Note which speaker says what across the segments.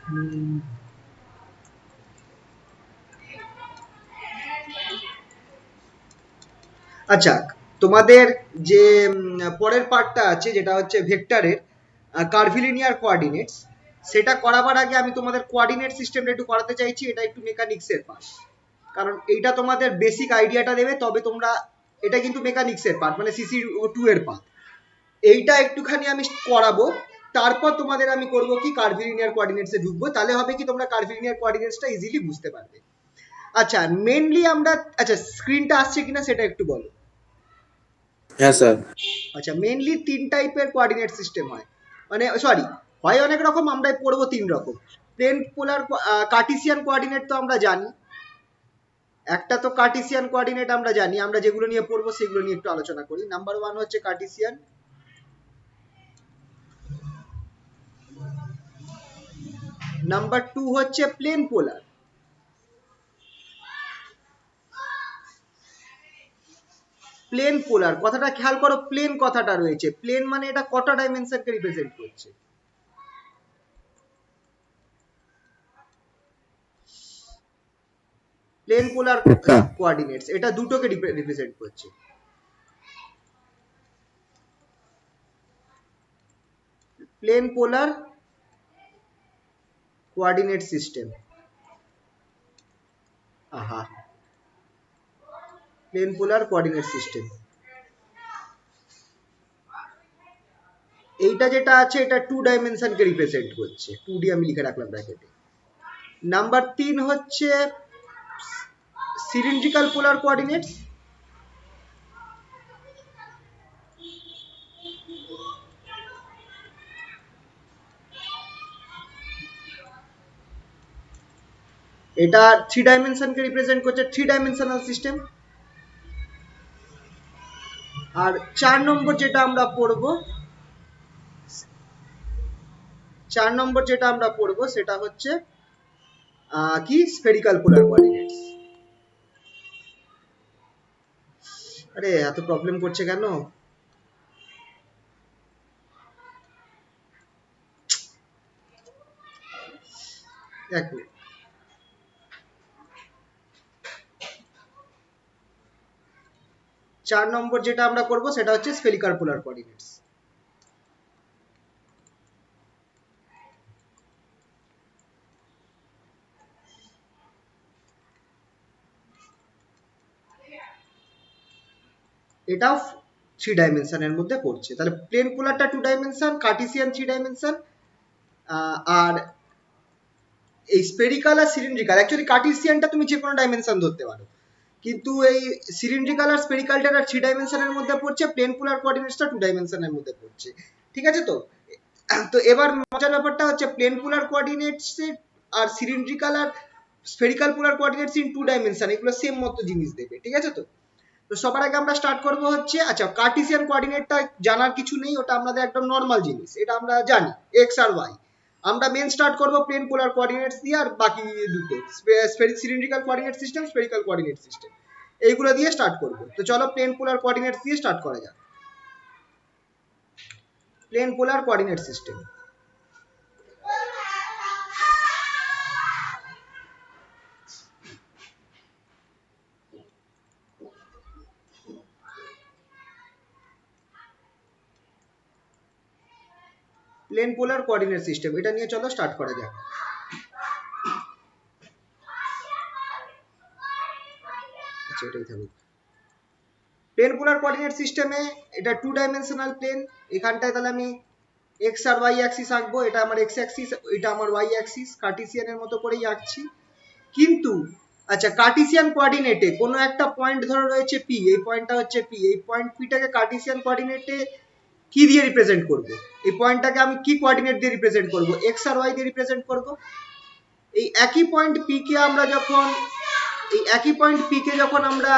Speaker 1: হুম, আচ্ছা, তোমাদের যে পরের পার্টটা আছে যেটা হচ্ছে ভেক্টরের কার্ভিলিনিয়ার কোঅর্ডিনেটস, সেটা করাবার আগে আমি তোমাদের কোঅর্ডিনেট সিস্টেমটা একটু করাতে চাইছি। এটা একটু মেকানিক্সের পার্ট, কারণ এইটা তোমাদের বেসিক আইডিয়াটা দেবে, তবে তোমরা, এটা কিন্তু মেকানিক্সের পার্ট মানে সিসি টু এর পার্ট। এইটা একটুখানি আমি করাবো, তারপর তোমাদের আমি করব কি কার্ভিলিনিয়ার কোঅর্ডিনেটসে ঢুকবো। তাহলে হবে কি তোমরা কার্ভিলিনিয়ার কোঅর্ডিনেটসটা ইজিলি বুঝতে পারবে। আচ্ছা, মেনলি আমরা, আচ্ছা স্ক্রিনটা আসছে কিনা সেটা একটু বলো।
Speaker 2: হ্যাঁ স্যার।
Speaker 1: আচ্ছা, মেনলি তিন টাইপের কোঅর্ডিনেট সিস্টেম হয়, মানে সরি, হয় অনেক রকম, আমরা পড়বো তিন রকম। প্লেন পোলার, কার্টিসিয়ান কোঅর্ডিনেট তো আমরা জানি, একটা তো কার্টিসিয়ান কোঅর্ডিনেট আমরা জানি, আমরা যেগুলো নিয়ে পড়বো সেগুলো নিয়ে একটু আলোচনা করি। নাম্বার ওয়ান হচ্ছে কার্টিসিয়ান, নাম্বার টু হচ্ছে প্লেন পোলার, প্লেন পোলার কথাটা খেয়াল করো, প্লেন কথাটা রয়েছে, প্লেন মানে এটা কটা ডাইমেনশনকে রিপ্রেজেন্ট করছে? প্লেন পোলার
Speaker 2: একটা।
Speaker 1: কোঅর্ডিনেটস এটা দুটোকে রিপ্রেজেন্ট করছে। প্লেন পোলার কোঅর্ডিনেট সিস্টেম, আহা, প্লেন পোলার কোঅর্ডিনেট সিস্টেম, এইটা যেটা আছে এটা টু ডাইমেনশনকে রিপ্রেজেন্ট করছে, 2D আমি লিখে রাখলাম ব্র্যাকেটে। নাম্বার তিন হচ্ছে সিলিন্ড্রিক্যাল পোলার কোঅর্ডিনেটস, এটা থ্রি ডাইমেনশনকে রিপ্রেজেন্ট করছে, থ্রি ডাইমেনশনাল সিস্টেম। আর চার নম্বর যেটা আমরা পড়বো, চার নম্বর যেটা আমরা পড়বো সেটা হচ্ছে কি স্ফেরিক্যাল পোলার কোঅর্ডিনেটস। আরে এত প্রবলেম করছে কেন? এক মিনিট। চার নম্বর যেটা আমরা করবো সেটা হচ্ছে স্ফেরিক্যাল পোলার কোঅর্ডিনেটস। এটাও থ্রি ডাইমেনশনের মধ্যে পড়ছে। তাহলে প্লেন পোলারটা two dimension, Cartesian three dimension, আর এই স্পেরিক্যাল আর সিলিন্ড্রিক্যাল, অ্যাকচুয়ালি কার্টিসিয়ানটা তুমি যে কোনো ডাইমেনশন ধরতে পারো, কিন্তু এই সিলিন্ড্রিক্যাল আর স্পেরিক্যালটা থ্রি ডাইমেনশনের মধ্যে পড়ছে, প্লেন পোলার কোঅর্ডিনেটসটা টু ডাইমেনশনের মধ্যে পড়ছে। ঠিক আছে তো? তো এবার মজার ব্যাপারটা হচ্ছে প্লেন পোলার কোঅর্ডিনেটস আর সিলিন্ড্রিক্যাল আর spherical polar coordinates in two dimension, এগুলো সেম মতো জিনিস দেবে। ঠিক আছে তো? তো সবার আগে আমরা স্টার্ট করব হচ্ছে, আচ্ছা কার্টিসিয়ান কোঅর্ডিনেটটা জানার কিছু নেই, ওটা আমাদের একদম নর্মাল জিনিস, এটা আমরা জানি এক্স আর ওয়াই। আমরা মেন স্টার্ট করব প্লেন পোলার কোঅর্ডিনেটস দিয়ে, আর বাকি দুটো cylindrical coordinate system, spherical coordinate system, এইগুলো দিয়ে স্টার্ট করব। তো চলো প্লেন পোলার কোঅর্ডিনেটস দিয়ে স্টার্ট করা যাক। Plane polar coordinate system, plane polar coordinate system এটা নিয়ে চলো স্টার্ট করা যাক। আচ্ছা এটাই থাকুক। প্লেন পোলার কোঅর্ডিনেট সিস্টেমে এটা টু ডাইমেনশনাল প্লেন, এখানটায় তাহলে আমি এক্স আর ওয়াই অ্যাক্সিস আঁকবো, এটা আমার এক্স অ্যাক্সিস, এটা আমার ওয়াই অ্যাক্সিস, কার্টিসিয়ানের মতো করেই আঁকছি। কিন্তু আচ্ছা, কার্টিসিয়ান কোঅর্ডিনেটে কোনো একটা পয়েন্ট ধরো রয়েছে পি, এই পয়েন্টটা হচ্ছে পি, এই পয়েন্ট পিটাকে কার্টিসিয়ান কোঅর্ডিনেটে কি দিয়ে রিপ্রেজেন্ট করব? এই পয়েন্টটাকে আমি কি কোঅর্ডিনেট দিয়ে রিপ্রেজেন্ট করব? এক্স আর ওয়াই দিয়ে রিপ্রেজেন্ট করব। এই একই পয়েন্ট পি কে আমরা যখন, এই একই পয়েন্ট পি কে যখন আমরা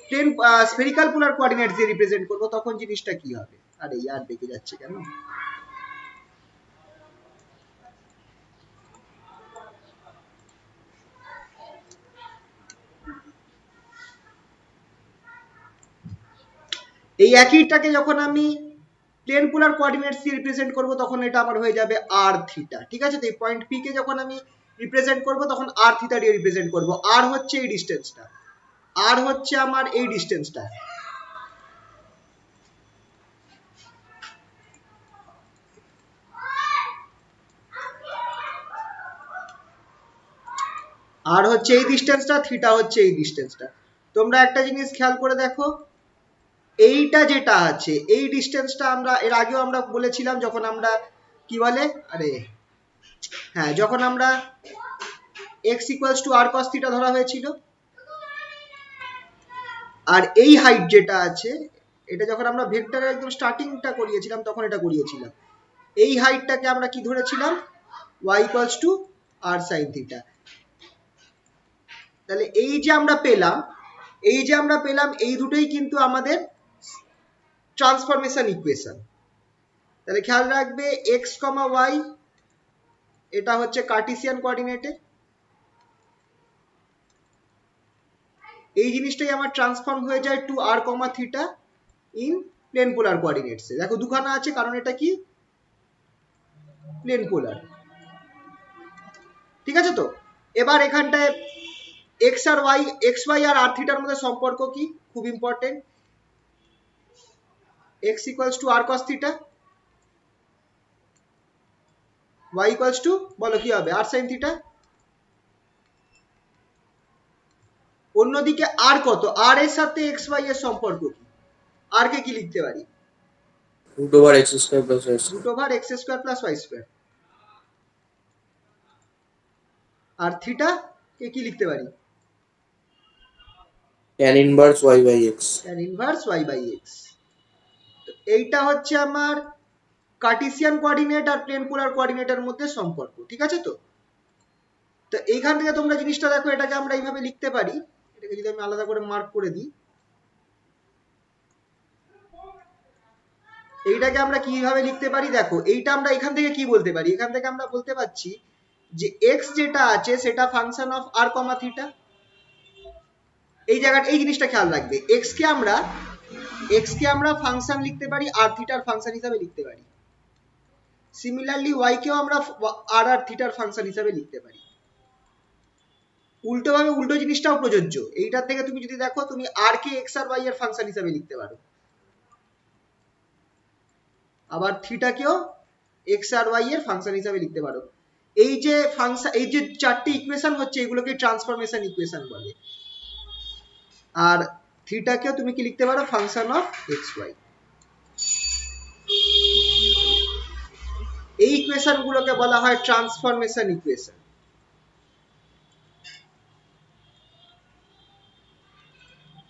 Speaker 1: প্লেন স্ফেরিক্যাল পোলার কোঅর্ডিনেট দিয়ে রিপ্রেজেন্ট করব, তখন জিনিসটা কি হবে? আরে ইয়ার দেখে যাচ্ছে কেন? এই একইটাকে যখন আমি প্লেন পোলার কোঅর্ডিনেটস দিয়ে রিপ্রেজেন্ট করব তখন এটা আমার হয়ে যাবে আর থিটা। ঠিক আছে, তো এই পয়েন্ট পি কে যখন আমি রিপ্রেজেন্ট করব তখন আর থিটা দিয়ে রিপ্রেজেন্ট করব। আর হচ্ছে এই ডিস্টেন্সটা, আর হচ্ছে আমার এই ডিস্টেন্সটা। আর হচ্ছে এই ডিস্টেন্সটা, থিটা হচ্ছে এই ডিস্টেন্সটা। তোমরা একটা জিনিস খেয়াল করে দেখো, এইটা যেটা আছে এই ডিস্টেন্সটা আমরা এর আগেও আমরা বলেছিলাম যখন আমরা কি বলে আরে হ্যাঁ যখন আমরা x equals to r cos theta ধরা হয়েছিল, আর এই হাইট যেটা আছে এটা যখন আমরা ভেক্টরের একদম স্টার্টিংটা করিয়েছিলাম তখন এটা করিয়েছিলাম। এই হাইটটাকে আমরা কি ধরেছিলাম, y equals to r sine theta. তাহলে এই যে আমরা পেলাম, এই যে আমরা পেলাম এই দুটোই কিন্তু আমাদের ট্রান্সফরমেশন ইকুয়েশন। তাহলে খেয়াল রাখবে x, y এটা হচ্ছে কার্টেসিয়ান কোঅর্ডিনেটে, এই জিনিসটাই আমার ট্রান্সফর্ম হয়ে যায় to r comma theta in plane polar কোঅর্ডিনেটসে। দেখো দুখানা আছে কারণ এটা কি প্লেন পোলার। ঠিক আছে, তো এবার এখানটায় এক্স আর ওয়াই, এক্স ওয়াই আর আর থিটার মধ্যে সম্পর্ক কি, খুব important. X equals to r cos theta, y equals to বলো কি হবে আর সাইন থিটা। অন্যদিকে আর কত, আর এর সাথে এক্স ওয়াই এর সম্পর্ক কি, আর কে কি লিখতে পারি,
Speaker 2: root over x square plus y
Speaker 1: root
Speaker 2: square.
Speaker 1: Over x square plus y square. আর থিটা কে কি লিখতে পারি,
Speaker 2: Tan inverse y by x.
Speaker 1: tan inverse y by x. এইটা হচ্ছে আমার কার্টেসিয়ান কোঅর্ডিনেট আর প্লেন পোলার কোঅর্ডিনেটের মধ্যে সম্পর্ক। ঠিক আছে, তো তো এইখান থেকে তোমরা জিনিসটা দেখো, এটাকে আমরা এইভাবে লিখতে পারি, এটাকে যদি আমি আলাদা করে মার্ক করে দিই, এইটাকে আমরা কিভাবে লিখতে পারি দেখো, এইটা আমরা এখান থেকে কি বলতে পারি, এখান থেকে আমরা বলতে পারছি যে এক্স যেটা আছে সেটা function of r comma theta. এই জায়গাটা এই জিনিসটা খেয়াল রাখবে, এক্স কে আমরা ফাংশন লিখতে পারি আর থিটার ফাংশন হিসাবে লিখতে পারি। সিমিলারলি ওয়াই কেও আমরা আর আর থিটার ফাংশন হিসাবে লিখতে পারি। উল্টোভাবে উল্টো জিনিসটাও প্রযোজ্য, এইটার থেকে তুমি যদি দেখো তুমি আর কে এক্স আর ওয়াই এর ফাংশন হিসাবে লিখতে পারো, আবার থিটাকেও এক্স আর ওয়াই এর ফাংশন হিসাবে লিখতে পারো। এই যে ফাংশন, এই যে চারটি ইকুয়েশন হচ্ছে এগুলোকে ট্রান্সফরমেশন ইকুয়েশন বলে। আর থিটাকেও তুমি কি লিখতে পারো, ফাংশন অফ এক্স ওয়াই। এই ইকুয়েশন গুলোকে বলা হয় ট্রান্সফরমেশন ইকুয়েশন।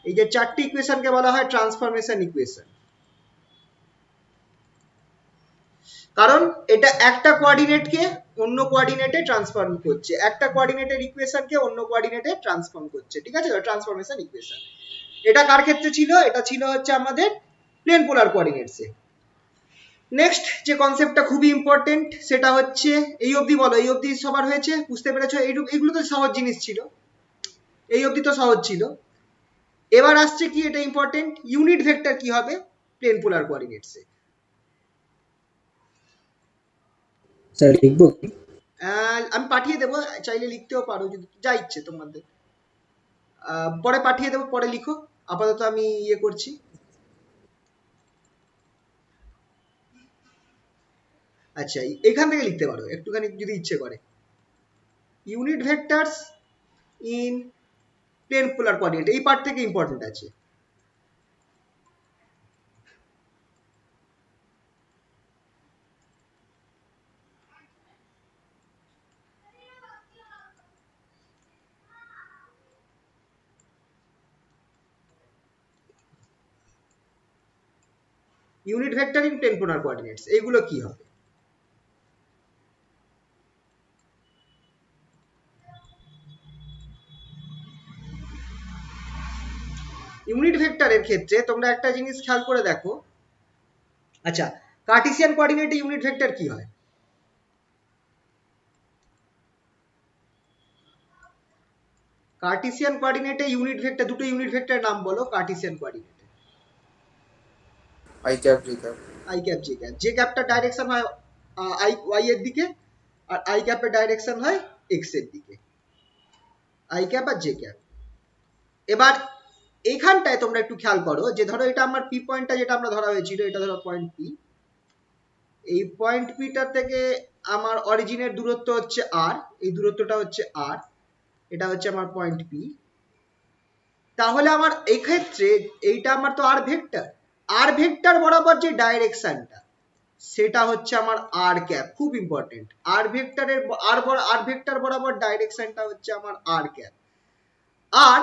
Speaker 1: এই যে চারটি ইকুয়েশনকে বলা হয় ট্রান্সফরমেশন ইকুয়েশন, কারণ এটা একটা কোঅর্ডিনেটকে অন্য কোঅর্ডিনেটে ট্রান্সফর্ম করছে, একটা কোঅর্ডিনেটের ইকুয়েশনকে অন্য কোঅর্ডিনেটে ট্রান্সফর্ম করছে। ঠিক আছে, ট্রান্সফরমেশন ইকুয়েশন। এটা কার ক্ষেত্রে ছিল, এটা ছিল হচ্ছে আমাদের প্লেন পোলার কোঅর্ডিনেটসে। নেক্সট যে কনসেপ্টটা খুবই ইম্পর্টেন্ট সেটা হচ্ছে, এই অবধি বলো, এই অবধি সবার হয়েছে, বুঝতে পেরেছো, এইগুলো তো সহজ জিনিস ছিল, এই অবধি তো সহজ ছিল। এবার আসছে কি, এটা ইম্পর্টেন্ট, ইউনিট ভেক্টর কি হবে প্লেন পোলার কোঅর্ডিনেটসে।
Speaker 3: স্যার লিখবো কি?
Speaker 1: আমি পাঠিয়ে দেবো, চাইলে লিখতেও পারো যদি যা ইচ্ছে তোমাদের, পরে পাঠিয়ে দেবো, পরে লিখো, আপাতত আমি ইয়ে করছি। আচ্ছা, এখান থেকে লিখতে পারো একটুখানি যদি ইচ্ছে করে, unit vectors in plane polar coordinate, এই পার্ট থেকে ইম্পর্টেন্ট আছে। Unit vector in plane polar coordinates, এগুলো কি হবে, ইউনিট ভেক্টরের ক্ষেত্রে তোমরা একটা জিনিস খেয়াল করে দেখো। আচ্ছা, কার্টেসিয়ান কোঅর্ডিনেটে ইউনিট ভেক্টর কি হয়, কার্টেসিয়ান কোঅর্ডিনেটে ইউনিট ভেক্টর, দুটো ইউনিট ভেক্টরের নাম বলো কার্টেসিয়ান কোঅর্ডিনেটে।
Speaker 2: I cap J cap.
Speaker 1: I cap J cap. J ক্যাপটা ডাইরেকশন হয় আই ওয়াই এর দিকে, আর আই ক্যাপের ডাইরেকশন হয় এক্স এর দিকে। আই ক্যাপ আর জে ক্যাপ। এবার এইখানটায় তোমরা একটু খেয়াল করো যে ধরো এটা আমার পি পয়েন্টটা যেটা আমরা ধরা হয়েছিল, এটা ধরো পয়েন্ট পি। এই পয়েন্ট পিটা থেকে আমার অরিজিনের দূরত্ব হচ্ছে আর, এই দূরত্বটা হচ্ছে আর, এটা হচ্ছে আমার পয়েন্ট পি। তাহলে আমার এই ক্ষেত্রে এইটা আমার তো আর ভেক্টর, আর ভেক্টর বরাবর যে ডাইরেকশনটা সেটা হচ্ছে আমার আর ক্যাপ। খুব ইম্পর্টেন্ট, আর ভেক্টরের আর ভেক্টর বরাবর ডাইরেকশনটা হচ্ছে আমার আর ক্যাপ। আর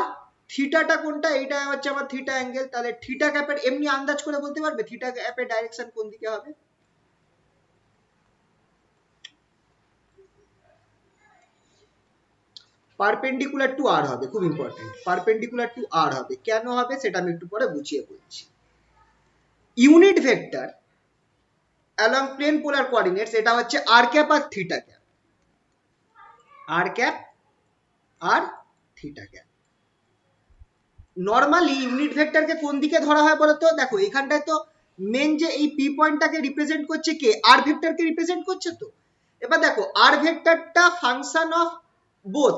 Speaker 1: থিটাটা কোনটা, এইটা হচ্ছে আমার থিটা অ্যাঙ্গেল। তাহলে থিটা ক্যাপের এমনি আন্দাজ করে বলতে পারবে থিটা ক্যাপের ডাইরেকশন কোন দিকে হবে? পারপেন্ডিকুলার টু আর হবে। খুব ইম্পর্টেন্ট, পারপেন্ডিকুলার টু আর হবে। কেন হবে সেটা আমি একটু পরে বুঝিয়ে বলছি। Unit vector along plane polar coordinates, এটা হচ্ছে আর ক্যাপ আর থিটা ক্যাপ, আর ক্যাপ আর থিটা ক্যাপ। নর্মালি ইউনিট ভেক্টরকে কোন দিকে ধরা হয় বলতো? দেখো এখানটায় তো মেন যে এই পি পয়েন্টটাকে রিপ্রেজেন্ট করছে কে, আর ভেক্টরকে রিপ্রেজেন্ট করছে। তো এবার দেখো আর ভেক্টরটা function of both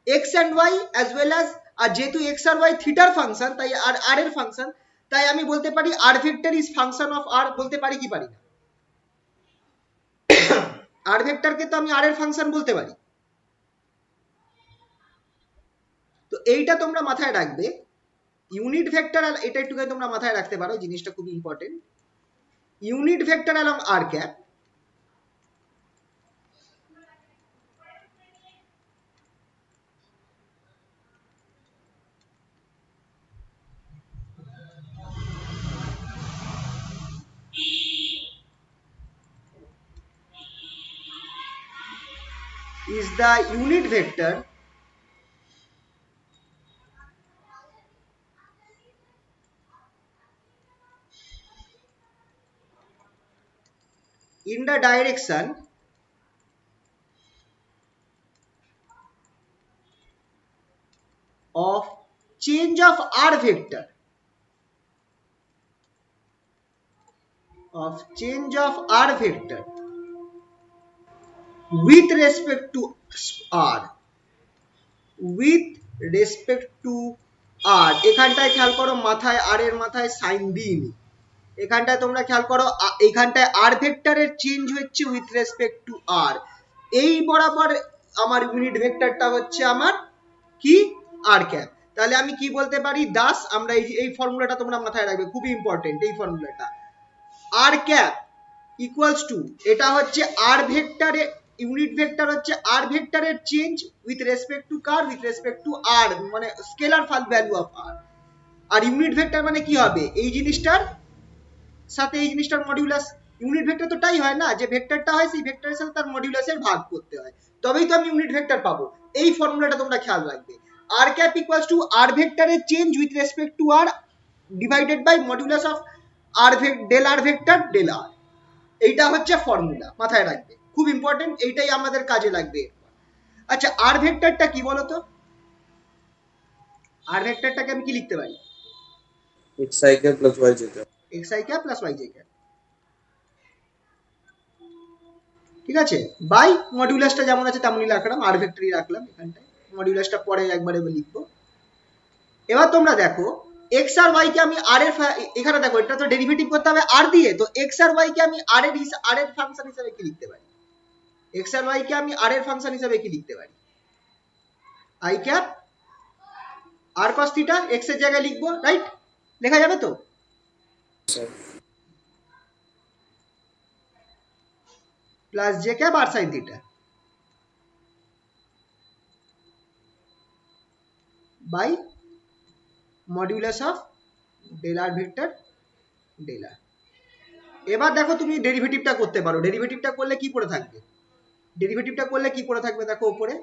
Speaker 1: x and y as well as, আর যেহেতু এক্স আর ওয়াই থিটার ফাংশন তাই আর আর এর ফাংশন, তাই আমি বলতে পারি r vector is function of r. বলতে পারি কি পারি না? আর ভেক্টরকে তো আমি আর এর ফাংশন বলতে পারি। তো এইটা তোমরা মাথায় রাখবে। ইউনিট ভেক্টর, এটা একটুখানি তোমরা মাথায় রাখতে পারো, জিনিসটা খুব important. Unit vector along r cap is the unit vector in the direction of change of r vector, of change of r vector with respect to r, with respect to r। এখানটায় খেয়াল করো, মাথায় আর এর মাথায় sign দিইনি। এখানটায় তোমরা খেয়াল করো, এইখানটায় আর ভেক্টরের চেঞ্জ হচ্ছে উইথ রেসপেক্ট টু আর। এই বরাবর আমার ইউনিট ভেক্টরটা হচ্ছে আমার কি, আর ক্যাপ। তাহলে আমি কি বলতে পারি দাস, আমরা এই ফর্মুলাটা তোমরা মাথায় রাখবে, খুবই ইম্পর্টেন্ট এই ফর্মুলাটা। আর ক্যাপ ইকুয়ালস টু, এটা হচ্ছে আর ভেক্টরের ইউনিট ভেক্টর হচ্ছে আর ভেক্টরের চেঞ্জ উইথ রেসপেক্ট টু কার, উইথ রেসপেক্ট টু আর, মানে স্কেলার ভ্যালু অফ আর। আর ইউনিট ভেক্টর মানে কি হবে, এই জিনিসটার সাথে এই জিনিসটার মডিউলাস। ইউনিট ভেক্টর তো তাই হয় না, যে ভেক্টরটা হয় সেই ভেক্টরের সাথে তার মডিউলাসের ভাগ করতে হয়, তবেই তো আমি ইউনিট ভেক্টর পাবো। এই ফর্মুলাটা তোমরা খেয়াল রাখবে, r cap equals to r ভেক্টরের change with respect to r divided by modulus of r del r vector del r. এইটা হচ্ছে ফর্মুলা, মাথায় রাখবে, খুব ইম্পর্টেন্ট, এইটাই আমাদের কাজে লাগবে। আচ্ছা আর ভেক্টরটা কি বলতো? আর ভেক্টরটাকে আমি কি লিখতে পারি?
Speaker 2: XI cap plus YJ cap.
Speaker 1: X i cap plus y j cap, ঠিক আছে, বাই মডিউলাসটা যেমন আছে তেমনই রাখলাম, আর ভেক্টরই রাখলাম এখানটায়, মডিউলাসটা পরে একবারে লিখবো। এবার তোমরা দেখো এক্স আর ওয়াই কে আমি আর এর, এখানে দেখো এটা তো ডেরিভেটিভ করতে হবে আর দিয়ে, তো এক্স আর ওয়াই কে আমি আর এর ফাংশন হিসেবে কি লিখতে পারি? এক্স আর ওয়াই কে আমি আর এর ফাংশন হিসেবে কি লিখতে পারি? I cap r cos theta, x এর জায়গায় লিখবো, রাইট? লেখা যাবে তো?
Speaker 2: Sir.
Speaker 1: Plus J cap r sine theta by modulus of del r vector del r. এবার দেখো তুমি ডেরিভেটিভটা করতে পারো, ডেরিভেটিভটা করলে কি পড়ে থাকবে? ডেরিভেটিভটা করলে কি পড়ে থাকবে দেখো উপরে,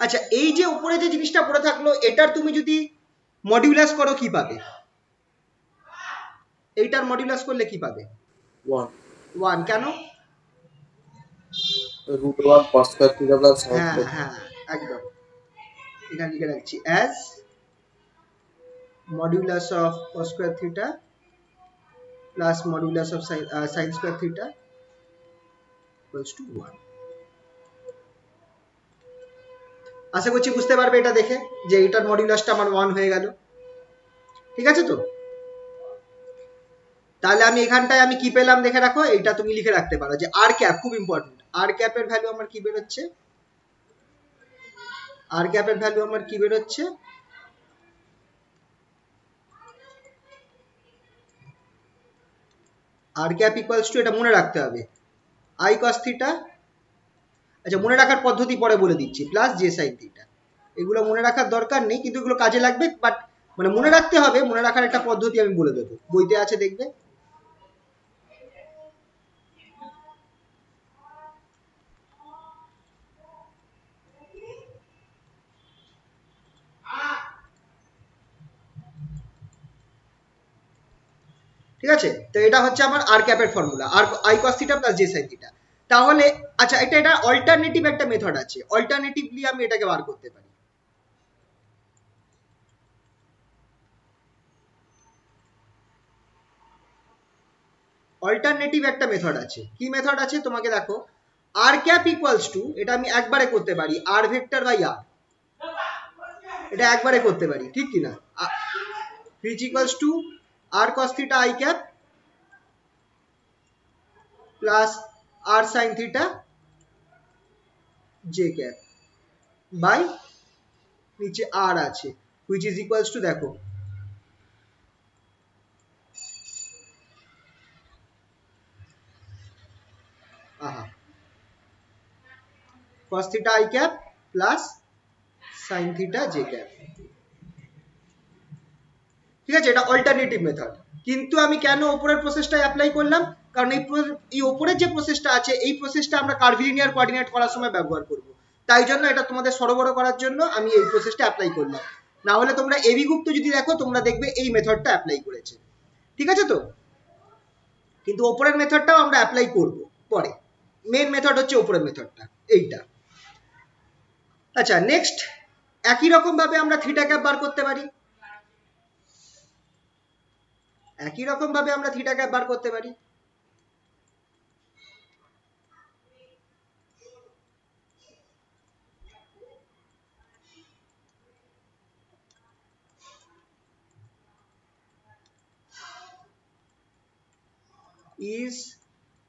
Speaker 1: আচ্ছা এই যে উপরে যে জিনিসটা পড়ে থাকলো, এটার তুমি যদি মডিউলাস করো কি পাবে? এইটার মডিউলাস করলে কি পাবে?
Speaker 2: 1.
Speaker 1: 1। কেন?
Speaker 2: √1 cos square theta plus sin
Speaker 1: হ্যাঁ
Speaker 2: square
Speaker 1: হ্যাঁ একদম, এখানে লিখে রাখছি as modulus of cos square theta plus modulus of sin square theta equals two 1। আশা করছি বুঝতে পারবে এটা দেখে যে এটার মডুলাসটা আমার 1 হয়ে গেল। ঠিক আছে তো? তাহলে আমি এখানটায় আমি কি পেলাম দেখে রাখো, এইটা তুমি লিখে রাখতে পারো যে আর ক্যাপ, খুব ইম্পর্টেন্ট, আর ক্যাপের ভ্যালু আমার কি বেরোচ্ছে, আর ক্যাপের ভ্যালু আমার কি বেরোচ্ছে, আর ক্যাপ ইকুয়ালস টু, এটা মনে রাখতে হবে, আই কস থিটা, আচ্ছা মনে রাখার পদ্ধতি পরে বলে দিচ্ছি, প্লাস জে সাইন থিটা। এগুলো মনে রাখার দরকার নেই, কিন্তু এগুলো কাজে লাগবে, বাট মানে মনে রাখতে হবে, মনে রাখার একটা পদ্ধতি আমি বলে দেবো, বইতে আছে দেখবে। ঠিক আছে, তো এটা হচ্ছে আমার আর ক্যাপের ফর্মুলা, r I cos theta plus J sine theta. তাহলে আচ্ছা, এটা অল্টারনেটিভ একটা মেথড আছে, অল্টারনেটিভলি আমি এটাকে বার করতে পারি। অল্টারনেটিভ একটা মেথড আছে, কি মেথড আছে তোমাকে দেখো, আর ক্যাপ ইকুয়ালস টু, এটা আমি একবারে করতে পারি আর ভেক্টর বাই আর, এটা একবারে করতে পারি, ঠিক কি না, which equals to r cos theta i cap plus r sine theta j cap by নিচে আর আছে, হুইচ ইজ ইকুয়ালস টু, দেখো আহা, cos theta i cap plus sin theta j cap। ঠিক আছে, এটা অল্টারনেটিভ মেথড, কিন্তু আমি কেন উপরের প্রসেসটা অ্যাপ্লাই করলাম, কারণ এই উপরের যে প্রসেসটা আছে, এই প্রসেসটা আমরা কার্ভিলিনিয়ার কোঅর্ডিনেট করার সময় ব্যবহার করব, তাই জন্য এটা তোমাদের সরবরাহ করার জন্য আমি এই প্রসেসটা অ্যাপ্লাই করলাম। না হলে তোমরা এবি গুপ্ত যদি দেখো, তোমরা দেখবে এই মেথডটা অ্যাপ্লাই করেছে। ঠিক আছে তো? কিন্তু উপরের মেথডটাও আমরা অ্যাপ্লাই করব পরে, মেন মেথড হচ্ছে উপরের মেথডটা এইটা। আচ্ছা নেক্সট, একই রকম ভাবে আমরা থিটা ক্যাপ বার করতে পারি, একই রকম ভাবে আমরা থিটা ক্যাপ বার করতে পারি। is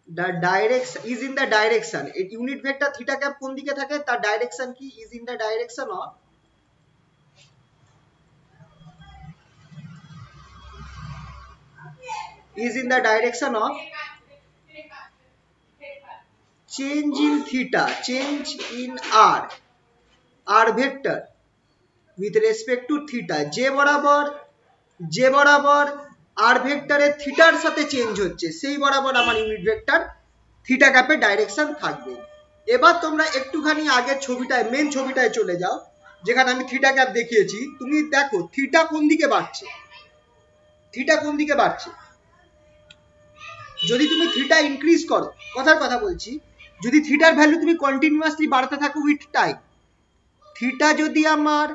Speaker 1: the direction, is in the direction, unit vector theta cap কোন দিকে থাকে, তার ডাইরেকশন কি, is in the direction of, is in the direction of change in theta, change in r vector with respect to theta, যে বরাবর আর ভেক্টরের থিটার সাথে চেঞ্জ হচ্ছে, সেই বরাবর আমার ইউনিট ভেক্টর থিটা ক্যাপের ডাইরেকশন থাকবে। এবার তোমরা একটুখানি আগের ছবিটায়, মেন ছবিটায় চলে যাও, যেখানে আমি থিটা ক্যাপ দেখিয়েছি, তুমি দেখো থিটা কোন দিকে বাড়ছে, থিটা কোন দিকে বাড়ছে। যদি তুমি থিটা ইনক্রিজ করো, কথার কথা বলছি, যদি থিটার ভ্যালু তুমি কন্টিনিউয়াসলি বাড়তে থাকো উইথ টাইম, থিটা যদি আমার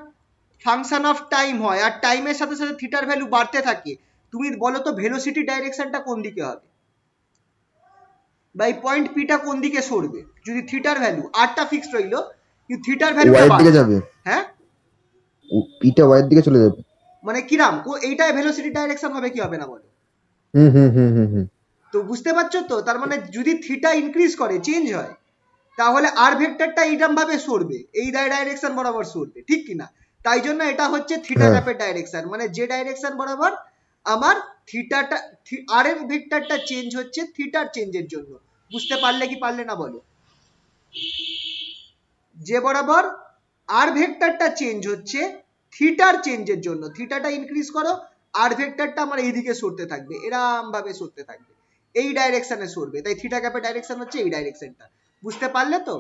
Speaker 1: ফাংশন অফ টাইম হয় আর টাইমের সাথে সাথে থিটার ভ্যালু বাড়তে থাকে, তুমি বলো তো ভেলোসিটি ডাইরেকশনটা কোন দিকে হবে, বা এই পয়েন্ট পিটা কোন দিকে সরবে, যদি থিটার ভ্যালু আরটা ফিক্সড রইলো কিন্তু থিটার ভ্যালুটা
Speaker 4: ওয়াইয়ের দিকে যাবে,
Speaker 1: হ্যাঁ
Speaker 4: পিটা ওয়াইয়ের দিকে চলে যাবে।
Speaker 1: মানে কিরাম এইটাই ভেলোসিটি ডাইরেকশন হবে কি হবে না বলো?
Speaker 4: হুম হুম হুম হুম হুম
Speaker 1: তো বুঝতে পারছো তো, তার মানে যদি থিটা ইনক্রিজ করে, চেঞ্জ হয়, তাহলে আর ভেক্টরটা এইরকম ভাবে সরবে, এই ডাইরেকশন বরাবর সরবে, ঠিক কি না? তাই জন্য এটা হচ্ছে থিটা ক্যাপের ডাইরেকশন, মানে যে ডাইরেকশন বরাবর আমার থিটাটা, আর এর ভেক্টরটা চেঞ্জ হচ্ছে থিটার চেঞ্জের জন্য। বুঝতে পারলে কি পারলে না বলো? যে বরাবর আর ভেক্টরটা চেঞ্জ হচ্ছে থিটার চেঞ্জের জন্য, থিটাটা ইনক্রিজ করো, আর ভেক্টরটা আমার এইদিকে সরতে থাকবে, এরম ভাবে সরতে থাকবে, এই ডাইরেকশনে সরবে, তাই থিটা ক্যাপের ডাইরেকশন হচ্ছে এই ডাইরেকশনটা। বুঝতে পারলে তো?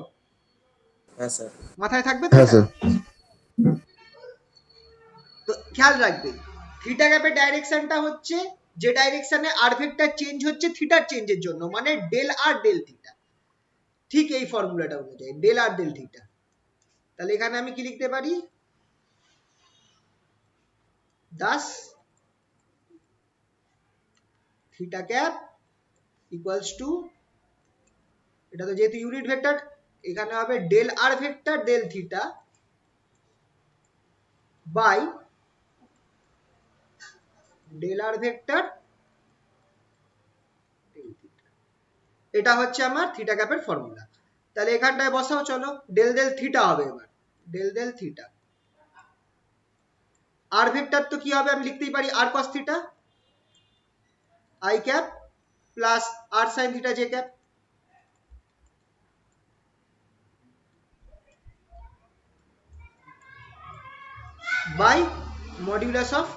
Speaker 2: হ্যাঁ স্যার।
Speaker 1: মাথায় থাকবে তো?
Speaker 4: হ্যাঁ স্যার।
Speaker 1: তো খেয়াল রাখবে, থিটা ক্যাপের ডাইরেকশনটা হচ্ছে যে ডাইরেকশনে আর ভেক্টর চেঞ্জ হচ্ছে থিটার চেঞ্জের জন্য, মানে ডেল আর ডেল থিটা। ঠিক এই ফর্মুলাটা অনুযায়ী ডেল আর ডেল থিটা। তাহলে এখানে আমি কি লিখতে পারি, thus theta cap equals to, এটা তো যেহেতু ইউনিট ভেক্টর, এখানে হবে del r vector del theta by del r vector del theta. এটা হচ্ছে আমার থিটা ক্যাপের ফর্মুলা। তাহলে এখানটায় বসাও, চলো ডেল ডেল থিটা হবে এবার, del del theta. R vector তো কি হবে, আমি লিখতেই পারি r cos theta i cap plus r sine theta j cap, by modulus of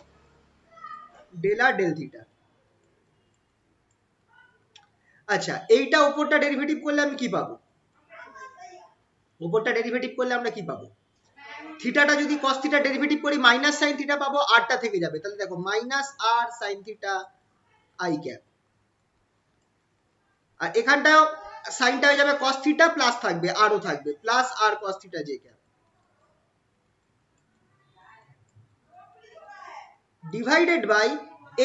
Speaker 1: del r del theta. আচ্ছা, এইটা উপরটা ডেরিভেটিভ করলে আমি কি পাবো, উপরটা ডেরিভেটিভ করলে আমরা কি পাবো, থিটাটা যদি কস থিটা ডেরিভেটিভ করি মাইনাস সাইন থিটা পাবো, আরটা থেকে যাবে, তাহলে দেখো minus r sine theta i cap, আর এখানটাও সাইনটা হয়ে যাবে কস থিটা, প্লাস থাকবে আরও থাকবে plus r cos theta j cap, divided by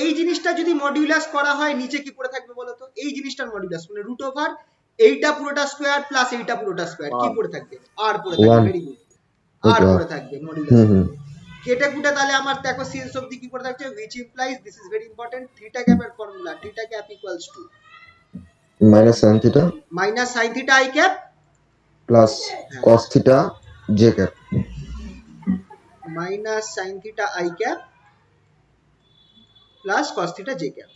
Speaker 1: এই জিনিসটা যদি মডিউলাস করা হয় নিচে কি পড়ে থাকবে বলো তো, এই জিনিসটার মডিউলাস মানে রুট ওভার এইটা পুরোটা স্কোয়ার প্লাস এইটা পুরোটা স্কোয়ার, কি পড়ে থাকবে, আর পড়ে থাকবে, ভেরি গুড, আর পড়ে থাকবে মডিউলাস। কেটে কুটে তাহলে আমার দেখো সিন্স অবধি কি পড়ে থাকছে, which implies, this is very important, theta ক্যাপের formula, theta cap equals to
Speaker 4: minus sine theta
Speaker 1: minus sine theta i cap
Speaker 4: plus cos theta j cap,
Speaker 1: minus sine theta i cap plus cos theta j cap.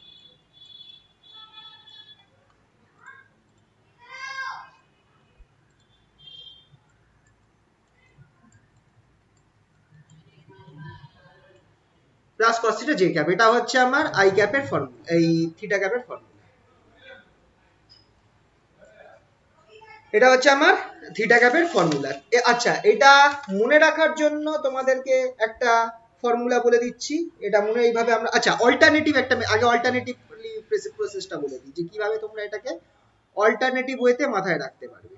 Speaker 1: Plus cos theta j cap, এটা হচ্ছে আমার i ক্যাপের formula, এই theta ক্যাপের formula, এটা হচ্ছে আমার theta ক্যাপের ফর্মুলা। আচ্ছা, এটা মনে রাখার জন্য তোমাদেরকে একটা ফর্মুলা বলে দিচ্ছি, এটা মনে এইভাবে আমরা, আচ্ছা অল্টারনেটিভ একটা আগে অল্টারনেটিভলি প্রসেসটা বলে দিই যে কিভাবে তোমরা এটাকে অল্টারনেটিভ ওয়েতে মাথায় রাখতে পারবে।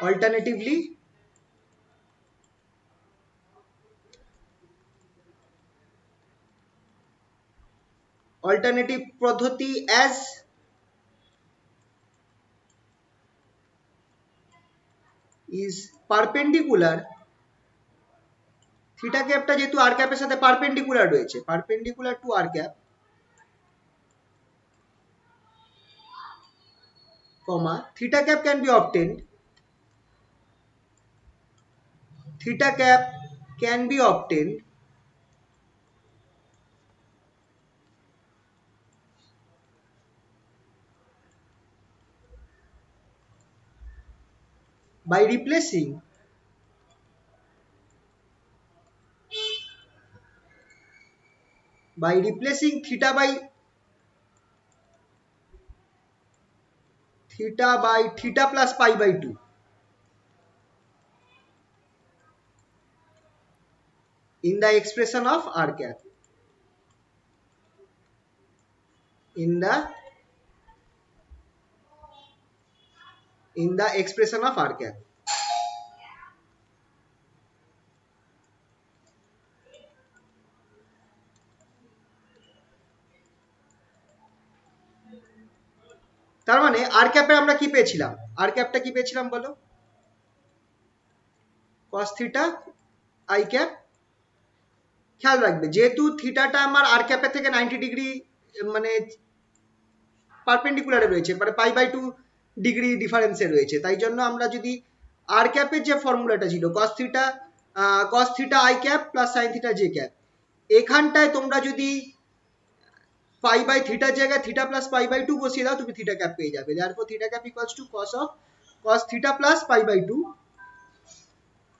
Speaker 1: অল্টারনেটিভলি alternative পদ্ধতি as is perpendicular, থিটা ক্যাপটা যেহেতু আর ক্যাপের সাথে পারপেন্ডিকুলার রয়েছে, perpendicular to r cap, comma theta cap can be obtained, theta cap can be obtained by replacing theta by theta plus pi by 2 in the expression of r cap, in the expression of r cap। তার মানে আর ক্যাপে আমরা কি পেয়েছিলাম, আর ক্যাপটা কি পেয়েছিলাম বলো, cos theta i cap. খেয়াল রাখবে যেহেতু থিটাটা আমার আর ক্যাপের থেকে 90 ডিগ্রি মানে পারপেন্ডিকুলারে রয়েছে, মানে পাই বাই 2 ডিগ্রি ডিফারেন্সে রয়েছে, তাই জন্য আমরা যদি আর ক্যাপের যে ফর্মুলাটা ছিল cos theta i cap plus sine theta j cap, এখানটায় তোমরা যদি পাই বাই থিটার জায়গায় থিটা প্লাস পাই বাই 2 বসিয়ে দাও, তুমি থিটা ক্যাপ পেয়ে যাবে। therefore theta cap equals to cos theta plus pi by 2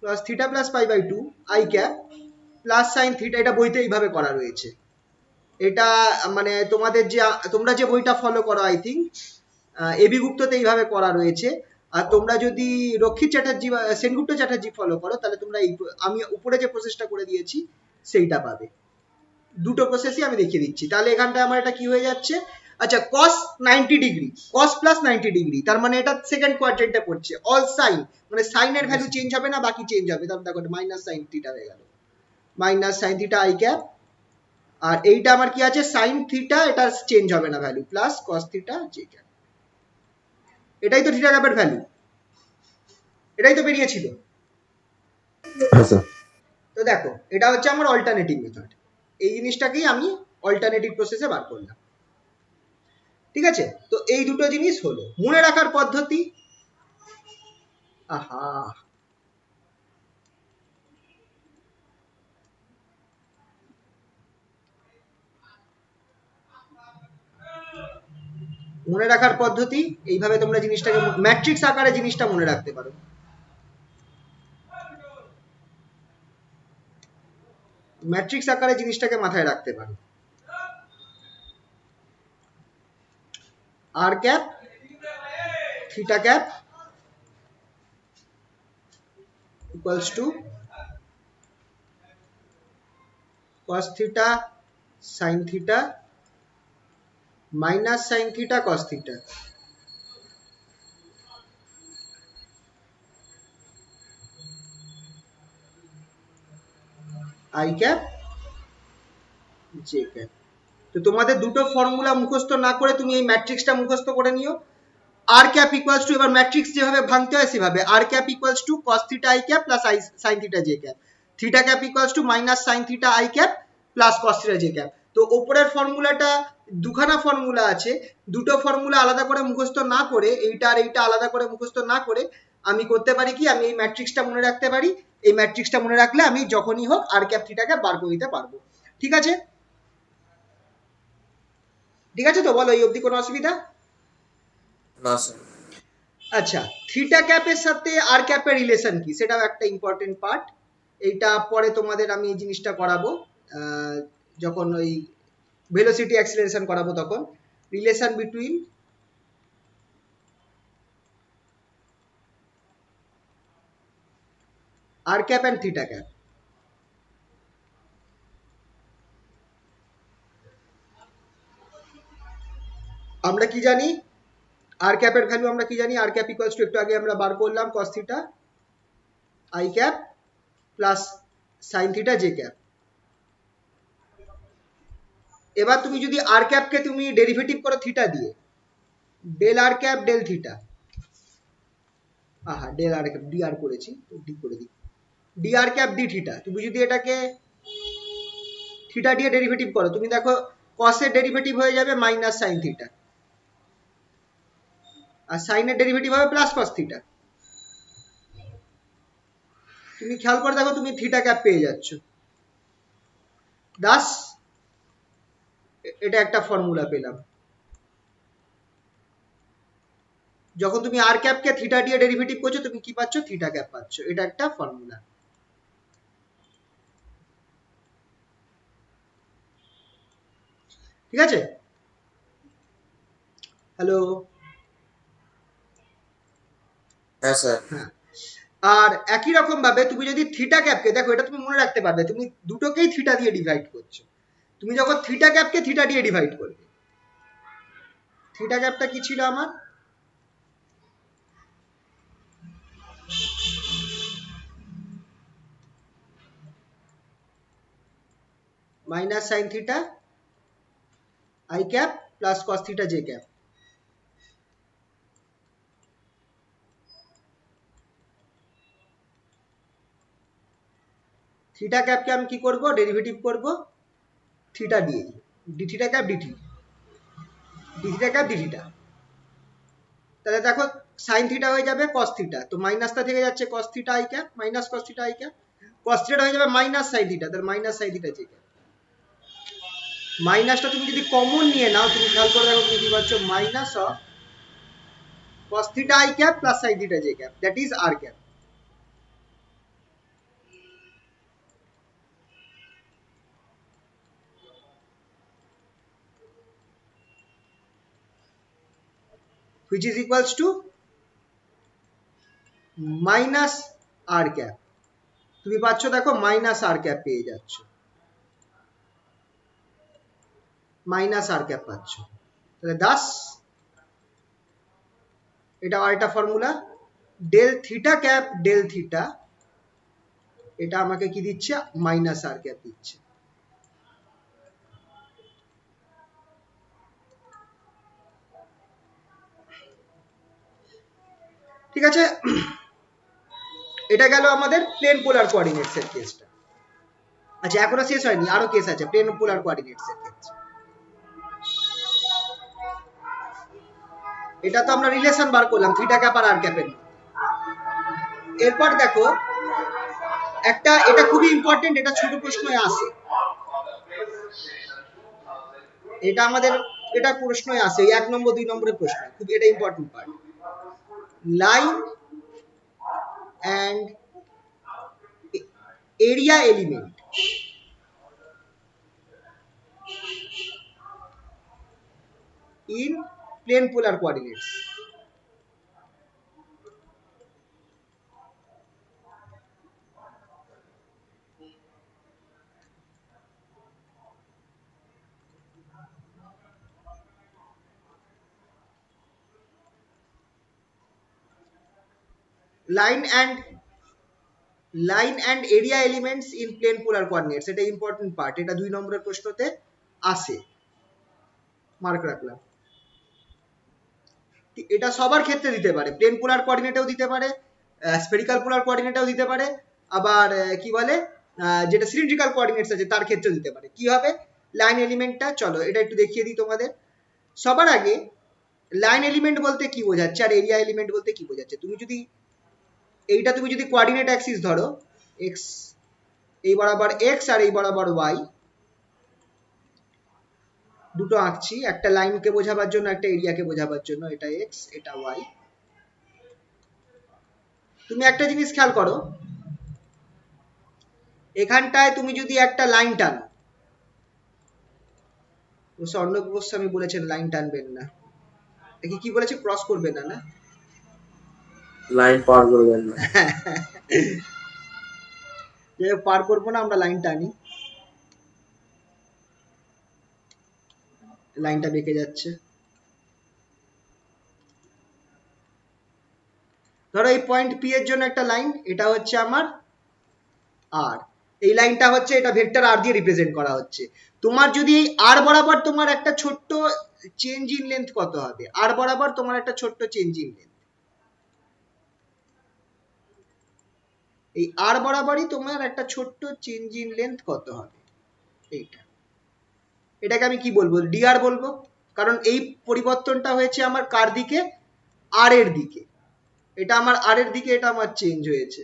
Speaker 1: plus theta plus pi by 2 i cap plus sine theta, এটা বইতে এইভাবে করা রয়েছে। এটা মানে তোমরা যে বইটা ফলো করো আই থিঙ্ক এবি গুপ্ততে এইভাবে করা রয়েছে, আর তোমরা যদি রক্ষিত চ্যাটার্জি বা সেনগুপ্ত চ্যাটার্জি ফলো করো তাহলে তোমরা আমি উপরে যে প্রসেসটা করে দিয়েছি সেইটা পাবে। দুটো প্রসেসই আমি দেখিয়ে দিচ্ছি। তাহলে এখানটায় আমার এটা কি হয়ে যাচ্ছে, আচ্ছা cos 90 degree, cos plus 90 degree, তার মানে এটা সেকেন্ড কোয়াড্রেন্টে পড়ছে। অল সাইন মানে সাইনের ভ্যালু চেঞ্জ হবে না, বাকি চেঞ্জ হবে। তাহলে দেখো মাইনাস সাইন থিটা হয়ে গেল, minus sine theta i cap. আর এইটা আমার কি আছে, সাইন থিটা, এটা চেঞ্জ হবে না value, plus cos theta j cap. এটাই তো থিটা ক্যাপের ভ্যালু, এটাই তো বেরিয়েছিল।
Speaker 4: হ্যাঁ স্যার।
Speaker 1: তো দেখো এটা হচ্ছে আমার অল্টারনেটিভ মেথড, এই জিনিসটাকেই আমি অল্টারনেটিভ প্রসেসে বার করলাম। ঠিক আছে, তো এই দুটো জিনিস হলো মনে রাখার পদ্ধতি। আহা, মনে রাখার পদ্ধতি এইভাবে তোমরা জিনিসটাকে ম্যাট্রিক্স আকারে জিনিসটা মনে রাখতে পারো। ম্যাট্রিক্স আকারে জিনিসটাকে মাথায় রাখতে পারো। R cap theta cap equals to cos theta sin theta minus sin theta cos theta. I cap J cap. তো তোমাদের দুটো ফর্মুলা মুখস্থ না করে তুমি এই ম্যাট্রিক্সটা মুখস্থ করে নিও। আর ক্যাপ ইকুয়ালস টু, এবার ম্যাট্রিক্স যেভাবে ভাঙতে হয় সেভাবে, r cap equals to cos theta i cap plus sin theta j cap, theta cap equals to minus sin theta i cap plus cos theta j cap. তো ওপরের ফর্মুলাটা দুখানা formula আছে, দুটো ফর্মুলা আলাদা করে মুখস্থ না করে, এইটা আর এইটা আলাদা করে মুখস্থ না করে আমি করতে পারি কি, আমি এই ম্যাট্রিক্সটা মনে রাখতে পারি। এই ম্যাট্রিক্সটা মনে রাখলে আমি যখনই হোক আর ক্যাপ থিটা ক্যাপ বার করে দিতে পারবো। ঠিক আছে, ঠিক আছে তো, বলো এই অবধি কোনো অসুবিধা?
Speaker 2: না স্যার।
Speaker 1: আচ্ছা, থিটা ক্যাপের সাথে আর ক্যাপের রিলেশন কি, সেটাও একটা ইম্পর্টেন্ট পার্ট। এইটা পরে তোমাদের আমি এই জিনিসটা করাবো, যখন ওই ভেলোসিটি অ্যাক্সিলারেশন করাবো তখন। Relation between r cap and theta cap. আমরা কি জানি, আর ক্যাপের ভ্যালু আমরা কি জানি, আর ক্যাপ ইকুয়ালস টু একটু আগে আমরা বার করলাম cos theta i cap plus sin theta j cap. এবার তুমি যদি আর ক্যাপকে তুমি ডেরিভেটিভ করো থিটা দিয়ে, del r cap del theta, আহা ডেল আর ক্যাপ ডি আর করেছি তো ডি করে দিই, ডি আর ক্যাপ ডি থিটা। তুমি যদি এটাকে থিটা দিয়ে ডেরিভেটিভ করো, তুমি দেখো cos এর ডেরিভেটিভ হয়ে যাবে মাইনাস sin থিটা, আর sin এর ডেরিভেটিভ হবে প্লাস cos থিটা। তুমি খেয়াল করে দেখো তুমি থিটা ক্যাপ পেয়ে যাচ্ছ। দাস এটা একটা ফর্মুলা পেলাম। যখন তুমি আর ক্যাপকে থিটা দিয়ে ডেরিভেটিভ করছো তুমি কি পাচ্ছ, থিটা ক্যাপ পাচ্ছ। এটা একটা ফর্মুলা। ঠিক আছে, হ্যালো,
Speaker 2: হ্যাঁ স্যার।
Speaker 1: হ্যাঁ। আর একই রকম ভাবে তুমি যদি থিটা ক্যাপকে দেখো, এটা তুমি মনে রাখতে পারবে, তুমি দুটোকেই থিটা দিয়ে ডিভাইড করছো। তুমি যখন থিটা ক্যাপকে থিটা দিয়ে ডিভাইড করবে, থিটা ক্যাপটা কি ছিল আমার, minus sine theta i cap plus cos theta j cap. Theta ক্যাপকে আমি কি করব, ডেরিভেটিভ করব থিটা দিয়ে, d theta cap dt, d theta cap d theta. তাহলে দেখো সাইন থিটা হয়ে যাবে কস থিটা, তো মাইনাসটা থেকে যাচ্ছে কস theta i cap minus cos theta i cap, cos theta হয়ে যাবে মাইনাস সাইন থিটা, তাহলে minus sine theta j cap. মাইনাসটা তুমি যদি কমন নিয়ে নাও, তুমি খেয়াল করে দেখো তুমি কি পাচ্ছ, minus of cos theta I cap plus sin theta j cap, that is r cap. Which is equals to minus r cap. তুমি পাচ্ছ দেখো মাইনাস আর ক্যাপ পেয়ে যাচ্ছ, মাইনাস আর ক্যাপ পাচ্ছ। তাহলে দাস এটা আরেকটা formula, del theta cap del theta, এটা আমাকে কি দিচ্ছে, মাইনাস আর ক্যাপ দিচ্ছে। ঠিক আছে, এটা গেল আমাদের প্লেন পোলার কোঅর্ডিনেটস এর কেসটা। আচ্ছা এখনো শেষ হয়নি, আরো কেস আছে প্লেন পোলার কোঅর্ডিনেটস এর ক্ষেত্রে। এটা তো আমরা রিলেশন বার করলাম থিটা ক্যাপ আর আর ক্যাপের। এরপর দেখো একটা, এটা খুবই ইম্পর্টেন্ট, এটা ছোট প্রশ্নয় আসে, এটা আমাদের, এটা প্রশ্নয় আসে 1 নম্বর 2 নম্বরের প্রশ্ন, খুব এটা important part. Line and area element in plane polar coordinates. line and area elements in plane polar coordinates, এটা ইম্পর্টেন্ট পার্ট, এটা 2 নম্বরের প্রশ্নতে আসে, মার্ক রাখলাম। এটা সবার ক্ষেত্রে দিতে পারে, প্লেন পোলার কোঅর্ডিনেটেও দিতে পারে, স্ফেরিক্যাল পোলার কোঅর্ডিনেটেও দিতে পারে, আবার কি বলে যেটা সিলিন্ড্রিক্যাল কোঅর্ডিনেটস আছে তার ক্ষেত্রেও দিতে পারে। কি হবে লাইন এলিমেন্টটা, চলো এটা একটু দেখিয়ে দিই তোমাদের। সবার আগে লাইন এলিমেন্ট বলতে কি বোঝাচ্ছে আর এরিয়া এলিমেন্ট বলতে কি বোঝাচ্ছে। তুমি যদি এইটা তুমি যদি কোঅর্ডিনেট অ্যাক্সিস ধরো, এক্স এই বরাবর এক্স আর এই বরাবর ওয়াই দুটো আঁকছি, একটা লাইনকে বোঝাবার জন্য একটা এরিয়াকে বোঝাবার জন্য, এটা এক্স এটা ওয়াই। তুমি একটা জিনিস খেয়াল করো, এখানটায় তুমি যদি একটা লাইন টানো, অর্ণব গোস্বামী বলেছেন লাইন টানবেন না, দেখি কি বলেছে, ক্রস করবেন না, না
Speaker 2: লাইন পার করবেন না।
Speaker 1: যে পার করবো না, আমরা লাইন টানি, লাইনটা বেঁকে যাচ্ছে। ধরো এই পয়েন্ট পি এর জন্য একটা লাইন, এটা হচ্ছে আমার আর, এই লাইনটা হচ্ছে, এটা ভেক্টর আর দিয়ে রিপ্রেজেন্ট করা হচ্ছে। তোমার যদি এই আর বরাবর তোমার একটা ছোট্ট চেঞ্জ ইন লেন্থ কত হবে, আর বরাবর তোমার একটা ছোট্ট চেঞ্জ ইন লেন্থ, এই আর বরাবরই তোমার একটা ছোট্ট চেঞ্জ ইন লেন্থ কত হবে, এইটা, এটাকে আমি কি বলবো, ডিআর বলবো, কারণ এই পরিবর্তনটা হয়েছে আমার কার দিকে, আর এর দিকে, এটা আমার আর এর দিকে, এটা আমার চেঞ্জ হয়েছে,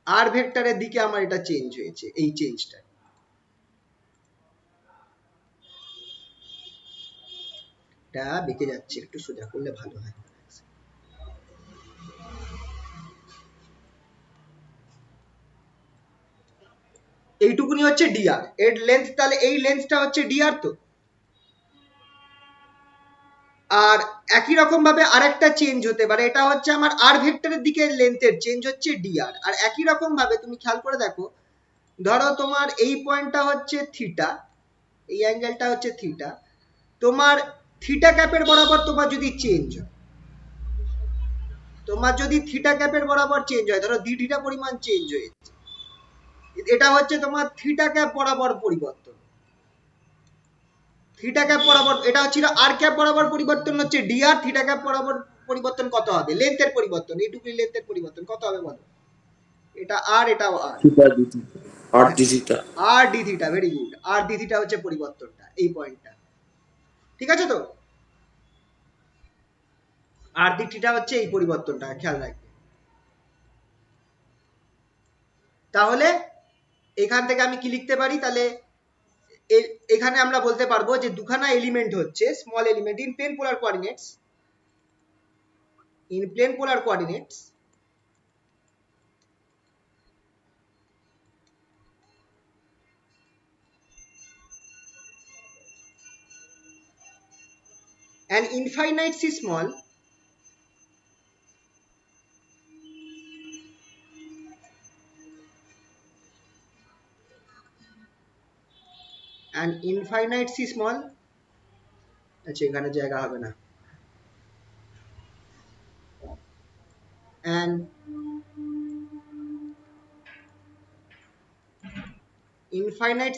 Speaker 1: আর ভেক্টরের দিকে আমার এটা চেঞ্জ হয়েছে, এই চেঞ্জটা। এটা বেঁকে যাচ্ছে, একটু সোজা করলে ভালো হয়। এইটুকুনি হচ্ছে ডিআর এর লেন্থ, তাহলে এই লেন্থটা হচ্ছে ডিআর তো। আর একই রকম ভাবে আরেকটা চেঞ্জ হতে পারে, এটা হচ্ছে আমার আর ভেক্টরের দিকে লেন্থের চেঞ্জ হচ্ছে ডিআর। আর একই রকম ভাবে তুমি খেয়াল করে দেখো, ধরো তোমার এই পয়েন্টটা হচ্ছে থিটা, এই অ্যাঙ্গেলটা হচ্ছে থিটা, তোমার থিটা ক্যাপের বরাবর তোমার যদি চেঞ্জ হয়, তোমার যদি থিটা ক্যাপের বরাবর চেঞ্জ হয়, ধরো 2 থিটা পরিমাণ চেঞ্জ হয়েছে, এটা হচ্ছে তোমার থিটা ক্যাপ বরাবর পরিবর্তন, থিটা ক্যাপ বরাবর, এটা হচ্ছিল আর ক্যাপ বরাবর পরিবর্তন হচ্ছে ডিআর, থিটা ক্যাপ বরাবর পরিবর্তন কত হবে, লেন্থের পরিবর্তন, এইটুকু লেন্থের পরিবর্তন কত হবে বলো, এটা আর এটাও আর,
Speaker 2: থিটা ডি থিটা আর ডি থিটা।
Speaker 1: আর ডি থিটা, ভেরি গুড, আর ডি থিটা হচ্ছে পরিবর্তনটা, এই পয়েন্টটা, ঠিক আছে তো, আর ডি থিটা হচ্ছে এই পরিবর্তনটা, খেয়াল রাখবে। তাহলে এখান থেকে আমি কি লিখতে পারি, তাহলে এখানে আমরা বলতে পারবো যে দুখানা এলিমেন্ট হচ্ছে small element in plane polar coordinates, in plane polar coordinates an infinitely small an infinitely small আচ্ছা এখানে জায়গা হবে না। and infinite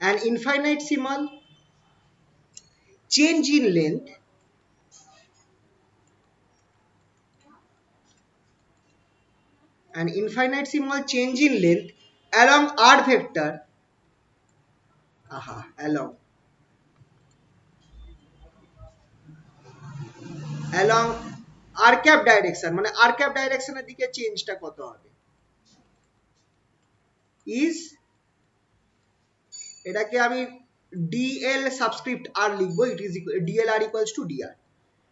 Speaker 1: an infinitesimal change in length an infinitesimal change in length along r vector along r cap direction মানে r cap direction এর দিকে চেঞ্জটা কত হবে is এটাকে আমি dl সাবস্ক্রিপ্ট r লিখবো it is dl r equals to dr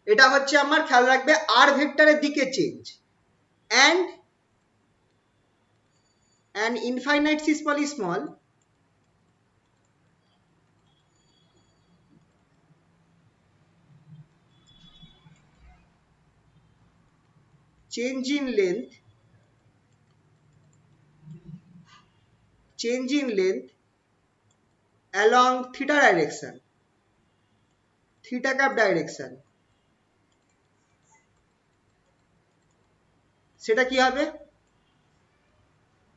Speaker 1: এটা হচ্ছে আমার খেয়াল রাখবে r ভেক্টরের দিকে change and an infinitesimally small change in length along theta direction theta cap direction সেটা কি হবে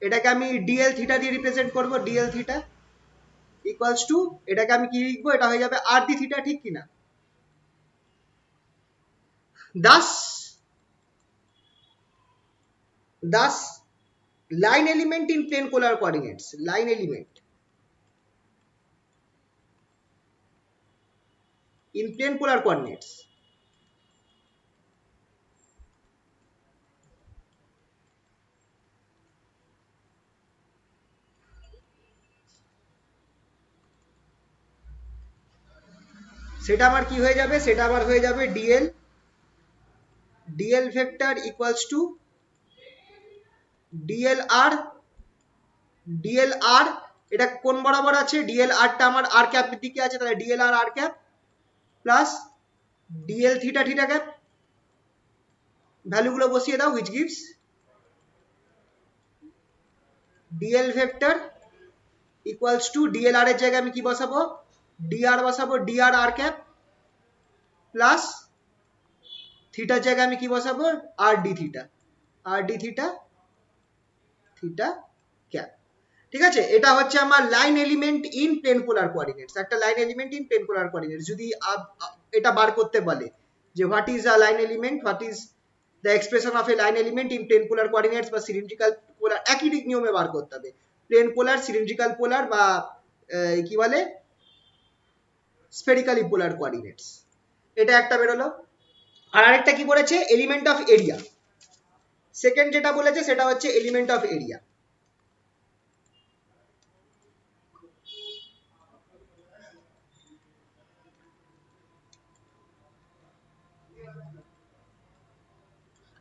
Speaker 1: এটাকে আমি dl থিটা দিয়ে রিপ্রেজেন্ট করব dl থিটা ইকুয়ালস টু এটাকে আমি কি লিখবো এটা হয়ে যাবে r d থিটা ঠিক কি না thus line element in plane polar coordinates line element in plane polar coordinates সেটা আবার কি হয়ে যাবে সেটা আবার হয়ে যাবে dl vector equals to dlr এটা কোন বরাবর আছে dlr টা আমার r ক্যাপ এর দিকে আছে তাহলে dlr r cap plus dl theta theta cap ভ্যালুগুলো বসিয়ে দাও which gives dl vector equals to dlr এর জায়গায় আমি কি বসাবো dr বসাবো dr r ক্যাপ প্লাস থিটার জায়গায় আমি কি বসাবো r d theta theta cap ঠিক আছে এটা হচ্ছে আমার line element in plane polar coordinates একটা line element in plane polar coordinates যদি এটা বার করতে বলে যে what is a line element what is the expression of a line element in plane polar coordinates বা সিলিন্ড্রিক্যাল পোলার একই নিয়মে বার করতে হবে প্লেন পোলার সিলিন্ড্রিক্যাল পোলার বা কি বলে স্ফেরিক্যালি পোলার কোঅর্ডিনেটস এটা একটা বেরোলো আর আরেকটা কি বলেছে এলিমেন্ট অফ এরিয়া সেকেন্ড যেটা বলেছে সেটা হচ্ছে এলিমেন্ট অফ এরিয়া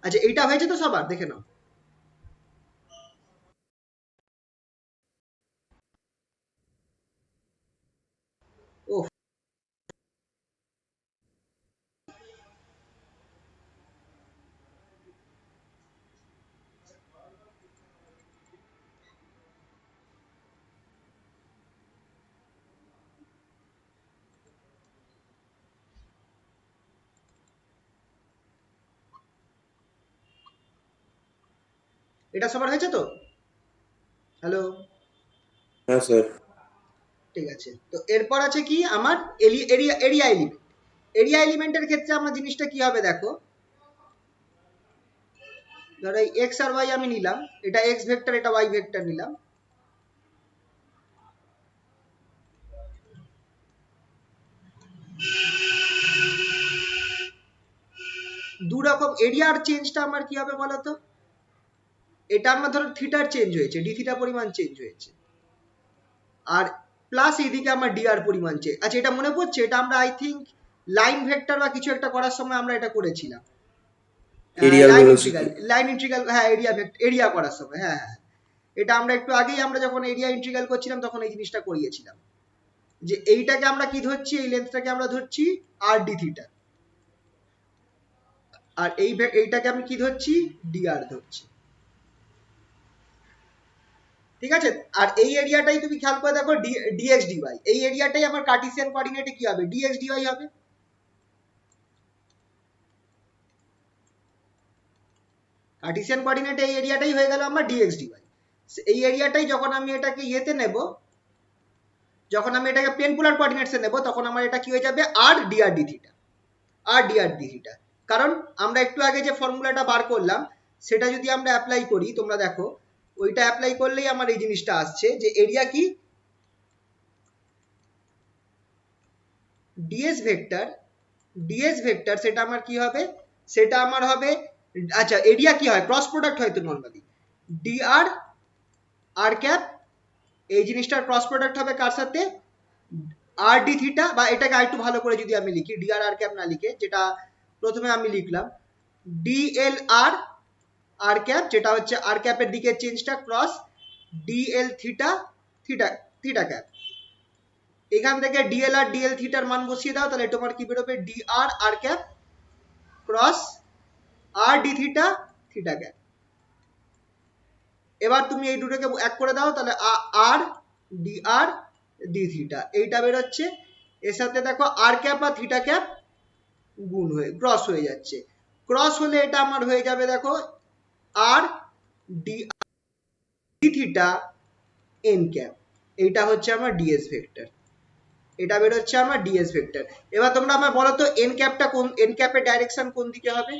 Speaker 1: আচ্ছা এইটা হয়েছে তো সবার দেখে নাও ও এটা সবার হয়েছে তো হ্যালো
Speaker 2: হ্যাঁ স্যার
Speaker 1: ঠিক আছে তো এরপর আছে কি আমার এরিয়া এলিমেন্টের ক্ষেত্রে আমার জিনিসটা কি হবে দেখো ধরো এই এক্স আর ওয়াই আমি নিলাম এটা এক্স ভেক্টর এটা ওয়াই ভেক্টর নিলাম দু রকম এরিয়ার চেঞ্জটা আমার কি হবে বলতো এটা আমার ধরো থিটার চেঞ্জ হয়েছে ডি থিটা পরিমাণ চেঞ্জ হয়েছে আর প্লাস এইদিকে আমার ডিআর পরিমাণ চেঞ্জ আচ্ছা এটা মনে পড়ছে এটা আমরা আই থিঙ্ক লাইন ভেক্টর বা কিছু একটা করার সময় আমরা এটা করেছিলাম
Speaker 2: এরিয়াল
Speaker 1: লাইন
Speaker 2: ভেলোসিটি
Speaker 1: ইন্টিগ্রাল হ্যাঁ এরিয়া করার সময় হ্যাঁ হ্যাঁ এটা আমরা একটু আগেই আমরা যখন এরিয়া ইন্টিগ্রাল করছিলাম তখন এই জিনিসটা করিয়েছিলাম যে এইটাকে আমরা কি ধরছি এই লেন্থটাকে আমরা ধরছি আর ডি থিটা আর এইটাকে আমি কি ধরছি, dr ধরছি, ঠিক আছে। আর এই এরিয়াটাই তুমি খেয়াল করে দেখো dx dy, এই এরিয়াটাই আমার কার্টেসিয়ান কোঅর্ডিনেটে কি হবে, dx dy হবে। কার্টেসিয়ান কোঅর্ডিনেটে এই এরিয়াটাই হয়ে গেল আমার dx dy। এই এরিয়াটাই যখন আমি এটাকে ইয়েতে নেব, যখন আমি এটাকে প্লেন পোলার কোঅর্ডিনেটসে নেব, তখন আমার এটা কি হয়ে যাবে, r dr d theta, r dr d theta. কারণ আমরা একটু আগে যে ফর্মুলাটা বার করলাম সেটা যদি আমরা অ্যাপ্লাই করি, তোমরা দেখো ওইটা অ্যাপ্লাই করলেই আমার এই জিনিসটা আসছে যে এরিয়া কি, ds ভেক্টর সেটা আমার কি হবে, সেটা আমার হবে, আচ্ছা এরিয়া কি হয়, ক্রস প্রোডাক্ট হয় তো নরমালি, dr r ক্যাপ, এই জিনিসটার ক্রস প্রোডাক্ট হবে কার সাথে, r d থিটা, বা এটাকে আরেকটু ভালো করে যদি আমি লিখি, dr r ক্যাপ না লিখে, যেটা প্রথমে আমি লিখলাম dl r r ক্যাপ, যেটা হচ্ছে r ক্যাপের দিকের চেঞ্জটা, cross dl theta theta cap. এখান থেকে dl আর dl থিটার মান বসিয়ে দাও, তাহলে তোমার কি বেরোবে, dr r cap cross r d theta theta cap. এবার তুমি এই দুটোকে এক করে দাও, তাহলে r dr d থিটা, এইটা বেরোচ্ছে। এর সাথে দেখো r ক্যাপ আর থিটা ক্যাপ গুণ হয়ে ক্রস হয়ে যাচ্ছে, ক্রস হলে এটা আমার হয়ে যাবে দেখো r d theta n cap, এইটা হচ্ছে আমার ds ভেক্টর, এটা বেরোচ্ছে আমার ds ভেক্টর। এবার তোমরা আমার বলো তো n ক্যাপটা কোন, n ক্যাপের ডাইরেকশন কোন দিকে হবে,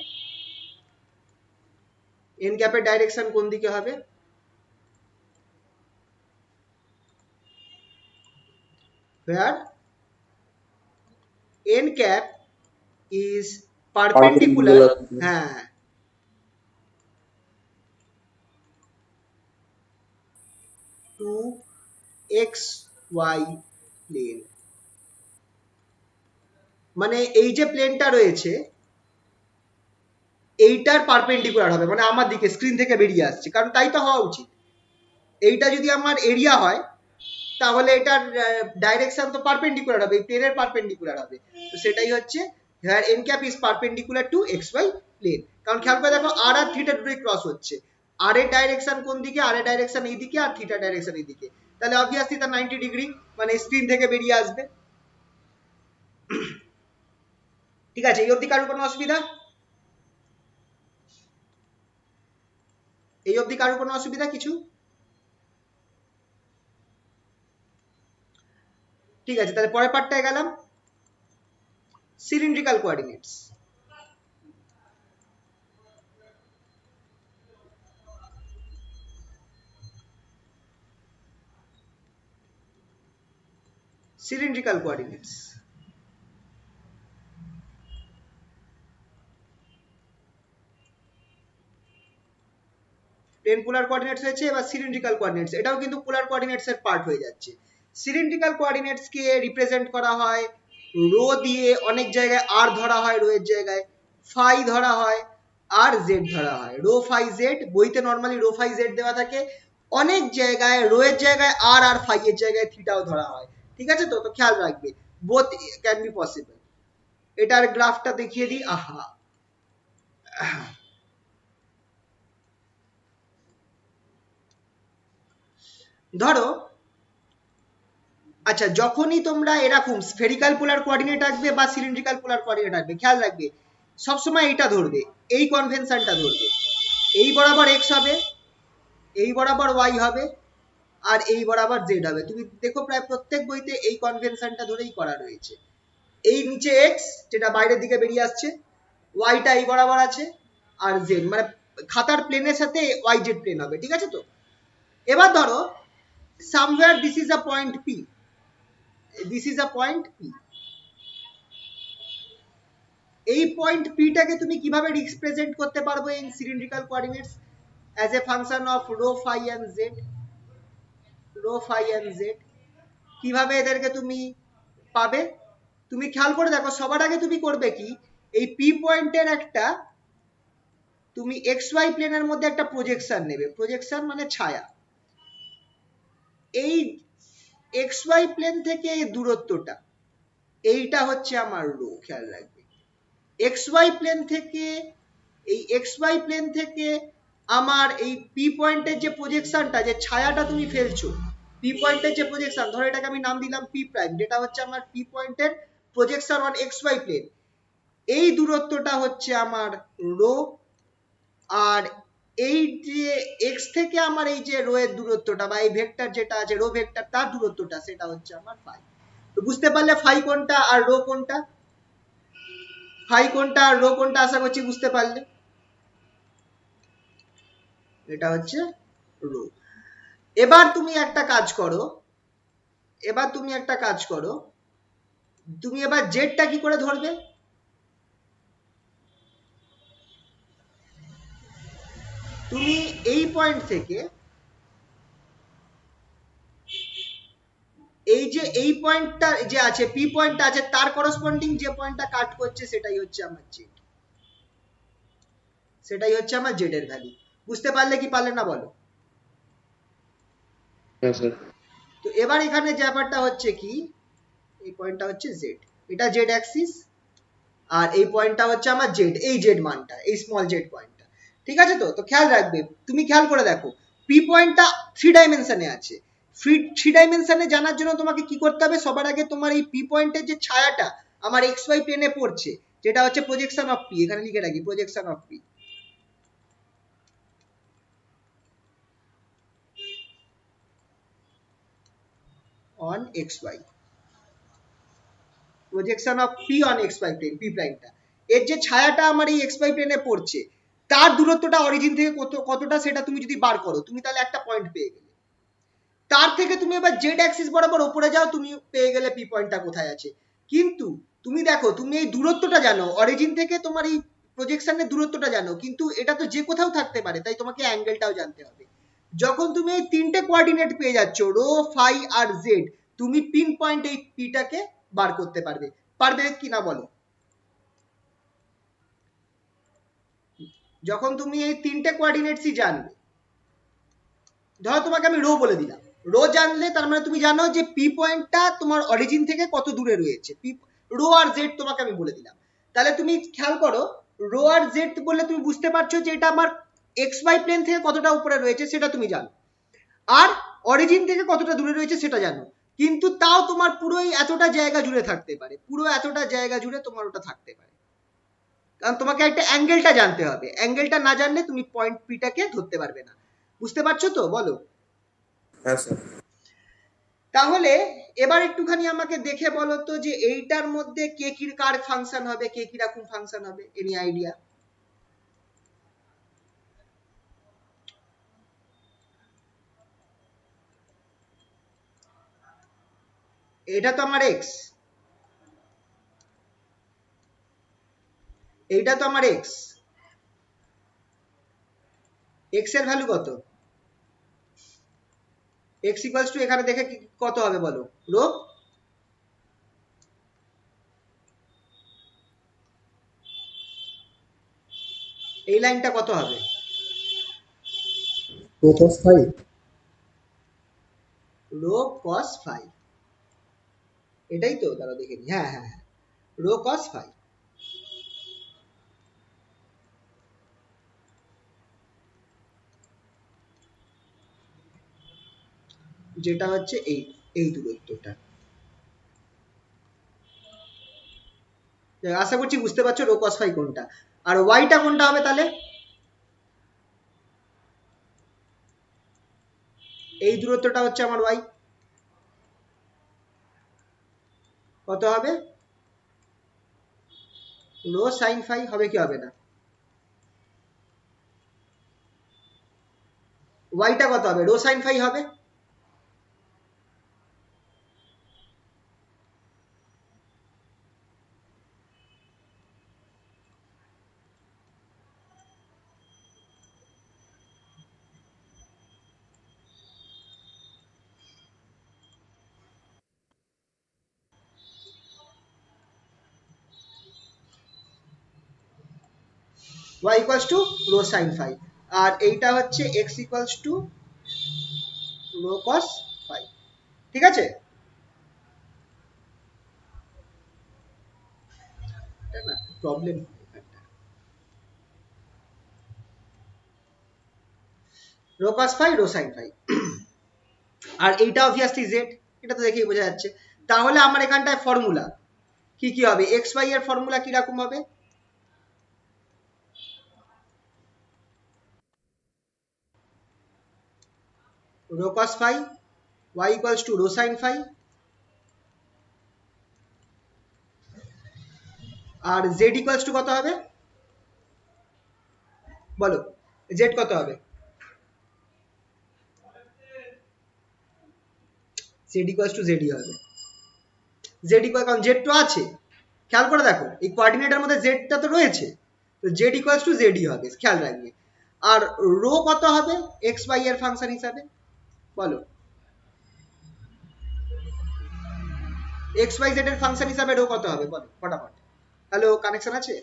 Speaker 1: n ক্যাপের ডাইরেকশন কোন দিকে হবে, where n cap is perpendicular, হ্যাঁ, to xy plane, মানে এই যে প্লেনটা রয়েছে এইটার পারপেন্ডিকুলার হবে, মানে আমার দিকে স্ক্রিন থেকে বেরিয়ে আসছে, কারণ তাই তো হওয়া উচিত। এইটা যদি আমার এরিয়া হয় তাহলে এটার ডাইরেকশন তো পারপেন্ডিকুলার হবে, এই প্লেনের পারপেন্ডিকুলার হবে। তো সেটাই হচ্ছে where n cap is perpendicular to xy plane। কারণ খেয়াল করে দেখো r আর থিটা দুটোই ক্রস হচ্ছে, r এর ডাইরেকশন কোন দিকে, r এর ডাইরেকশন এই দিকে, আর থিটা ডাইরেকশন এই দিকে, তাহলে অবভিয়াসলি তার 90 ডিগ্রি, মানে স্ক্রিন থেকে বেরিয়ে আসবে। ঠিক আছে, এই অবধি কারোর কোনো অসুবিধা, এই অবধি কারোর কোনো অসুবিধা কিছু, ঠিক আছে। তাহলে পরের পার্টটায় গেলাম, cylindrical coordinates. Cylindrical coordinates, plane polar coordinates হয়েছে, এবার সিলিন্ড্রিক্যাল কোঅর্ডিনেটস, এটাও কিন্তু পোলার কোঅর্ডিনেটস এর পার্ট হয়ে যাচ্ছে। সিলিন্ড্রিক্যাল কোঅর্ডিনেটস কে রিপ্রেজেন্ট করা হয় রো দিয়ে, অনেক জায়গায় আর ধরা হয়, রো এর জায়গায় ফাই ধরা হয়, আর জেড ধরা হয়, রো ফাই জেড, বইতে নরমালি রো ফাই জেড দেওয়া থাকে, অনেক জায়গায় রো এর জায়গায় আর ফাই এর জায়গায় থিটাও ধরা হয়, ঠিক আছে। তো তো খেয়াল রাখবে, বোথ ক্যান বি পসিবল। এটার গ্রাফটা দেখিয়ে দিই, আহা, ধরো, আচ্ছা যখনই তোমরা এরকম স্ফেরিক্যাল পোলার কোঅর্ডিনেট আসবে বা সিলিন্ড্রিক্যাল পোলার কোঅর্ডিনেট আসবে, খেয়াল রাখবে সবসময় এইটা ধরবে, এই কনভেনশনটা ধরবে, এই বরাবর এক্স হবে, এই বরাবর ওয়াই হবে, আর এই বরাবর জেড হবে। তুমি দেখো প্রায় প্রত্যেক বইতে এই কনভেনশনটা ধরেই করা রয়েছে। এই নিচে এক্স যেটা বাইরের দিকে বেরিয়ে আসছে, ওয়াইটা এই বরাবর আছে, আর জেড মানে খাতার প্লেনের সাথে ওয়াই জেড প্লেন হবে, ঠিক আছে। তো এবার ধরো somewhere this is a point P, this is a point P, এই পয়েন্ট P টাকে তুমি কিভাবে রিপ্রেজেন্ট করতে পারবে in cylindrical coordinates, as a function of rho phi and z, rho phi and z, কিভাবে এদেরকে তুমি পাবে, তুমি খেয়াল করে দেখো, সবার আগে তুমি করবে কি, এই P পয়েন্টের একটা তুমি xy প্লেনের মধ্যে একটা প্রজেকশন নেবে, প্রজেকশন মানে ছায়া, এই xy প্লেন থেকে এই দূরত্বটা, এইটা হচ্ছে আমার রো, খেয়াল রাখবে xy প্লেন থেকে এই এক্স ওয়াই প্লেন থেকে আমার এই পি পয়েন্টের যে প্রজেকশনটা, যে ছায়াটা তুমি ফেলছো, পি পয়েন্টের যে প্রজেকশন, ধরো এটাকে আমি নাম দিলাম পি প্রাইম, যেটা হচ্ছে আমার পি পয়েন্টের projection on x y plane, এই দূরত্বটা হচ্ছে আমার রো। আর এই যে এক্স থেকে আমার এই যে রো এর দূরত্বটা বা এই ভেক্টর যেটা আছে রো ভেক্টর, তার দূরত্বটা সেটা হচ্ছে আমার ফাই। তো বুঝতে পারলে ফাই কোনটা আর রো কোনটা, ফাই কোনটা আর রো কোনটা, আশা করছি বুঝতে পারলে। এটা হচ্ছে রো। এবার তুমি একটা কাজ করো, তুমি এবার জেডটা কি করে ধরবে? তুমি এই পয়েন্ট থেকে এই যে এই পয়েন্টটা যে আছে পি পয়েন্টটা আছে, তার করসপন্ডিং যে পয়েন্টটা কাট করছে সেটাই হচ্ছে আমার জেড, সেটাই হচ্ছে আমার জেড এর ভ্যালু। বুঝতে পারলে কি পারলে না বলো?
Speaker 2: হ্যাঁ স্যার।
Speaker 1: তো এবার এখানে যে ব্যাপারটা হচ্ছে কি, এই পয়েন্টটা হচ্ছে জেড, এটা জেড অ্যাক্সিস, আর এই পয়েন্টটা হচ্ছে আমার জেড, এই জেড মানটা, এই স্মল জেড পয়েন্টটা। ঠিক আছে? তো তো খেয়াল রাখবে, তুমি খেয়াল করে দেখো পি পয়েন্টটা থ্রি ডাইমেনশনে আছে। থ্রি ডাইমেনশনে জানার জন্য তোমাকে কি করতে হবে? সবার আগে তোমার এই পি পয়েন্টের যে ছায়াটা আমার এক্স ওয়াই প্লেনে পড়ছে, যেটা হচ্ছে প্রজেকশন অফ পি, এখানে লিখে রাখি projection of P on x y, projection of P on x y plane, P প্রাইমটা, এর যে ছায়াটা আমার এই এক্স ওয়াই প্লেনে পড়ছে, তার দূরত্বটা অরিজিন থেকে কতটা সেটা তুমি যদি বার করো, তুমি তাহলে একটা পয়েন্ট পেয়ে গেলে। তার থেকে তুমি এবার জেড অ্যাক্সিস বরাবর উপরে যাও, তুমি পেয়ে গেলে পি পয়েন্টটা কোথায় আছে। কিন্তু তুমি দেখো, তুমি এই দূরত্বটা জানো, অরিজিন থেকে তোমার এই প্রজেকশনের দূরত্বটা জানো, কিন্তু এটা তো যে কোথাও থাকতে পারে, তাই তোমাকে অ্যাঙ্গেলটাও জানতে হবে। যখন তুমি এই তিনটে কোঅর্ডিনেট পেয়ে যাচ্ছ, রো, ফাই আর জেড, তুমি পিন পয়েন্ট এই পিটাকে বার করতে পারবে। পারবে কি না বলো? যখন তুমি এই তিনটে কোঅর্ডিনেটসই জানবে, ধরো তোমাকে আমি রো বলে দিলাম, রো জানলে তার মানে তুমি জানো যে পি পয়েন্টটা তোমার অরিজিন থেকে কত দূরে রয়েছে, পি, রো আর জেড তোমাকে আমি বলে দিলাম। তাহলে তুমি খেয়াল করো, রো আর জেড বললে তুমি বুঝতে পারছো যে এটা আমার এক্স ওয়াই প্লেন থেকে কতটা উপরে রয়েছে সেটা তুমি জানো, আর অরিজিন থেকে কতটা দূরে রয়েছে সেটা জানো। কিন্তু তাও তোমার পুরোই এতটা জায়গা জুড়ে থাকতে পারে, পুরো এতটা জায়গা জুড়ে তোমার ওটা থাকতে পারে, কারণ তোমাকে একটা অ্যাঙ্গেলটা জানতে হবে, অ্যাঙ্গেলটা না জানলে তুমি পয়েন্ট পিটাকে ধরতে পারবে না। বুঝতে পারছো তো? বলো।
Speaker 2: হ্যাঁ স্যার।
Speaker 1: তাহলে এবার একটুখানি আমাকে দেখে বলো তো যে এইটার মধ্যে কে কি কার ফাংশন হবে, কে কি রকম ফাংশন হবে, এনি আইডিয়া? এটা তো আমার এক্স, এইটা তো আমার এক্স, এক্স এর ভ্যালু কত? এক্স ইকুয়ালস টু এখানে দেখে কত হবে বলো, রো, এই লাইনটা কত হবে?
Speaker 3: Rho cos phi.
Speaker 1: Rho cos phi, এটাই তো, দাঁড়া দেখে নি, হ্যাঁ হ্যাঁ হ্যাঁ, রো কস ফাই, যেটা হচ্ছে এই এই দূরত্বটা। আশা করছি বুঝতে পারছো রো কস ফাই কোনটা, আর ওয়াইটা কোনটা হবে তাহলে? এই দূরত্বটা হচ্ছে আমার ওয়াই, কত হবে? রো সাইন ফাই, হবে কি হবে না? ওয়াইটা কত হবে? রো সাইন ফাই হবে। y equals to rho sine phi, আর এইটা হচ্ছে x equals to rho cos phi. ঠিক আছে? এটা না problem, rho cos phi rho sine phi. আর এইটা অবভিয়াসলি জেড, এটা তো দেখেই বোঝা যাচ্ছে। তাহলে আমার এখানটায় ফর্মুলা কি কি হবে, এক্স ওয়াই এর ফর্মুলা কিরকম হবে? Rho cos phi y equals to rho sine phi, আর জেড ইকুয়ালস টু কত হবে বলো, জেড কত হবে? জেড ইকুয়ালস টু জেডই হবে। জেড ইকুয়াল, কারণ জেড তো আছে, খেয়াল করে দেখো এই কোঅর্ডিনেটের মধ্যে জেডটা তো রয়েছে, তো জেড ইকুয়ালস টু জেডই হবে, খেয়াল রাখবে। আর রো কত হবে এক্স ওয়াই এর ফাংশন হিসাবে বলো, এক্স ওয়াই জেড এর ফাংশন হিসাবে রো কত হবে বলো ফটাফট। হ্যালো, কানেকশন আছে?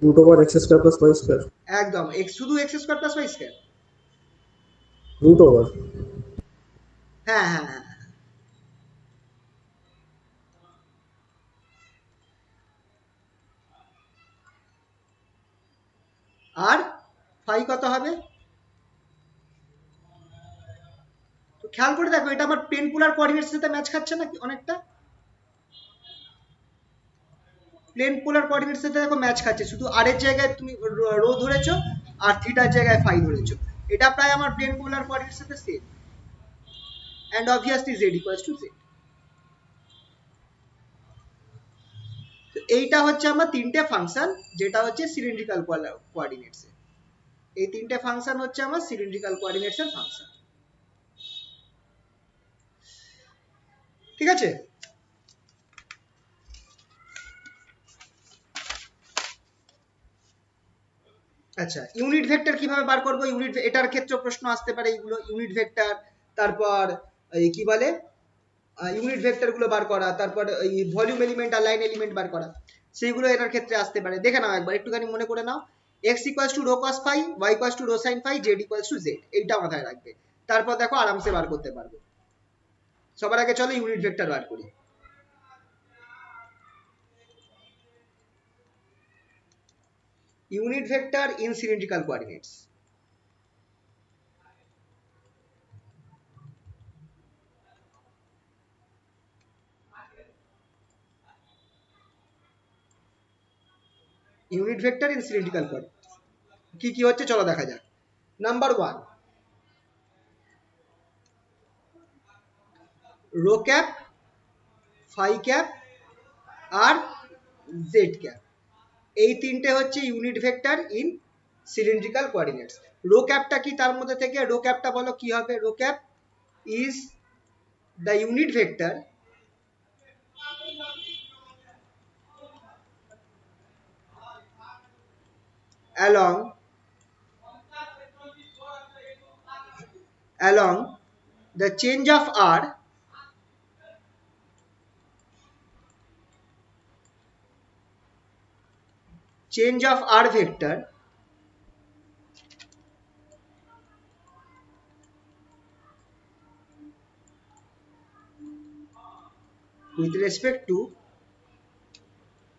Speaker 3: Root over x square plus y square.
Speaker 1: একদম, এক্স শুধু x square plus y square.
Speaker 3: Root over.
Speaker 1: হ্যাঁ হ্যাঁ হ্যাঁ, আর ফাই কত হবে? তো খেয়াল করে দেখো এটা আমার প্লেন পোলার কোঅর্ডিনেটস সাথে ম্যাচ খাচ্ছে না অনেকটা, প্লেন পোলার কোঅর্ডিনেটস সাথে দেখো ম্যাচ খাচ্ছে, শুধু আর এর জায়গায় তুমি রো ধরেছো আর থিটার জায়গায় ফাই ধরেছো, এটা প্রায় আমার প্লেন পোলার কোঅর্ডিনেটস সাথে same. And obviously z equals to z. তো এইটা হচ্ছে আমার তিনটে ফাংশন, যেটা হচ্ছে সিলিন্ড্রিক্যাল কোঅর্ডিনেটস এর। এই তিনটে ফাংশন হচ্ছে আমার সিলিন্ড্রিক্যাল কোঅর্ডিনেটস এর ফাংশন, ঠিক আছে? আচ্ছা, ইউনিট ভেক্টর কিভাবে বার করব? ইউনিট, এটার ক্ষেত্রে প্রশ্ন আসতে পারে এইগুলো, ইউনিট ভেক্টর, তারপর এই কি বলে ইউনিট ভেক্টর গুলো বার করা, তারপর এই ভলিউম এলিমেন্ট আর লাইন এলিমেন্ট বার করা, সেইগুলো এটার ক্ষেত্রে আসতে পারে। দেখে নাও একবার, একটুখানি মনে করে নাও। X equals to rho cos phi, y equals to rho sine phi, z equals to z, এইটা মাথায় রাখবে। তারপর দেখো আরামসে বার করতে পারবে। সবার আগে চলো ইউনিট ভেক্টর বার করি। Unit vector in cylindrical coordinates. Unit vector in cylindrical coordinates কি কি হচ্ছে চলো দেখা যাক। Number 1, rho cap, phi cap আর জেড ক্যাপ, এই তিনটে হচ্ছে unit vector in cylindrical coordinates. Rho ক্যাপটা কি তার মধ্যে থেকে, রো ক্যাপটা বলো কি হবে? Rho cap is the unit vector along the change of r vector with respect to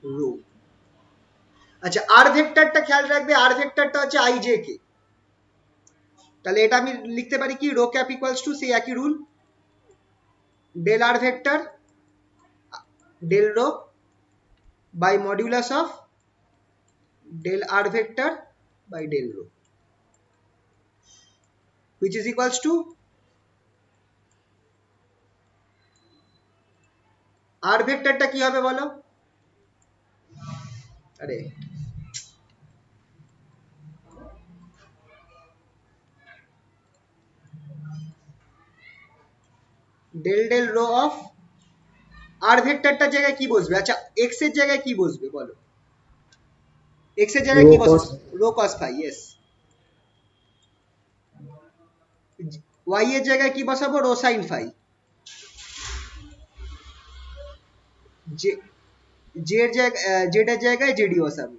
Speaker 1: rho। আচ্ছা, আর ভেক্টরটা খেয়াল রাখবে, আর ভেক্টরটা হচ্ছে আই জে কে, তাহলে এটা আমি লিখতে পারি কি, রো ক্যাপ ইকুয়ালস টু সেই একই rule, del r vector del rho by modulus of del r vector by del rho, which is equals to r ভেক্টরটা কি হবে বলো? আরে del del rho of, r ভেক্টরটার জায়গায় কি বসবে? আচ্ছা, এক্স এর জায়গায় কি বসবে বলো? এক্স এর জায়গায় কি বসবে? Rho cos phi, yes. Y এর জায়গায় কি বসাবো? Rho sine phi. জেড এর জায়গায় জেডি বসাবো।